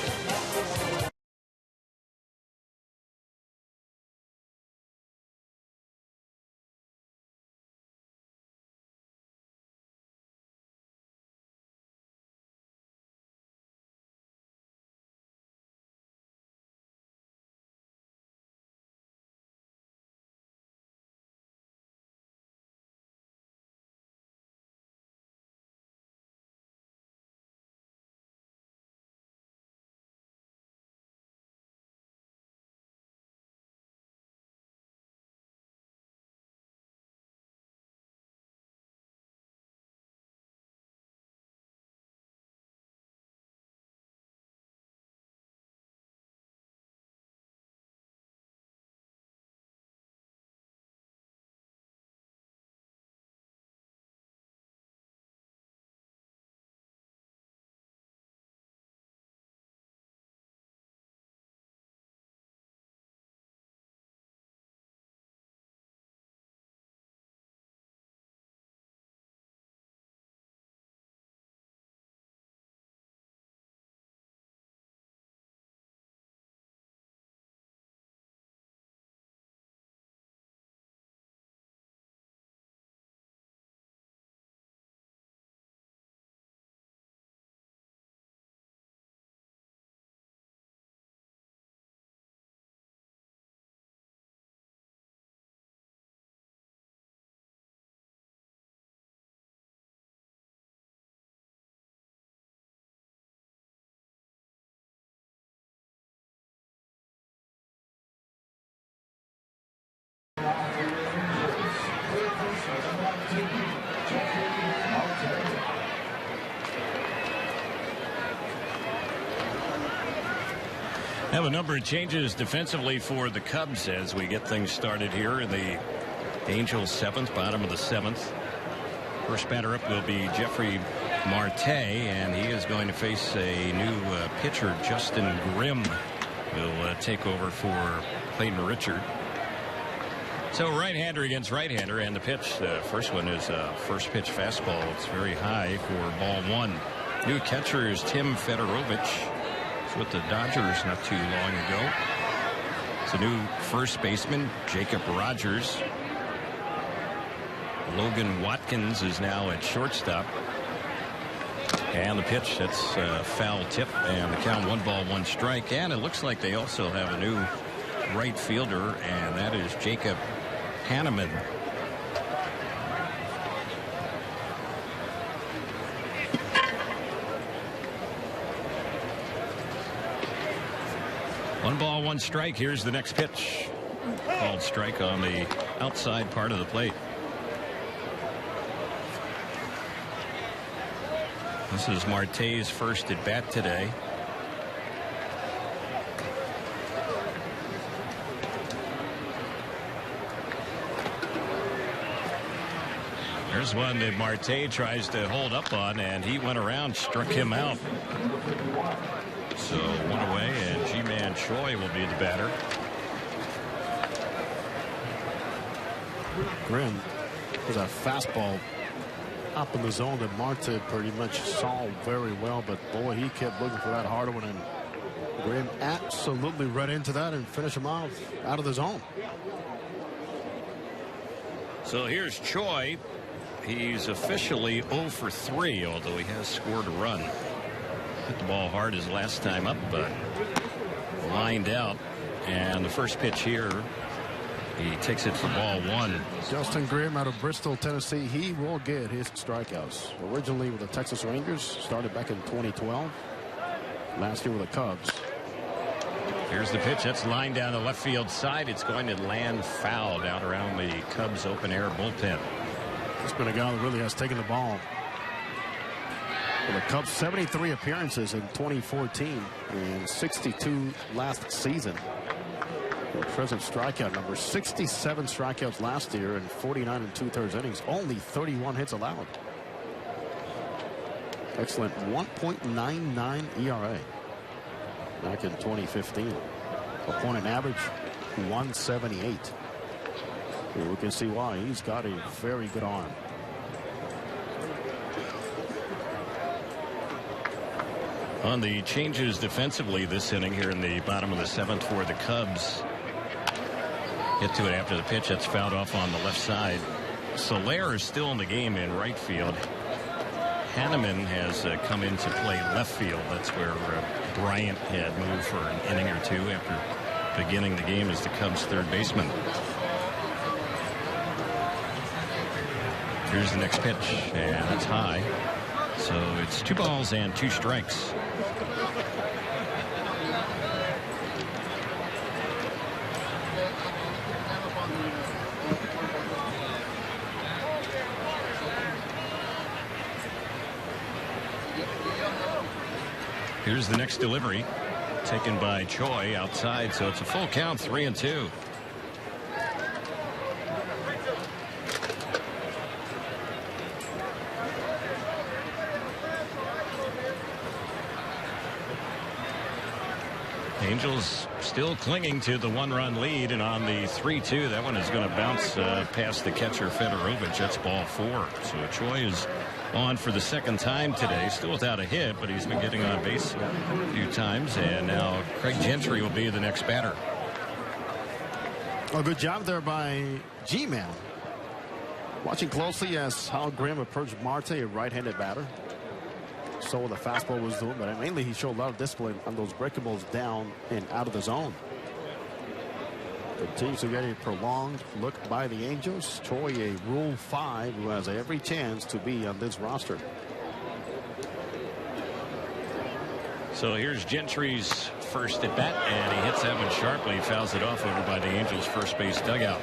[SPEAKER 3] Have a number of changes defensively for the Cubs as we get things started here in the Angels 7th, bottom of the 7th. First batter up will be Jeffrey Marte, and he is going to face a new pitcher. Justin Grimm will take over for Clayton Richard. So right-hander against right-hander, and the pitch, the first one is a first pitch fastball. It's very high for ball one. New catcher is Tim Fedorovich. He's with the Dodgers not too long ago. It's a new first baseman, Jacob Rogers. Logan Watkins is now at shortstop. And the pitch, that's a foul tip, and the count 1-1 strike. And it looks like they also have a new right fielder, and that is Jacob Hanneman. One ball, one strike. Here's the next pitch. Called strike on the outside part of the plate. This is Marte's first at bat today. There's one that Marte tries to hold up on, and he went around, struck him out. So one away, and G-Man Choi will be the batter.
[SPEAKER 5] Grimm was a fastball up in the zone that Marte pretty much saw very well, but boy, he kept looking for that harder one, and Grimm absolutely read into that and finished him off out of the zone.
[SPEAKER 3] So here's Choi. He's officially 0 for 3, although he has scored a run. Hit the ball hard his last time up, but lined out. And the first pitch here, he takes it for ball one.
[SPEAKER 5] Justin Grimm out of Bristol, Tennessee. He will get his strikeouts. Originally with the Texas Rangers, started back in 2012. Last year with the Cubs.
[SPEAKER 3] Here's the pitch. That's lined down the left field side. It's going to land foul down around the Cubs open air bullpen.
[SPEAKER 5] It's been a guy that really has taken the ball. For the Cubs, 73 appearances in 2014 and 62 last season. The present strikeout number, 67 strikeouts last year and 49 2/3 innings. Only 31 hits allowed. Excellent 1.99 ERA back in 2015. Opponent average 178. Here we can see why. He's got a very good arm.
[SPEAKER 3] On the changes defensively this inning here in the bottom of the 7th for the Cubs. Get to it after the pitch. That's fouled off on the left side. Soler is still in the game in right field. Hanneman has come into play left field. That's where Bryant had moved for an inning or two after beginning the game as the Cubs' third baseman. Here's the next pitch, and it's high. So it's 2 balls and 2 strikes. Here's the next delivery, taken by Choi outside, so it's a full count, 3-2. Angels still clinging to the 1-run lead, and on the 3-2, that one is going to bounce past the catcher Fedorovich. That's ball 4. So Choi is on for the second time today, still without a hit, but he's been getting on base a few times, and now Craig Gentry will be the next batter.
[SPEAKER 5] Well, good job there by G-Man. Watching closely as how Grimm approached Marte, a right-handed batter. So what the fastball was doing, but mainly he showed a lot of discipline on those breakables down and out of the zone. Continues to get a prolonged look by the Angels. Choi, a Rule 5, who has every chance to be on this roster.
[SPEAKER 3] So here's Gentry's first at bat, and he hits that one sharply. Fouls it off over by the Angels' first base dugout.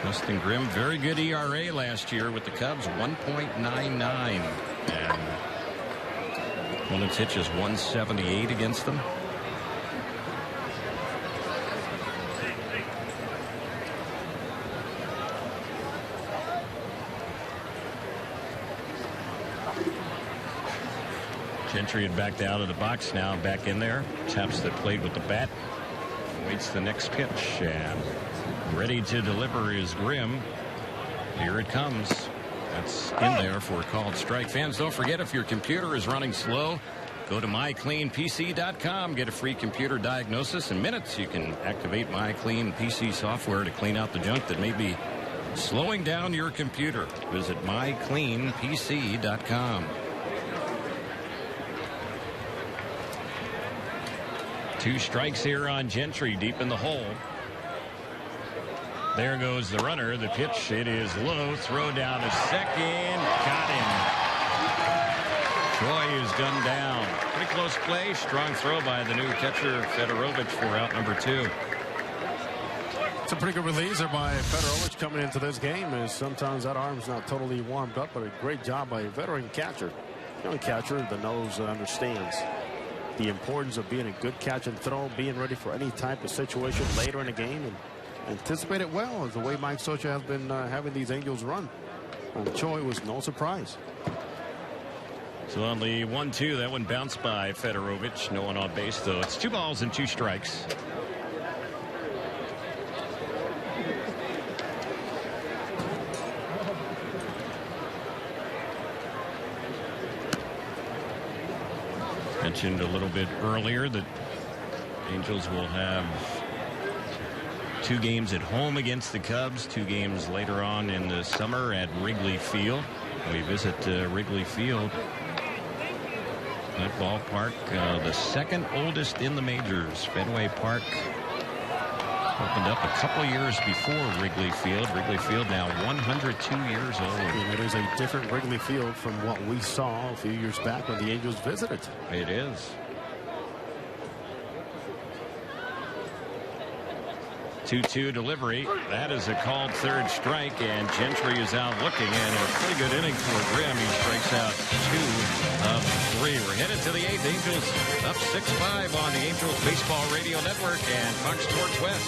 [SPEAKER 3] Justin Grimm, very good ERA last year with the Cubs, 1.99. And Opponent's hitch is 178 against them. Gentry had backed out of the box, now back in there. Taps the plate with the bat. Waits the next pitch, and ready to deliver is Grimm. Here it comes. That's in there for a called strike. Fans, don't forget, if your computer is running slow, go to mycleanpc.com. Get a free computer diagnosis. In minutes, you can activate MyCleanPC software to clean out the junk that may be slowing down your computer. Visit mycleanpc.com. 2 strikes here on Gentry, deep in the hole. There goes the runner. The pitch, it is low. Throw down to second. Got him. Troy is gunned down. Pretty close play. Strong throw by the new catcher, Fedorovich, for out number 2.
[SPEAKER 5] It's a pretty good releaser by Fedorovich coming into this game. As sometimes that arm's not totally warmed up, but a great job by a veteran catcher. Young catcher that knows and understands the importance of being a good catch and throw, being ready for any type of situation later in the game, and anticipate it well, as the way Mike Socha has been having these Angels run. And Choi was no surprise.
[SPEAKER 3] So on the 1-2, that one bounced by Fedorovich. No one on base, though. It's 2 balls and 2 strikes. Mentioned a little bit earlier that Angels will have 2 games at home against the Cubs, 2 games later on in the summer at Wrigley Field. We visit Wrigley Field. That ballpark, the second oldest in the majors. Fenway Park opened up a couple years before Wrigley Field. Wrigley Field now 102 years old.
[SPEAKER 5] And it is a different Wrigley Field from what we saw a few years back when the Angels visited.
[SPEAKER 3] It is. 2-2 delivery. That is a called 3rd strike, and Gentry is out looking, and a pretty good inning for Grimm. He strikes out 2 of 3. We're headed to the 8th. Angels up 6-5 on the Angels Baseball Radio Network and Fox Sports West.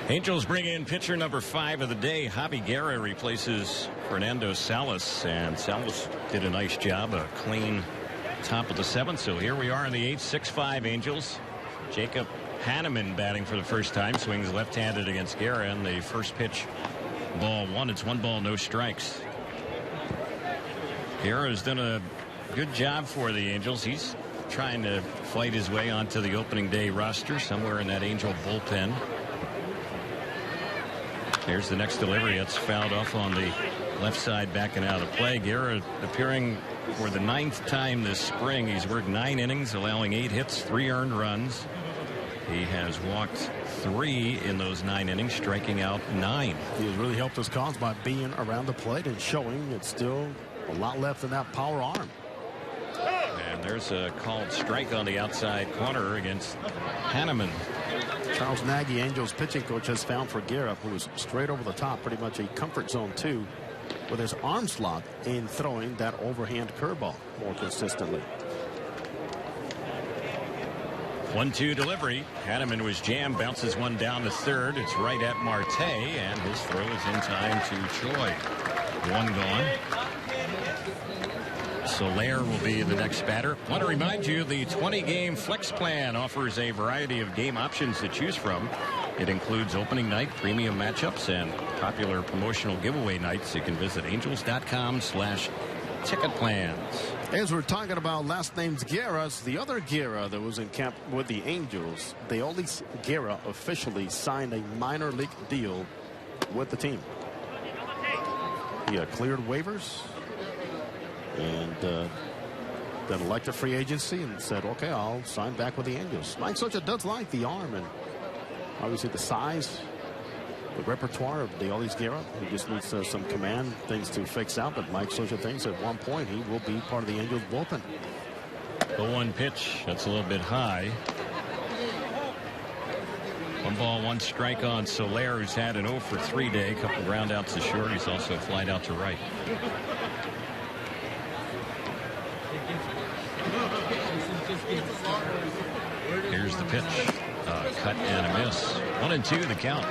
[SPEAKER 3] Angels bring in pitcher number 5 of the day. Javi Guerra replaces Fernando Salas, and Salas did a nice job, a clean top of the 7th. So here we are in the 8th, 6-5 Angels. Jacob Hanneman batting for the first time, swings left-handed against Guerra, and the first pitch, ball 1. It's 1 ball, no strikes. Guerra has done a good job for the Angels. He's trying to fight his way onto the opening day roster somewhere in that Angel bullpen. Here's the next delivery. It's fouled off on the left side, backing out of play. Guerra appearing for the 9th time this spring. He's worked 9 innings, allowing 8 hits, 3 earned runs. He has walked 3 in those 9 innings, striking out 9.
[SPEAKER 5] He has really helped his cause by being around the plate and showing it's still a lot left in that power arm.
[SPEAKER 3] And there's a called strike on the outside corner against Hanneman.
[SPEAKER 5] Charles Nagy, Angels pitching coach, has found for Guerra, who is straight over the top, pretty much a comfort zone 2, with his arm slot in throwing that overhand curveball more consistently.
[SPEAKER 3] 1-2 delivery. Hanneman was jammed, bounces one down to third. It's right at Marte, and his throw is in time to Choi. 1 gone. Soler will be the next batter. I want to remind you, the 20-game flex plan offers a variety of game options to choose from. It includes opening night, premium matchups, and popular promotional giveaway nights. You can visit angels.com/ticket plans.
[SPEAKER 5] As we're talking about last names Guerra, the other Guerra that was in camp with the Angels, Deolis Guerra officially signed a minor league deal with the team. He cleared waivers and then elected free agency and said, okay, I'll sign back with the Angels. Mike Socha does like the arm and obviously the size, the repertoire of Deolis Guerra. He just needs some command things to fix out, but Mike Socha thinks at one point he will be part of the Angels bullpen.
[SPEAKER 3] The 1 pitch, that's a little bit high. 1 ball, 1 strike on Soler, who's had an 0 for 3 day. A couple ground outs to short. He's also flied out to right. Here's the pitch. Cut and a miss. 1-2 the count.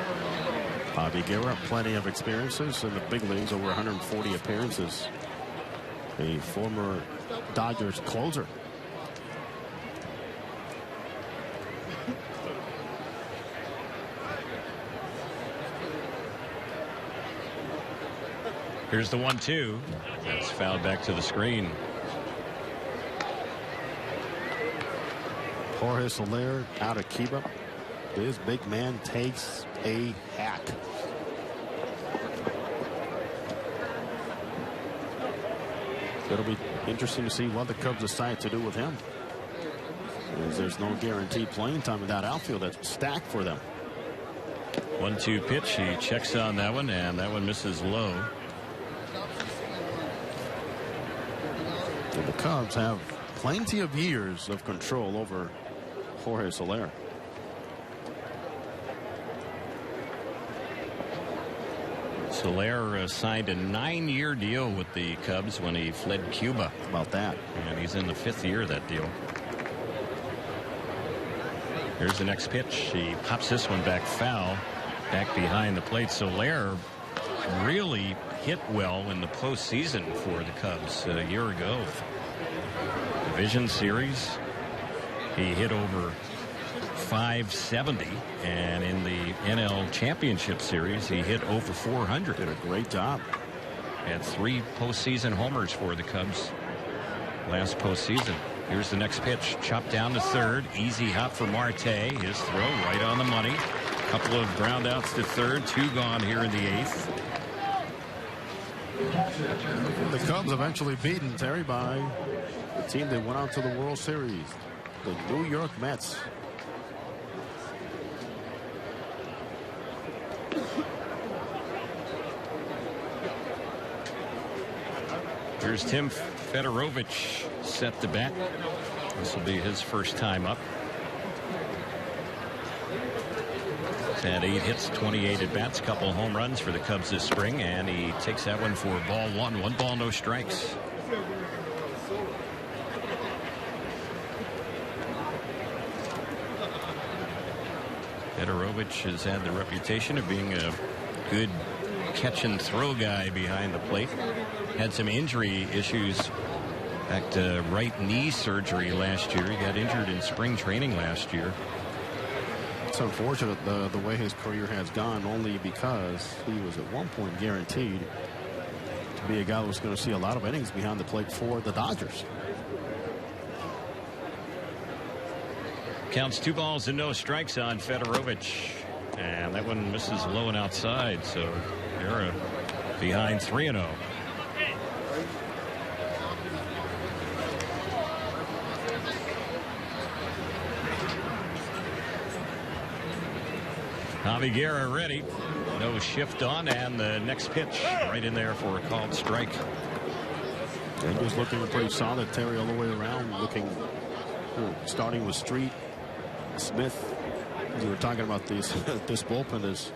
[SPEAKER 5] Bobby Guerra, plenty of experiences in the big leagues, over 140 appearances. A former Dodgers closer.
[SPEAKER 3] Here's the 1-2. That's fouled back to the screen.
[SPEAKER 5] Jorge Soler out of Cuba. This big man takes a hack. It'll be interesting to see what the Cubs decide to do with him, as there's no guaranteed playing time in that outfield that's stacked for them.
[SPEAKER 3] 1-2 pitch. He checks on that one, and that one misses low.
[SPEAKER 5] And the Cubs have plenty of years of control over Jorge Soler.
[SPEAKER 3] Soler signed a 9-year deal with the Cubs when he fled Cuba.
[SPEAKER 5] How about that?
[SPEAKER 3] And he's in the 5th year of that deal. Here's the next pitch. He pops this one back foul, back behind the plate. Soler really hit well in the postseason for the Cubs a year ago. Division series, he hit over .570, and in the NL Championship Series, he hit over .400.
[SPEAKER 5] Did a great job.
[SPEAKER 3] Had 3 postseason homers for the Cubs last postseason. Here's the next pitch. Chopped down to third. Easy hop for Marte. His throw right on the money. Couple of ground outs to third. 2 gone here in the 8th.
[SPEAKER 5] The Cubs eventually beaten, Terry, by the team that went out to the World Series, the New York Mets.
[SPEAKER 3] Here's Tim Fedorovich set to bat. This will be his first time up. He's had 8 hits, 28 at bats, couple home runs for the Cubs this spring, and he takes that one for ball 1. 1 ball, no strikes. Fedorovich has had the reputation of being a good catch and throw guy behind the plate. Had some injury issues back to right knee surgery last year. He got injured in spring training last year.
[SPEAKER 5] It's unfortunate the way his career has gone, only because he was at one point guaranteed to be a guy who was going to see a lot of innings behind the plate for the Dodgers.
[SPEAKER 3] Counts 2 balls and no strikes on Fedorovich. And that one misses low and outside. So Guerra behind 3-0. Javi Guerra ready. No shift on, and the next pitch right in there for a called strike.
[SPEAKER 6] Angels looking pretty solid, Terry, all the way around. Looking, starting with Street, Smith. We were talking about this bullpen. It's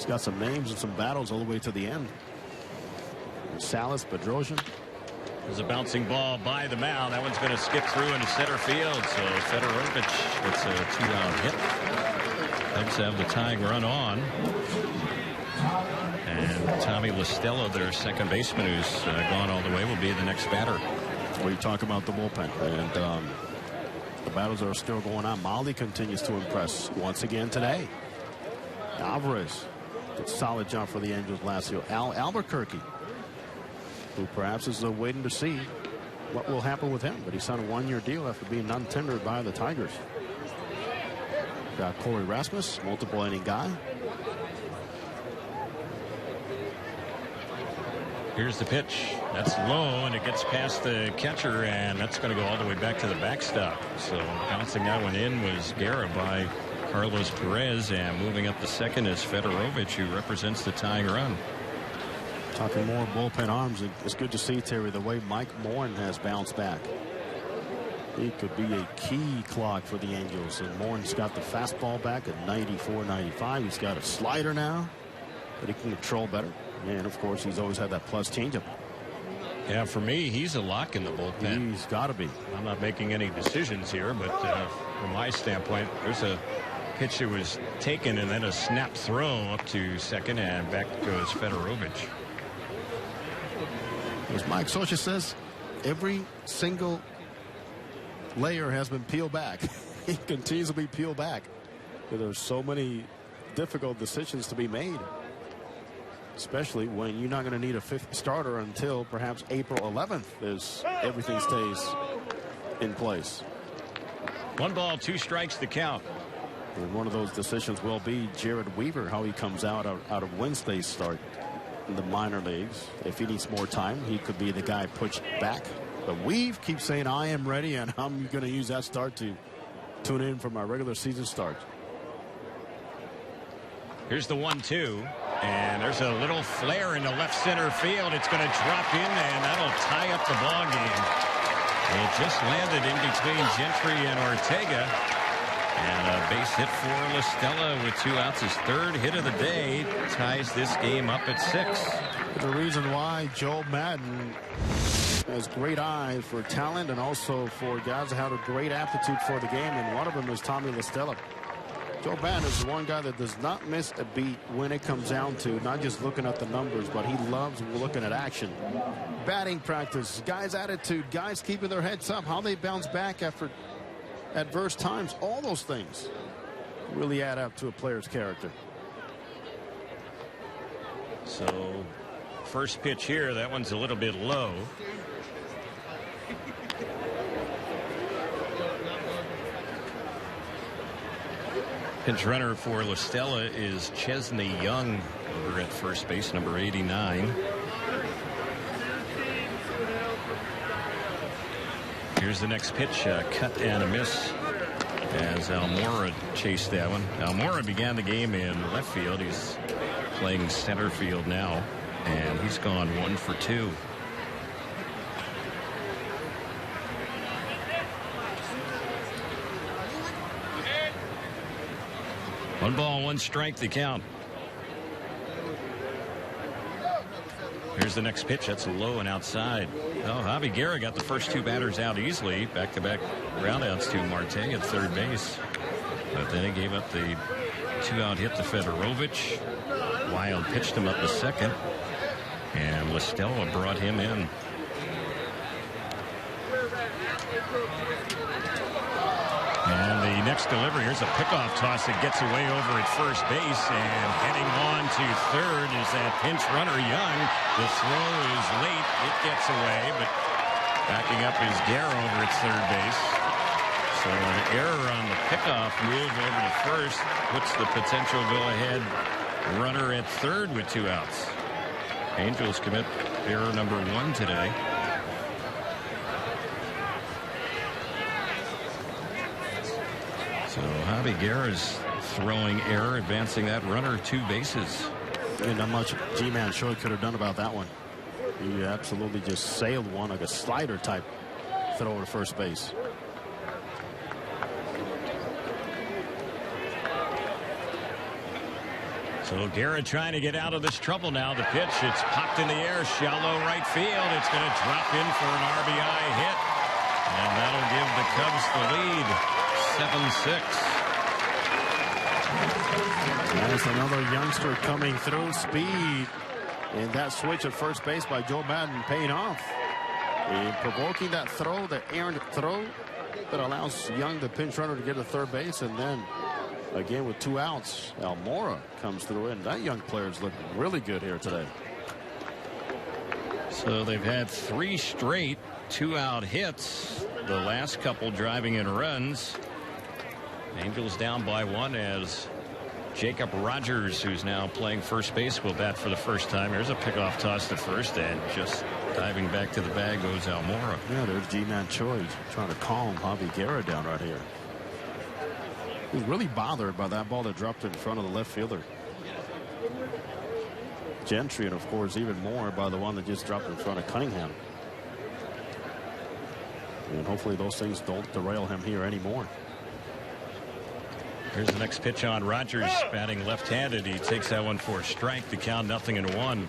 [SPEAKER 6] got some names and some battles all the way to the end. Salas, Bedrosian.
[SPEAKER 3] There's a bouncing ball by the mound. That one's going to skip through into center field. So Fedorovich gets a 2-out hit. Cubs have the tying run on. And Tommy LaStella, their second baseman, who's gone all the way, will be the next batter.
[SPEAKER 6] Well, you talk about the bullpen. And the battles are still going on. Molly continues to impress once again today. Alvarez did a solid job for the Angels last year. Albuquerque, who perhaps is waiting to see what will happen with him. But he signed a 1-year deal after being non-tendered by the Tigers. Got Corey Rasmus, multiple inning guy.
[SPEAKER 3] Here's the pitch. That's low, and it gets past the catcher, and that's going to go all the way back to the backstop. So bouncing that one in was Guerra by Carlos Perez, and moving up the second is Fedorovich, who represents the tying run.
[SPEAKER 6] Talking more bullpen arms, it's good to see, Terry, the way Mike Morin has bounced back. He could be a key clock for the Angels. And Morin's got the fastball back at 94, 95. He's got a slider now that he can control better. And, of course, he's always had that plus changeup.
[SPEAKER 3] Yeah, for me, he's a lock in the bullpen.
[SPEAKER 6] He's got to be.
[SPEAKER 3] I'm not making any decisions here, but from my standpoint, there's a pitch that was taken and then a snap throw up to second, and back goes Fedorovich.
[SPEAKER 6] As Mike Socha says, every single layer has been peeled back. He continues to be peeled back. There's so many difficult decisions to be made, especially when you're not going to need a 5th starter until perhaps April 11th as everything stays in place.
[SPEAKER 3] 1 ball, 2 strikes to count.
[SPEAKER 6] And one of those decisions will be Jared Weaver, how he comes out of Wednesday's start in the minor leagues. If he needs more time, he could be the guy pushed back. But Weave keeps saying, I am ready, and I'm going to use that start to tune in for my regular season start.
[SPEAKER 3] Here's the 1-2, and there's a little flare in the left center field. It's going to drop in, and that'll tie up the ball game. It just landed in between Gentry and Ortega. And a base hit for LaStella with 2 outs. His 3rd hit of the day ties this game up at 6.
[SPEAKER 6] The reason why Joe Madden has great eye for talent and also for guys that have a great aptitude for the game, and one of them is Tommy LaStella. Joe Madden is one guy that does not miss a beat when it comes down to not just looking at the numbers, but he loves looking at action. Batting practice, guys' attitude, guys keeping their heads up, how they bounce back after adverse times, all those things really add up to a player's character.
[SPEAKER 3] So first pitch here, that one's a little bit low. Pinch runner for LaStella is Chesney Young over at first base, number 89. Here's the next pitch, cut and a miss as Almora chased that one. Almora began the game in left field. He's playing center field now, and he's gone 1 for 2. One ball, 1 strike, the count. Here's the next pitch. That's low and outside. Oh, Javi Guerra got the first 2 batters out easily. Back-to-back groundouts to Marte at third base. But then he gave up the 2-out hit to Fedorovich. Wild pitched him up the second. And LaStella brought him in. And the next delivery, here's a pickoff toss that gets away over at first base, and heading on to third is that pinch runner Young. The throw is late. It gets away, but backing up is Guerra over at third base. So an error on the pickoff move over to first puts the potential go-ahead runner at third with 2 outs. Angels commit error number 1 today. So Javi Guerra's throwing error, advancing that runner 2 bases.
[SPEAKER 6] And not much G-Man Choi could have done about that one. He absolutely just sailed one like a slider type throw to first base.
[SPEAKER 3] So Guerra trying to get out of this trouble now. The pitch, it's popped in the air, shallow right field. It's going to drop in for an RBI hit. And that'll give the Cubs the lead, 7-6.
[SPEAKER 6] There's another youngster coming through. Speed. And that switch at first base by Joe Madden paying off. And provoking that throw, the errant throw that allows Young, the pinch runner, to get to third base. And then again with 2 outs, Almora comes through, and that young player's looked really good here today.
[SPEAKER 3] So they've had 3 straight 2-out hits. The last couple driving in runs. Angels down by 1 as Jacob Rogers, who's now playing first base, will bat for the first time. There's a pickoff toss to first, and just diving back to the bag goes Almora.
[SPEAKER 6] Yeah, there's G-Man Choi trying to calm Javi Guerra down right here. He's really bothered by that ball that dropped in front of the left fielder. Gentry, and of course even more by the one that just dropped in front of Cunningham. And hopefully those things don't derail him here anymore.
[SPEAKER 3] Here's the next pitch on Rogers, batting left-handed. He takes that one for a strike. The count 0-1.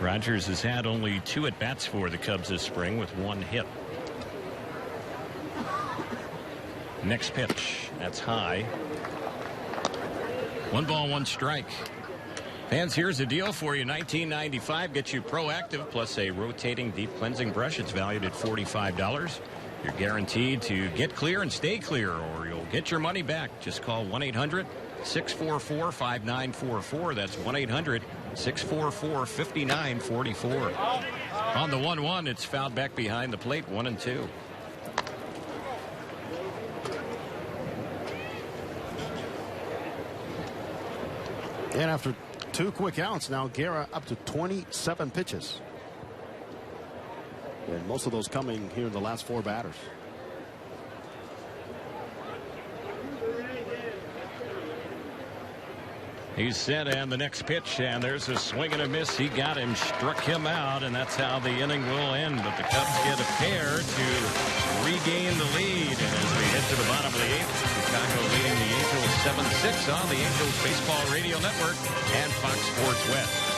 [SPEAKER 3] Rogers has had only 2 at-bats for the Cubs this spring with 1 hit. Next pitch, that's high. 1 ball, 1 strike. Fans, here's a deal for you. $19.95 gets you Proactive plus a rotating deep cleansing brush. It's valued at $45. You're guaranteed to get clear and stay clear, or you'll get your money back. Just call 1-800-644-5944. That's 1-800-644-5944. On the 1-1, it's fouled back behind the plate, 1-2.
[SPEAKER 6] And after 2 quick outs, now Guerra up to 27 pitches. And most of those coming here in the last 4 batters.
[SPEAKER 3] He's set, and the next pitch, and there's a swing and a miss. He got him, struck him out, and that's how the inning will end. But the Cubs get a pair to regain the lead. And as we head to the bottom of the 8th, Chicago leading the Angels 7-6 on the Angels Baseball Radio Network and Fox Sports West.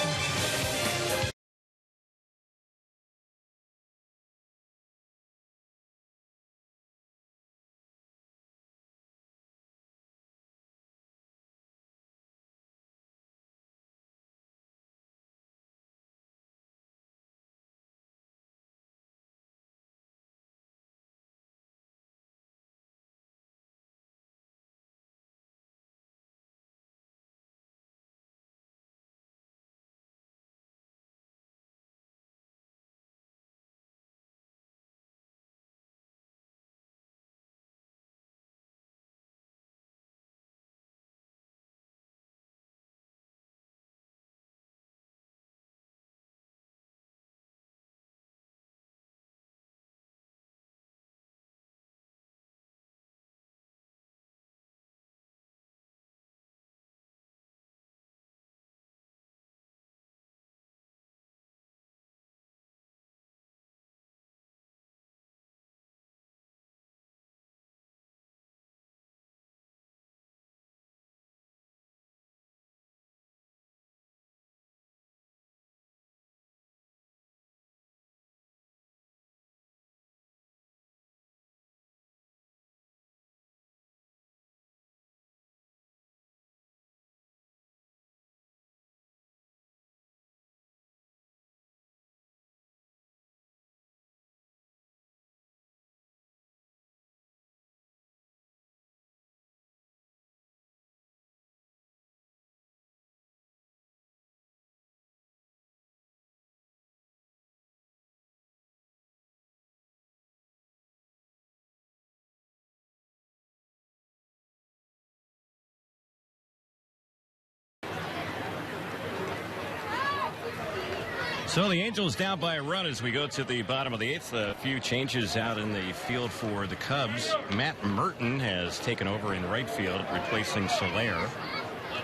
[SPEAKER 3] So the Angels down by a run as we go to the bottom of the eighth. A few changes out in the field for the Cubs. Matt Merton has taken over in right field, replacing Soler.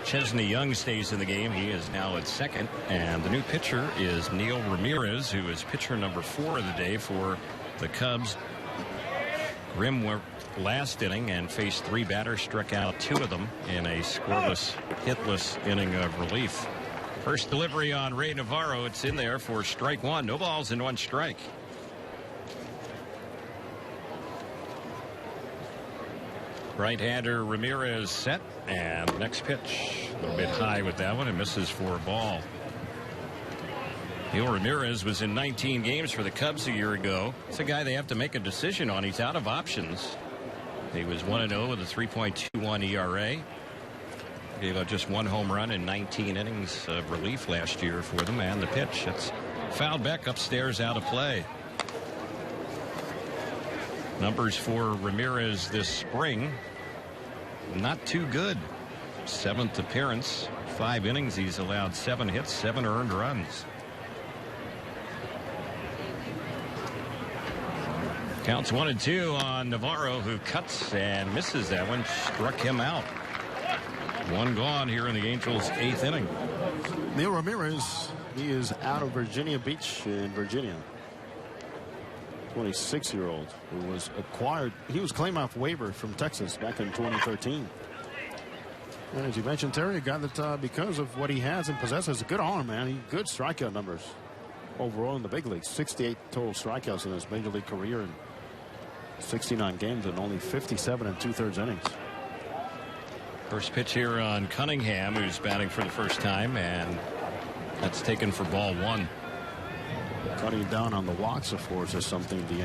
[SPEAKER 3] Chesney Young stays in the game. He is now at second. And the new pitcher is Neil Ramirez, who is pitcher number 4 of the day for the Cubs. Grimm went last inning and faced 3 batters, struck out 2 of them in a scoreless, hitless inning of relief. First delivery on Ray Navarro. It's in there for strike 1. No balls and 1 strike. Right-hander Ramirez set, and next pitch a little bit high with that one and misses for a ball. Neil Ramirez was in 19 games for the Cubs a year ago. It's a guy they have to make a decision on. He's out of options. He was 1-0 with a 3.21 ERA. Gave up just 1 home run in 19 innings of relief last year for them. And the pitch, it's fouled back upstairs, out of play. Numbers for Ramirez this spring, not too good. 7th appearance, 5 innings. He's allowed 7 hits, 7 earned runs. Counts 1-2 on Navarro, who cuts and misses that one. Struck him out. 1 gone here in the Angels' 8th inning.
[SPEAKER 6] Neil Ramirez, he is out of Virginia Beach in Virginia. 26-year-old who was acquired. He was claimed off waiver from Texas back in 2013. And as you mentioned, Terry, a guy that because of what he has and possesses a good arm, man. He good strikeout numbers overall in the big leagues. 68 total strikeouts in his major league career in 69 games and only 57 2/3 innings.
[SPEAKER 3] First pitch here on Cunningham, who's batting for the first time, and that's taken for ball 1.
[SPEAKER 6] Cutting down on the walks, of course, is something the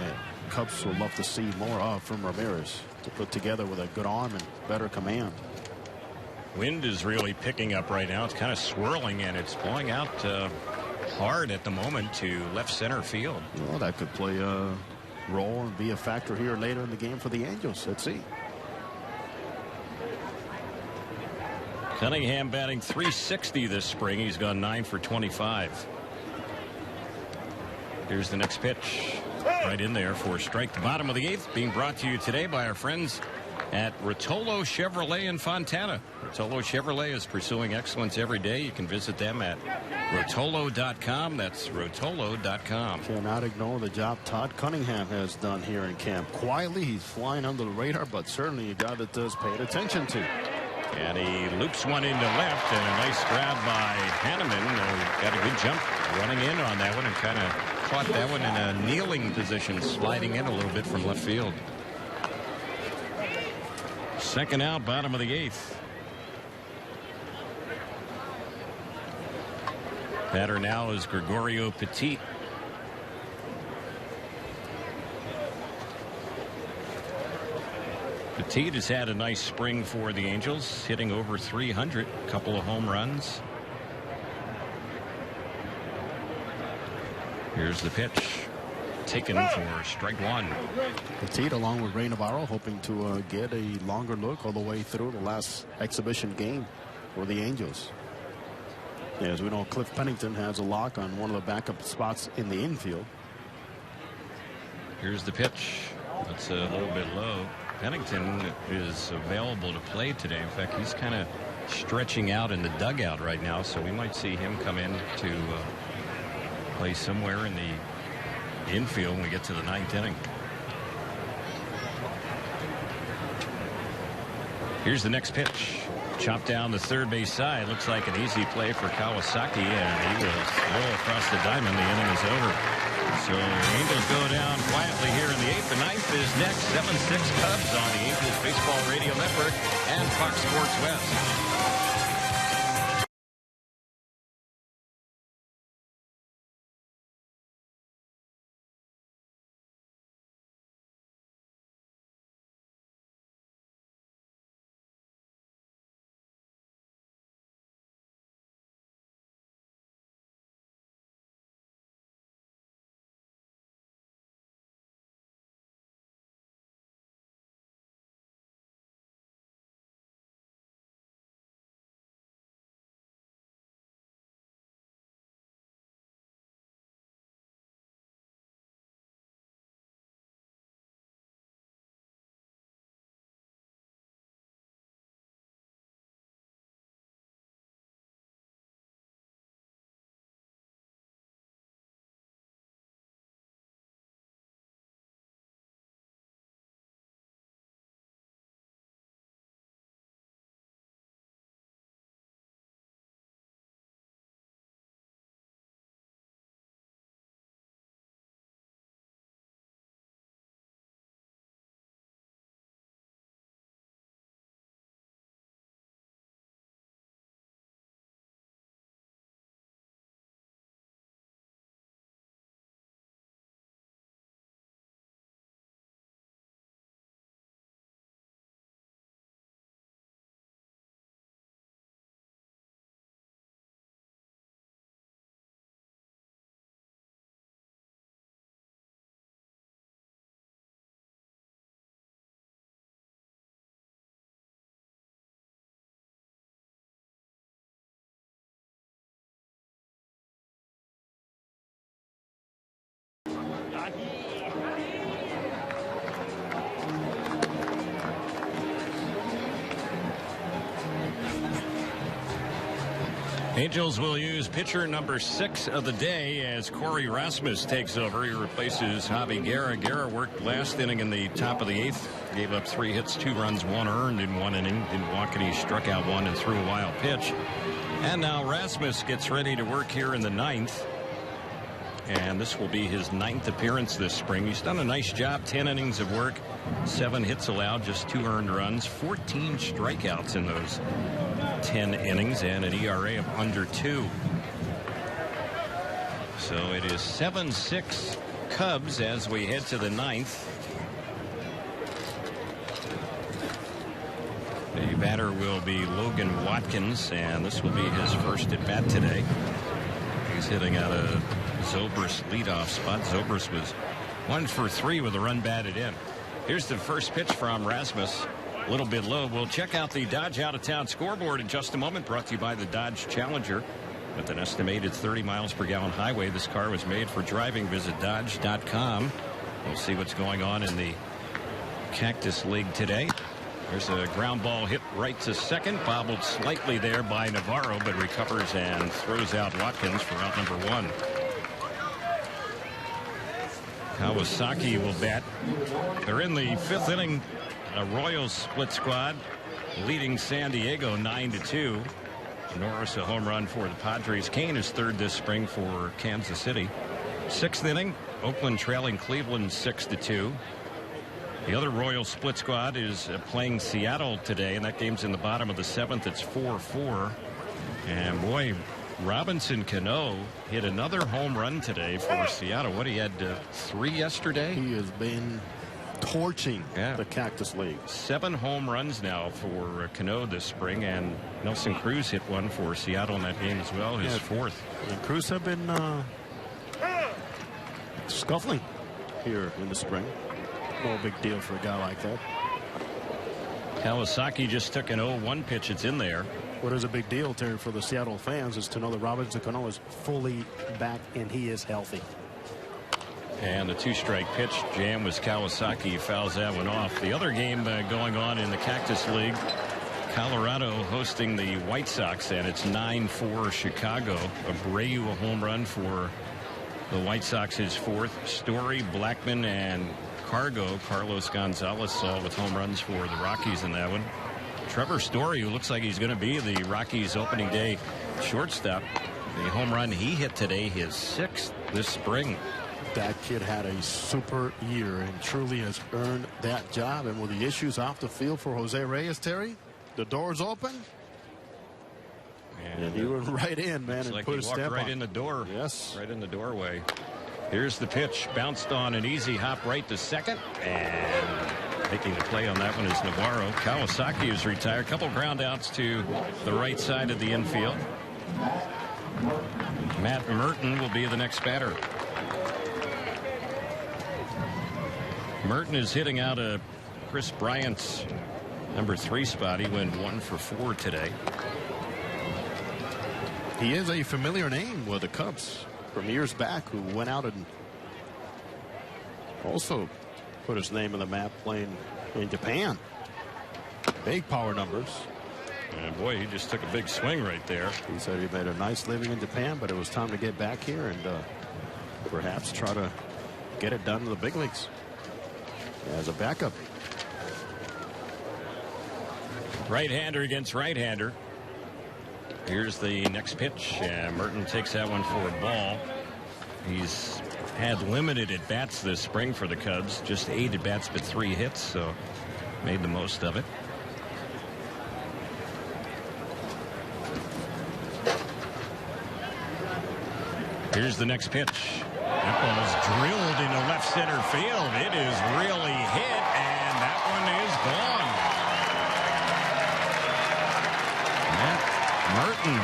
[SPEAKER 6] Cubs will love to see more of from Ramirez, to put together with a good arm and better command.
[SPEAKER 3] Wind is really picking up right now. It's kind of swirling, and it's blowing out hard at the moment to left center field.
[SPEAKER 6] Well, that could play a role and be a factor here later in the game for the Angels. Let's see.
[SPEAKER 3] Cunningham batting .360 this spring. He's gone 9 for 25. Here's the next pitch. Right in there for strike. The bottom of the 8th, being brought to you today by our friends at Rotolo Chevrolet in Fontana. Rotolo Chevrolet is pursuing excellence every day. You can visit them at Rotolo.com. That's Rotolo.com.
[SPEAKER 6] Cannot ignore the job Todd Cunningham has done here in camp. Quietly, he's flying under the radar, but certainly a guy that does pay attention to.
[SPEAKER 3] And he loops one into left, and a nice grab by Hanneman. Got a good jump running in on that one and kind of caught that one in a kneeling position, sliding in a little bit from left field. Second out, bottom of the 8th. Batter now is Gregorio Petit. Petit has had a nice spring for the Angels, hitting over 300, a couple of home runs. Here's the pitch, taken for strike 1.
[SPEAKER 6] Petit, along with Ray Navarro, hoping to get a longer look all the way through the last exhibition game for the Angels. Yeah, as we know, Cliff Pennington has a lock on one of the backup spots in the infield.
[SPEAKER 3] Here's the pitch. That's a little bit low. Pennington is available to play today. In fact, he's kind of stretching out in the dugout right now, so we might see him come in to play somewhere in the infield when we get to the 9th inning. Here's the next pitch. Chopped down the third base side. Looks like an easy play for Kawasaki, and he will roll across the diamond. The inning is over. So the Angels go down quietly here in the 8th. The 9th is next. 7-6 Cubs on the Angels Baseball Radio Network and Fox Sports West. Angels will use pitcher number 6 of the day as Corey Rasmus takes over. He replaces Javi Guerra. Guerra worked last inning in the top of the 8th. Gave up 3 hits, 2 runs, 1 earned in 1 inning. Didn't walk any, struck out 1 and threw a wild pitch. And now Rasmus gets ready to work here in the 9th. And this will be his 9th appearance this spring. He's done a nice job. 10 innings of work, 7 hits allowed, just 2 earned runs, 14 strikeouts in those 10 innings, and an ERA of under 2. So it is 7-6 Cubs as we head to the 9th. The batter will be Logan Watkins, and this will be his first at bat today. He's hitting out of Zobrist leadoff spot. Zobrist was 1 for 3 with a run batted in. Here's the first pitch from Rasmus. A little bit low. We'll check out the Dodge Out of Town scoreboard in just a moment. Brought to you by the Dodge Challenger. With an estimated 30 miles per gallon highway, this car was made for driving. Visit Dodge.com. We'll see what's going on in the Cactus League today. There's a ground ball hit right to second. Bobbled slightly there by Navarro, but recovers and throws out Watkins for out number 1. Kawasaki will bat. They're in the 5th inning. A Royals split squad leading San Diego 9-2. Norris a home run for the Padres. Kane is 3rd this spring for Kansas City. 6th inning. Oakland trailing Cleveland 6-2. The other Royals split squad is playing Seattle today, and that game's in the bottom of the 7th. It's 4-4. And boy, Robinson Cano hit another home run today for Seattle. What, he had 3 yesterday?
[SPEAKER 6] He has been torching the Cactus League.
[SPEAKER 3] 7 home runs now for Cano this spring, and Nelson Cruz hit 1 for Seattle in that game as well, his 4th.
[SPEAKER 6] And Cruz have been scuffling here in the spring. No big deal for a guy like that.
[SPEAKER 3] Kawasaki just took an 0-1 pitch. It's in there.
[SPEAKER 6] What is a big deal, Terry, for the Seattle fans is to know that Robinson Cano is fully back and he is healthy.
[SPEAKER 3] And the 2-strike pitch jam was Kawasaki. Fouls that one off. The other game going on in the Cactus League, Colorado hosting the White Sox, and it's 9-4 Chicago. Abreu a home run for the White Sox, his 4th. Story, Blackman, and Cargo. Carlos Gonzalez saw with home runs for the Rockies in that one. Trevor Story, who looks like he's going to be the Rockies opening day shortstop. The home run he hit today, his 6th this spring.
[SPEAKER 6] That kid had a super year and truly has earned that job. And with the issues off the field for Jose Reyes, Terry, the door's open. And he went right in, man, and
[SPEAKER 3] like
[SPEAKER 6] put
[SPEAKER 3] he
[SPEAKER 6] a
[SPEAKER 3] walked
[SPEAKER 6] step
[SPEAKER 3] right
[SPEAKER 6] on.
[SPEAKER 3] in the door.
[SPEAKER 6] Yes.
[SPEAKER 3] Right in the doorway. Here's the pitch. Bounced on an easy hop right to second. And making the play on that one is Navarro. Kawasaki is retired. Couple ground outs to the right side of the infield. Matt Merton will be the next batter. Merton is hitting out of Chris Bryant's number 3 spot. He went 1 for 4 today.
[SPEAKER 6] He is a familiar name with the Cubs from years back, who went out and also put his name on the map playing in Japan. Big power numbers.
[SPEAKER 3] And boy, he just took a big swing right there.
[SPEAKER 6] He said he made a nice living in Japan, but it was time to get back here and perhaps try to get it done in the big leagues as a backup.
[SPEAKER 3] Right-hander against right-hander. Here's the next pitch. Merton takes that one for a ball. He's had limited at-bats this spring for the Cubs. Just 8 at-bats, but 3 hits, so made the most of it. Here's the next pitch. That ball's drilled into left center field. It is really hit, and that one is gone. Matt Merton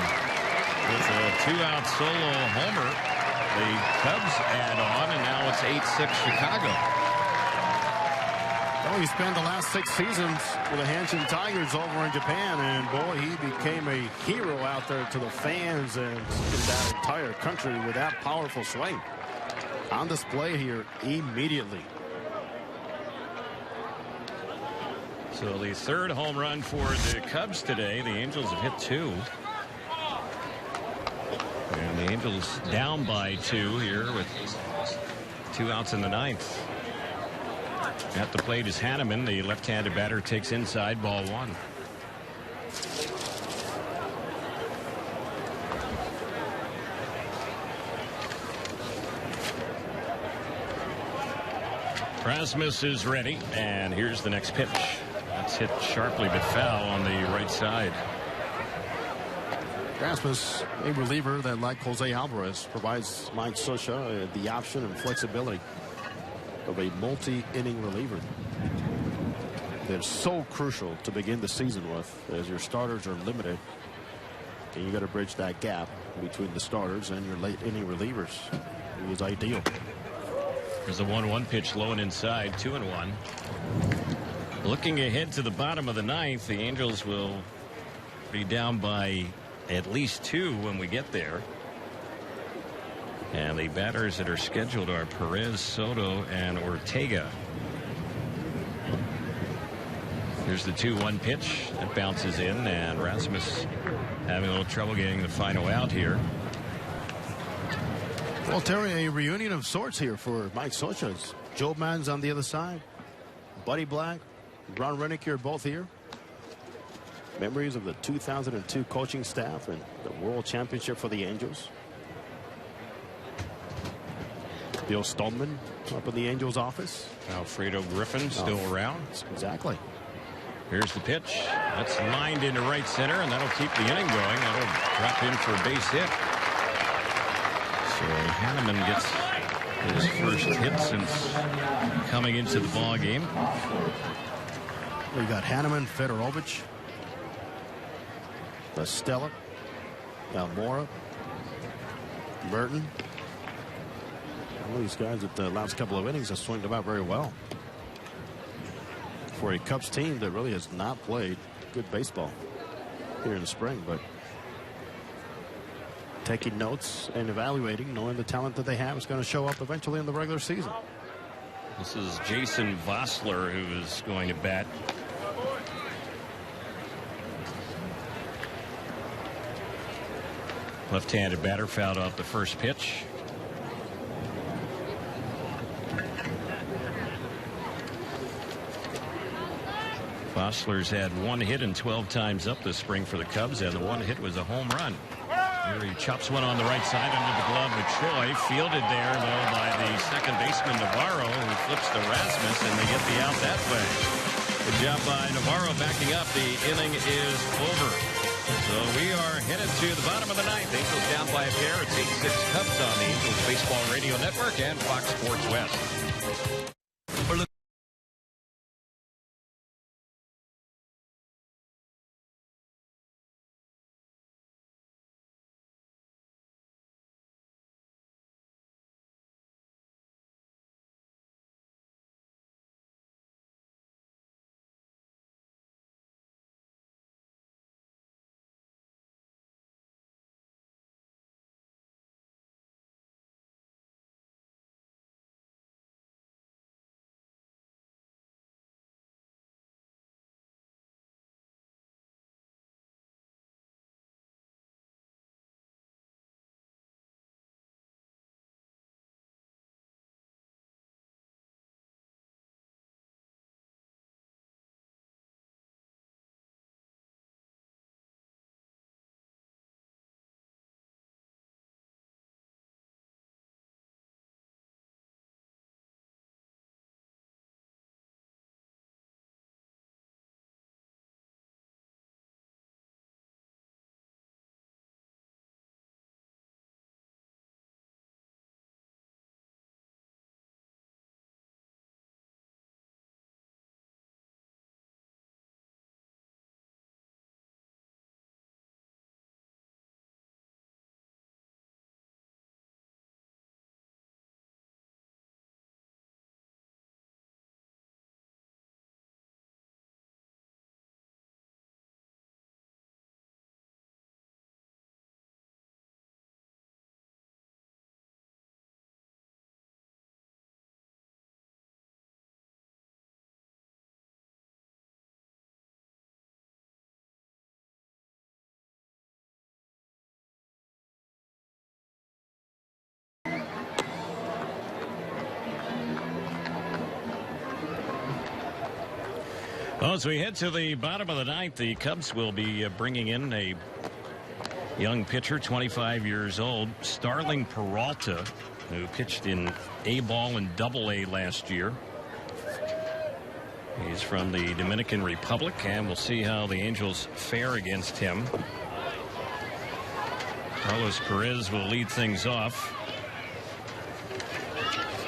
[SPEAKER 3] with a 2-out solo homer. The Cubs add on, and now it's 8-6 Chicago.
[SPEAKER 6] Well, he spent the last 6 seasons with the Hanshin Tigers over in Japan, and boy, he became a hero out there to the fans and in that entire country with that powerful swing. on display here immediately.
[SPEAKER 3] So the third home run for the Cubs today. The Angels have hit 2. And the Angels down by 2 here with 2 outs in the 9th. At the plate is Hanneman. The left-handed batter takes inside, ball 1. Rasmus is ready, and here's the next pitch. That's hit sharply but foul on the right side.
[SPEAKER 6] Rasmus, a reliever that, like Jose Alvarez, provides Mike Scioscia the option and flexibility of a multi-inning reliever. They're so crucial to begin the season with, as your starters are limited, and you got to bridge that gap between the starters and your late inning relievers. He is ideal.
[SPEAKER 3] There's a 1-1 pitch low and inside, 2-1. Looking ahead to the bottom of the 9th, the Angels will be down by at least 2 when we get there. And the batters that are scheduled are Perez, Soto, and Ortega. Here's the 2-1 pitch. It bounces in, and Rasmus having a little trouble getting the final out here.
[SPEAKER 6] Well, Terry, a reunion of sorts here for Mike Scioscia. Joe Maddon's on the other side. Buddy Black, Ron Renick are both here. Memories of the 2002 coaching staff and the World Championship for the Angels. Bill Stoneman up in the Angels office.
[SPEAKER 3] Alfredo Griffin still around.
[SPEAKER 6] Exactly.
[SPEAKER 3] Here's the pitch. That's lined into right center, and that'll keep the inning going. That'll drop in for a base hit. So Hanneman gets his first hit since coming into the ball game.
[SPEAKER 6] We got Hanneman, Fedorovich, Stella, Almora, Burton. All these guys at the last couple of innings have swung them out very well for a Cubs team that really has not played good baseball here in the spring, but taking notes and evaluating, knowing the talent that they have is going to show up eventually in the regular season.
[SPEAKER 3] This is Jason Vossler who is going to bat. Left-handed batter fouled off the first pitch. Vossler's had 1 hit and 12 times up this spring for the Cubs, and the 1 hit was a home run. Here he chops one on the right side under the glove of Troy. Fielded there, though, by the second baseman Navarro, who flips to Rasmus, and they get the out that way. Good job by Navarro backing up. The inning is over. So we are headed to the bottom of the 9th. Angels down by a pair. It's 8-6 Cubs on the Angels Baseball Radio Network and Fox Sports West. Well, as we head to the bottom of the ninth, the Cubs will be bringing in a young pitcher, 25 years old, Starling Peralta, who pitched in A-ball and Double-A last year. He's from the Dominican Republic, and we'll see how the Angels fare against him. Carlos Perez will lead things off.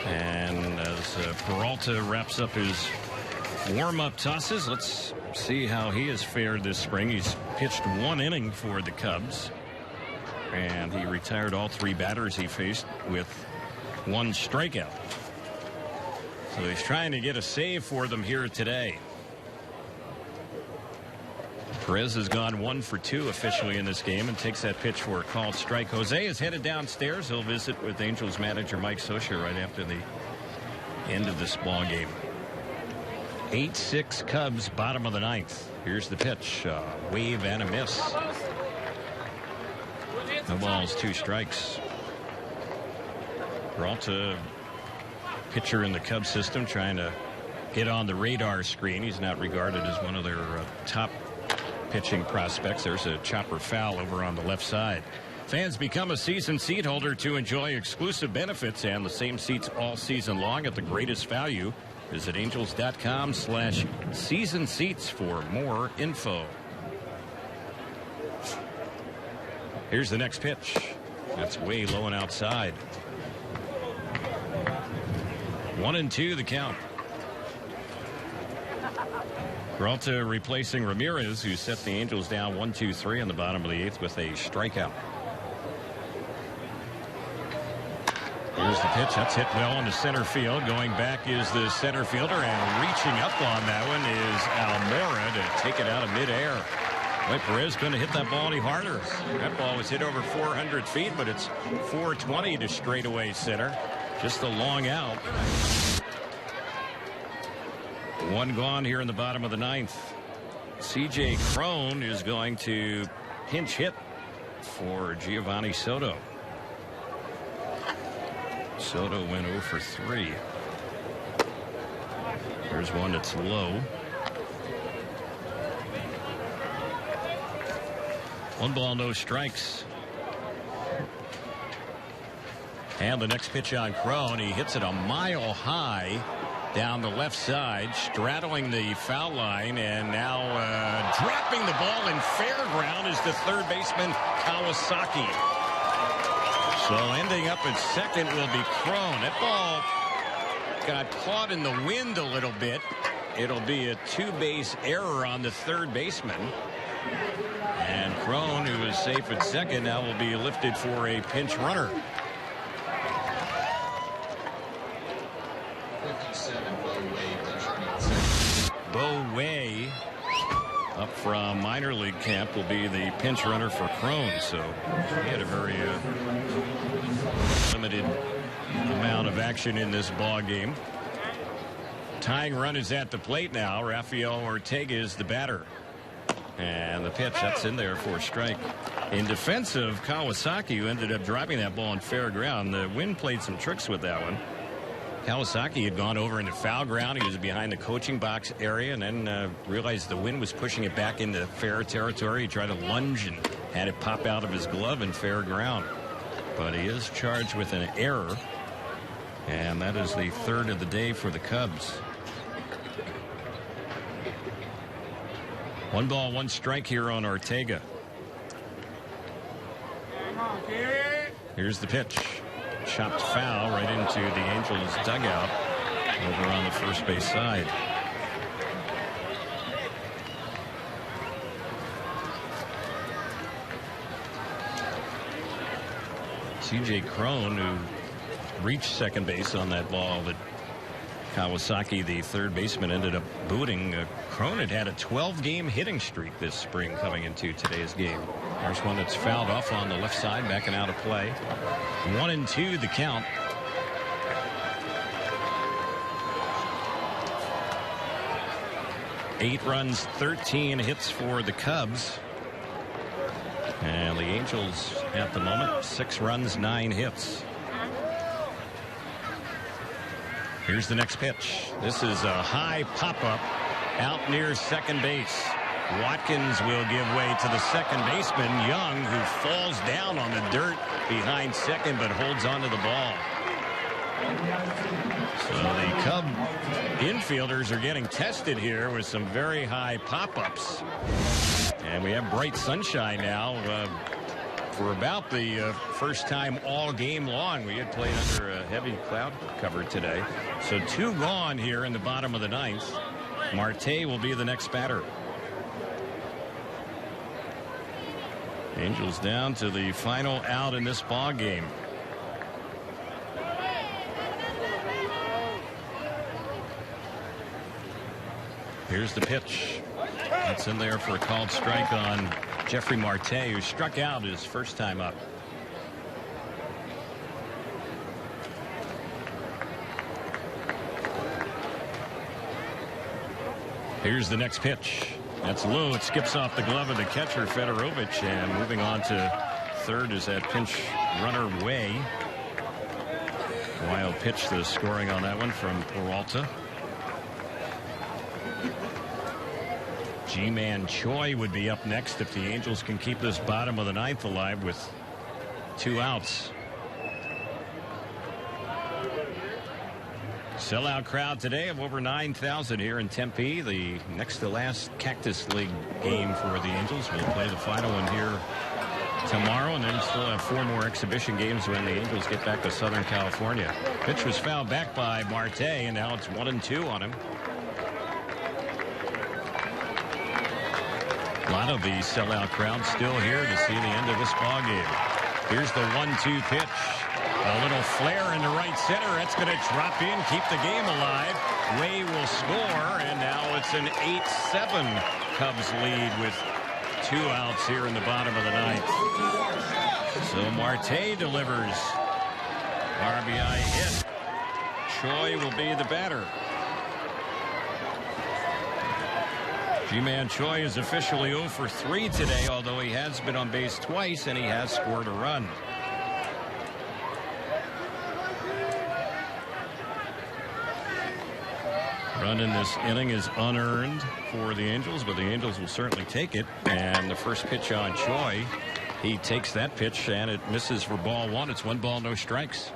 [SPEAKER 3] And as Peralta wraps up his warm-up tosses, let's see how he has fared this spring. He's pitched 1 inning for the Cubs, and he retired all 3 batters he faced with 1 strikeout. So he's trying to get a save for them here today. Perez has gone 1 for 2 officially in this game and takes that pitch for a called strike. Jose is headed downstairs. He'll visit with Angels manager Mike Scioscia right after the end of this ball game. 8-6 Cubs, bottom of the ninth. Here's the pitch. Wave and a miss. No balls, 2 strikes. Peralta, pitcher in the Cubs system, trying to get on the radar screen. He's not regarded as one of their top pitching prospects. There's a chopper foul over on the left side. Fans become a season seat holder to enjoy exclusive benefits and the same seats all season long at the greatest value. Visit angels.com/season seats for more info. Here's the next pitch. That's way low and outside. 1-2 the count. Peralta replacing Ramirez, who set the Angels down 1-2-3 in the bottom of the 8th with a strikeout. Here's the pitch. That's hit well into center field. Going back is the center fielder, and reaching up on that one is Almora to take it out of midair. Boy, Perez couldn't hit that ball any harder. That ball was hit over 400 feet, but it's 420 to straightaway center. Just a long out. 1 gone here in the bottom of the 9th. C.J. Cron is going to pinch hit for Giovanni Soto. Soto went 0 for 3. There's one that's low. 1 ball, no strikes. And the next pitch on Cron, he hits it a mile high down the left side, straddling the foul line, and now dropping the ball in fair ground is the third baseman Kawasaki. So ending up at second will be Cron. That ball got caught in the wind a little bit. It'll be a 2-base error on the third baseman. And Cron, who is safe at second, now will be lifted for a pinch runner. Bo Way, up from minor league camp, will be the pinch runner for Cron. So he had a very limited amount of action in this ball game. Tying run is at the plate now. Rafael Ortega is the batter. And the pitch, that's in there for a strike. In defense of Kawasaki, who ended up driving that ball on fair ground, the wind played some tricks with that one. Kawasaki had gone over into foul ground. He was behind the coaching box area, and then realized the wind was pushing it back into fair territory. He tried to lunge and had it pop out of his glove in fair ground. But he is charged with an error, and that is the 3rd of the day for the Cubs. 1 ball, 1 strike here on Ortega. Here's the pitch. Chopped foul right into the Angels dugout over on the first base side. C.J. Cron, who reached second base on that ball that Kawasaki, the third baseman, ended up booting. Cron had a 12-game hitting streak this spring coming into today's game. There's one that's fouled off on the left side, backing out of play. 1-2 the count. Eight runs, 13 hits for the Cubs. And the Angels at the moment, 6 runs, 9 hits. Here's the next pitch. This is a high pop-up out near second base. Watkins will give way to the second baseman, Young, who falls down on the dirt behind second but holds onto the ball. So the Cub infielders are getting tested here with some very high pop-ups. And we have bright sunshine now for about the first time all game long. We had played under a heavy cloud cover today. So 2 gone here in the bottom of the 9th. Marte will be the next batter. Angels down to the final out in this ball game. Here's the pitch. It's in there for a called strike on Jeffrey Marte, who struck out his first time up. Here's the next pitch. That's low. It skips off the glove of the catcher, Fedorovich, and moving on to third is that pinch runner Way. Wild pitch, the scoring on that one from Peralta. G-Man Choi would be up next if the Angels can keep this bottom of the 9th alive with 2 outs. Sellout crowd today of over 9,000 here in Tempe. The next to last Cactus League game for the Angels. We'll play the final one here tomorrow, and then still have 4 more exhibition games when the Angels get back to Southern California. Pitch was fouled back by Marte, and now it's 1-2 on him. A lot of the sellout crowd still here to see the end of this ball game. Here's the 1-2 pitch. A little flare into right center. That's going to drop in, keep the game alive. Way will score, and now it's an 8-7 Cubs lead with 2 outs here in the bottom of the 9th. So Marte delivers. RBI hit. Choi will be the batter. G-Man Choi is officially 0 for 3 today, although he has been on base twice and he has scored a run. Run in this inning is unearned for the Angels, but the Angels will certainly take it. And the first pitch on Choi, he takes that pitch and it misses for ball 1. It's 1 ball, no strikes.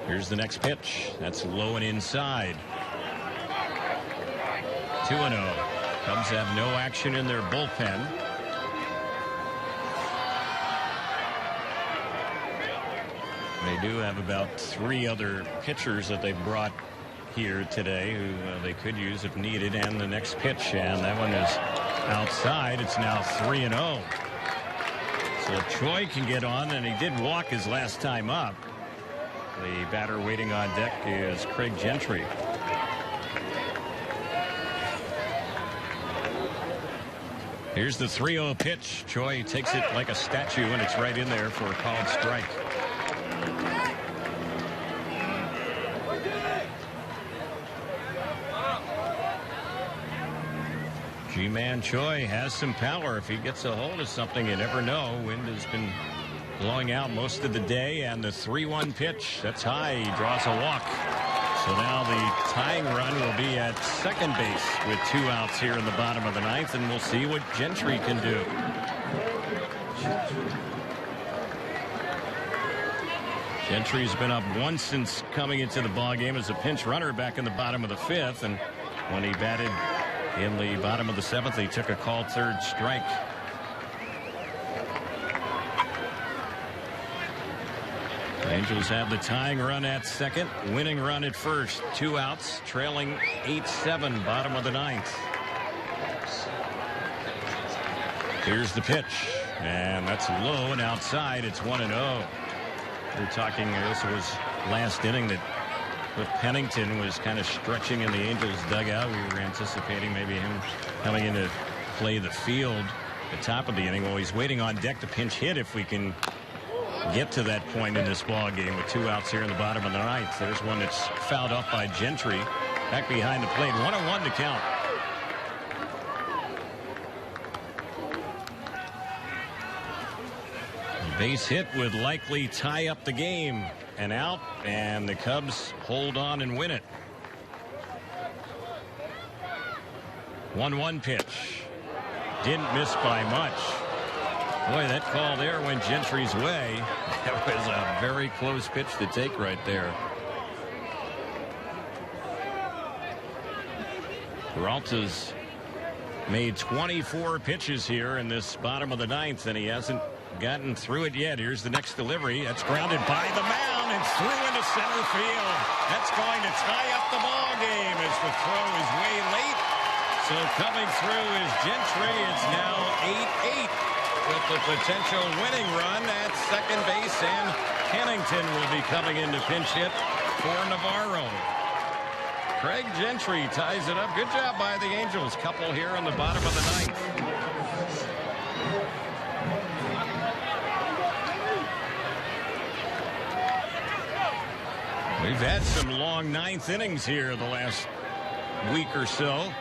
[SPEAKER 3] Here's the next pitch. That's low and inside. 2-0. Cubs have no action in their bullpen. They do have about 3 other pitchers that they've brought here today who they could use if needed. And the next pitch, and that one is outside. It's now 3-0. So Choi can get on, and he did walk his last time up. The batter waiting on deck is Craig Gentry. Here's the 3-0 pitch. Choi takes it like a statue, and it's right in there for a called strike. G-Man Choi has some power. If he gets a hold of something, you never know. Wind has been blowing out most of the day, and the 3-1 pitch, that's high. He draws a walk. So now the tying run will be at second base with 2 outs here in the bottom of the 9th, and we'll see what Gentry can do. Gentry's been up once since coming into the ballgame as a pinch runner back in the bottom of the 5th, and when he batted in the bottom of the 7th, he took a called third strike. Angels have the tying run at second, winning run at first. 2 outs, trailing 8-7, bottom of the 9th. Here's the pitch, and that's low and outside. It's 1-0. We're talking, this was last inning that with Pennington was kind of stretching in the Angels dugout. We were anticipating maybe him coming in to play the field at the top of the inning. Well, he's waiting on deck to pinch hit if we can get to that point in this ball game with 2 outs here in the bottom of the 9th. There's one that's fouled off by Gentry. Back behind the plate. 1-1 to count. Base hit would likely tie up the game. And out, and the Cubs hold on and win it. 1-1 pitch. Didn't miss by much. Boy, that call there went Gentry's way. That was a very close pitch to take right there. Peralta's made 24 pitches here in this bottom of the ninth, and he hasn't gotten through it yet. Here's the next delivery. That's grounded by the mound and through into center field. That's going to tie up the ball game as the throw is way late. So coming through is Gentry. It's now 8-8 with the potential winning run at second base, and Pennington will be coming in to pinch hit for Navarro. Craig Gentry ties it up. Good job by the Angels. Couple here in the bottom of the ninth. We've had some long ninth innings here the last week or so,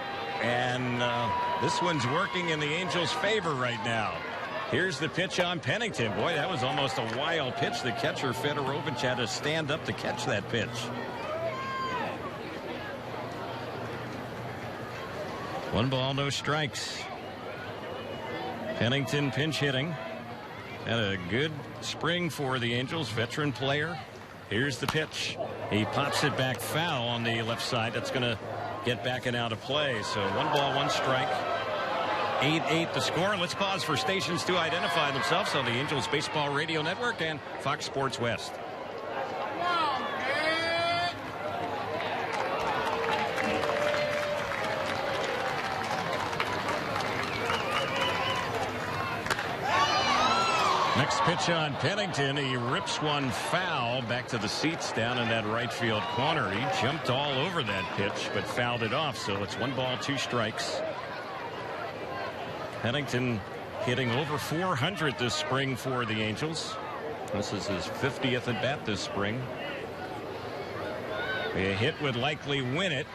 [SPEAKER 3] and this one's working in the Angels' favor right now. Here's the pitch on Pennington. Boy, that was almost a wild pitch. The catcher, Fedorovich, had to stand up to catch that pitch. 1 ball, no strikes. Pennington pinch hitting. Had a good spring for the Angels, veteran player. Here's the pitch. He pops it back foul on the left side. That's going to get back and out of play. So 1 ball, 1 strike. 8-8 the score. Let's pause for stations to identify themselves on the Angels Baseball Radio Network and Fox Sports West. Next pitch on Pennington. He rips one foul back to the seats down in that right field corner. He jumped all over that pitch but fouled it off. So it's 1 ball, 2 strikes. Pennington hitting over 400 this spring for the Angels. This is his 50th at bat this spring. A hit would likely win it.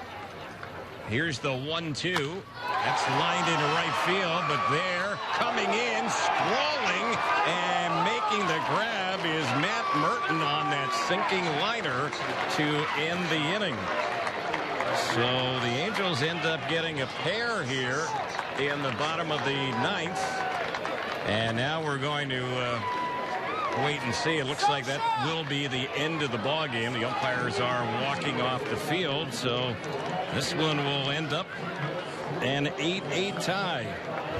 [SPEAKER 3] Here's the 1-2. That's lined into right field, but there, coming in, sprawling, and making the grab is Matt Merton on that sinking liner to end the inning. So the Angels end up getting a pair here in the bottom of the ninth. And now we're going to wait and see. It looks like that will be the end of the ball game. The umpires are walking off the field, so this one will end up an 8-8 tie.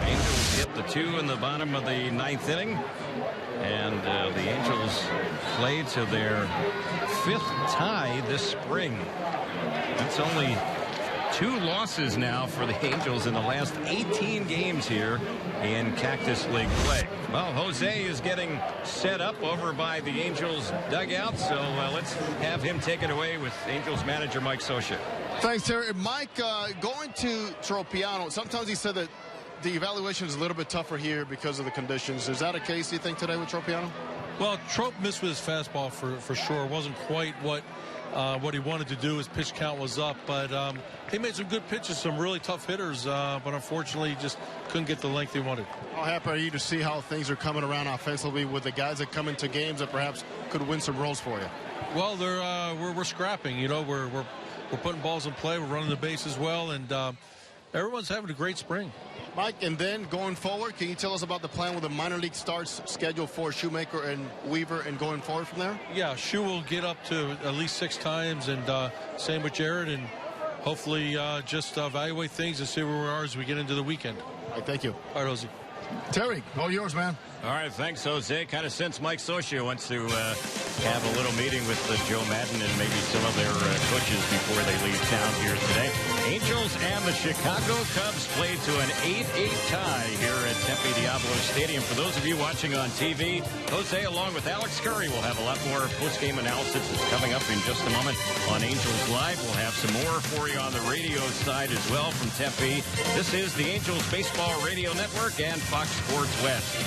[SPEAKER 3] Angels hit the 2 in the bottom of the ninth inning, and the Angels play to their 5th tie this spring. That's only 2 losses now for the Angels in the last 18 games here in Cactus League play. Well, Jose is getting set up over by the Angels dugout, so let's have him take it away with Angels manager Mike Scioscia.
[SPEAKER 5] Thanks, Terry. Mike, going to Tropiano, sometimes he said that the evaluation is a little bit tougher here because of the conditions. Is that a case, you think, today with Tropiano?
[SPEAKER 7] Well, Trop missed with his fastball for sure. It wasn't quite what he wanted to do. His pitch count was up, but he made some good pitches, some really tough hitters, but unfortunately just couldn't get the length he wanted.
[SPEAKER 5] How happy are you to see how things are coming around offensively with the guys that come into games that perhaps could win some roles for you?
[SPEAKER 7] Well, we're scrapping. You know, we're putting balls in play. We're running the base as well, and everyone's having a great spring.
[SPEAKER 5] Mike, and then going forward, can you tell us about the plan with the minor league starts scheduled for Shoemaker and Weaver and going forward from there? Yeah,
[SPEAKER 7] Shoe will get up to at least 6 times, and same with Jared, and hopefully just evaluate things and see where we are as we get into the weekend.
[SPEAKER 5] All right, thank you.
[SPEAKER 7] All right, Jose.
[SPEAKER 5] Terry, all yours, man.
[SPEAKER 3] All right, thanks, Jose. Kind of sense Mike Scioscia wants to have a little meeting with Joe Madden and maybe some of their coaches before they leave town here today. Angels and the Chicago Cubs played to an 8-8 tie here at Tempe Diablo Stadium. For those of you watching on TV, Jose along with Alex Curry will have a lot more post-game analysis. It's coming up in just a moment on Angels Live. We'll have some more for you on the radio side as well from Tempe. This is the Angels Baseball Radio Network and Fox Sports West.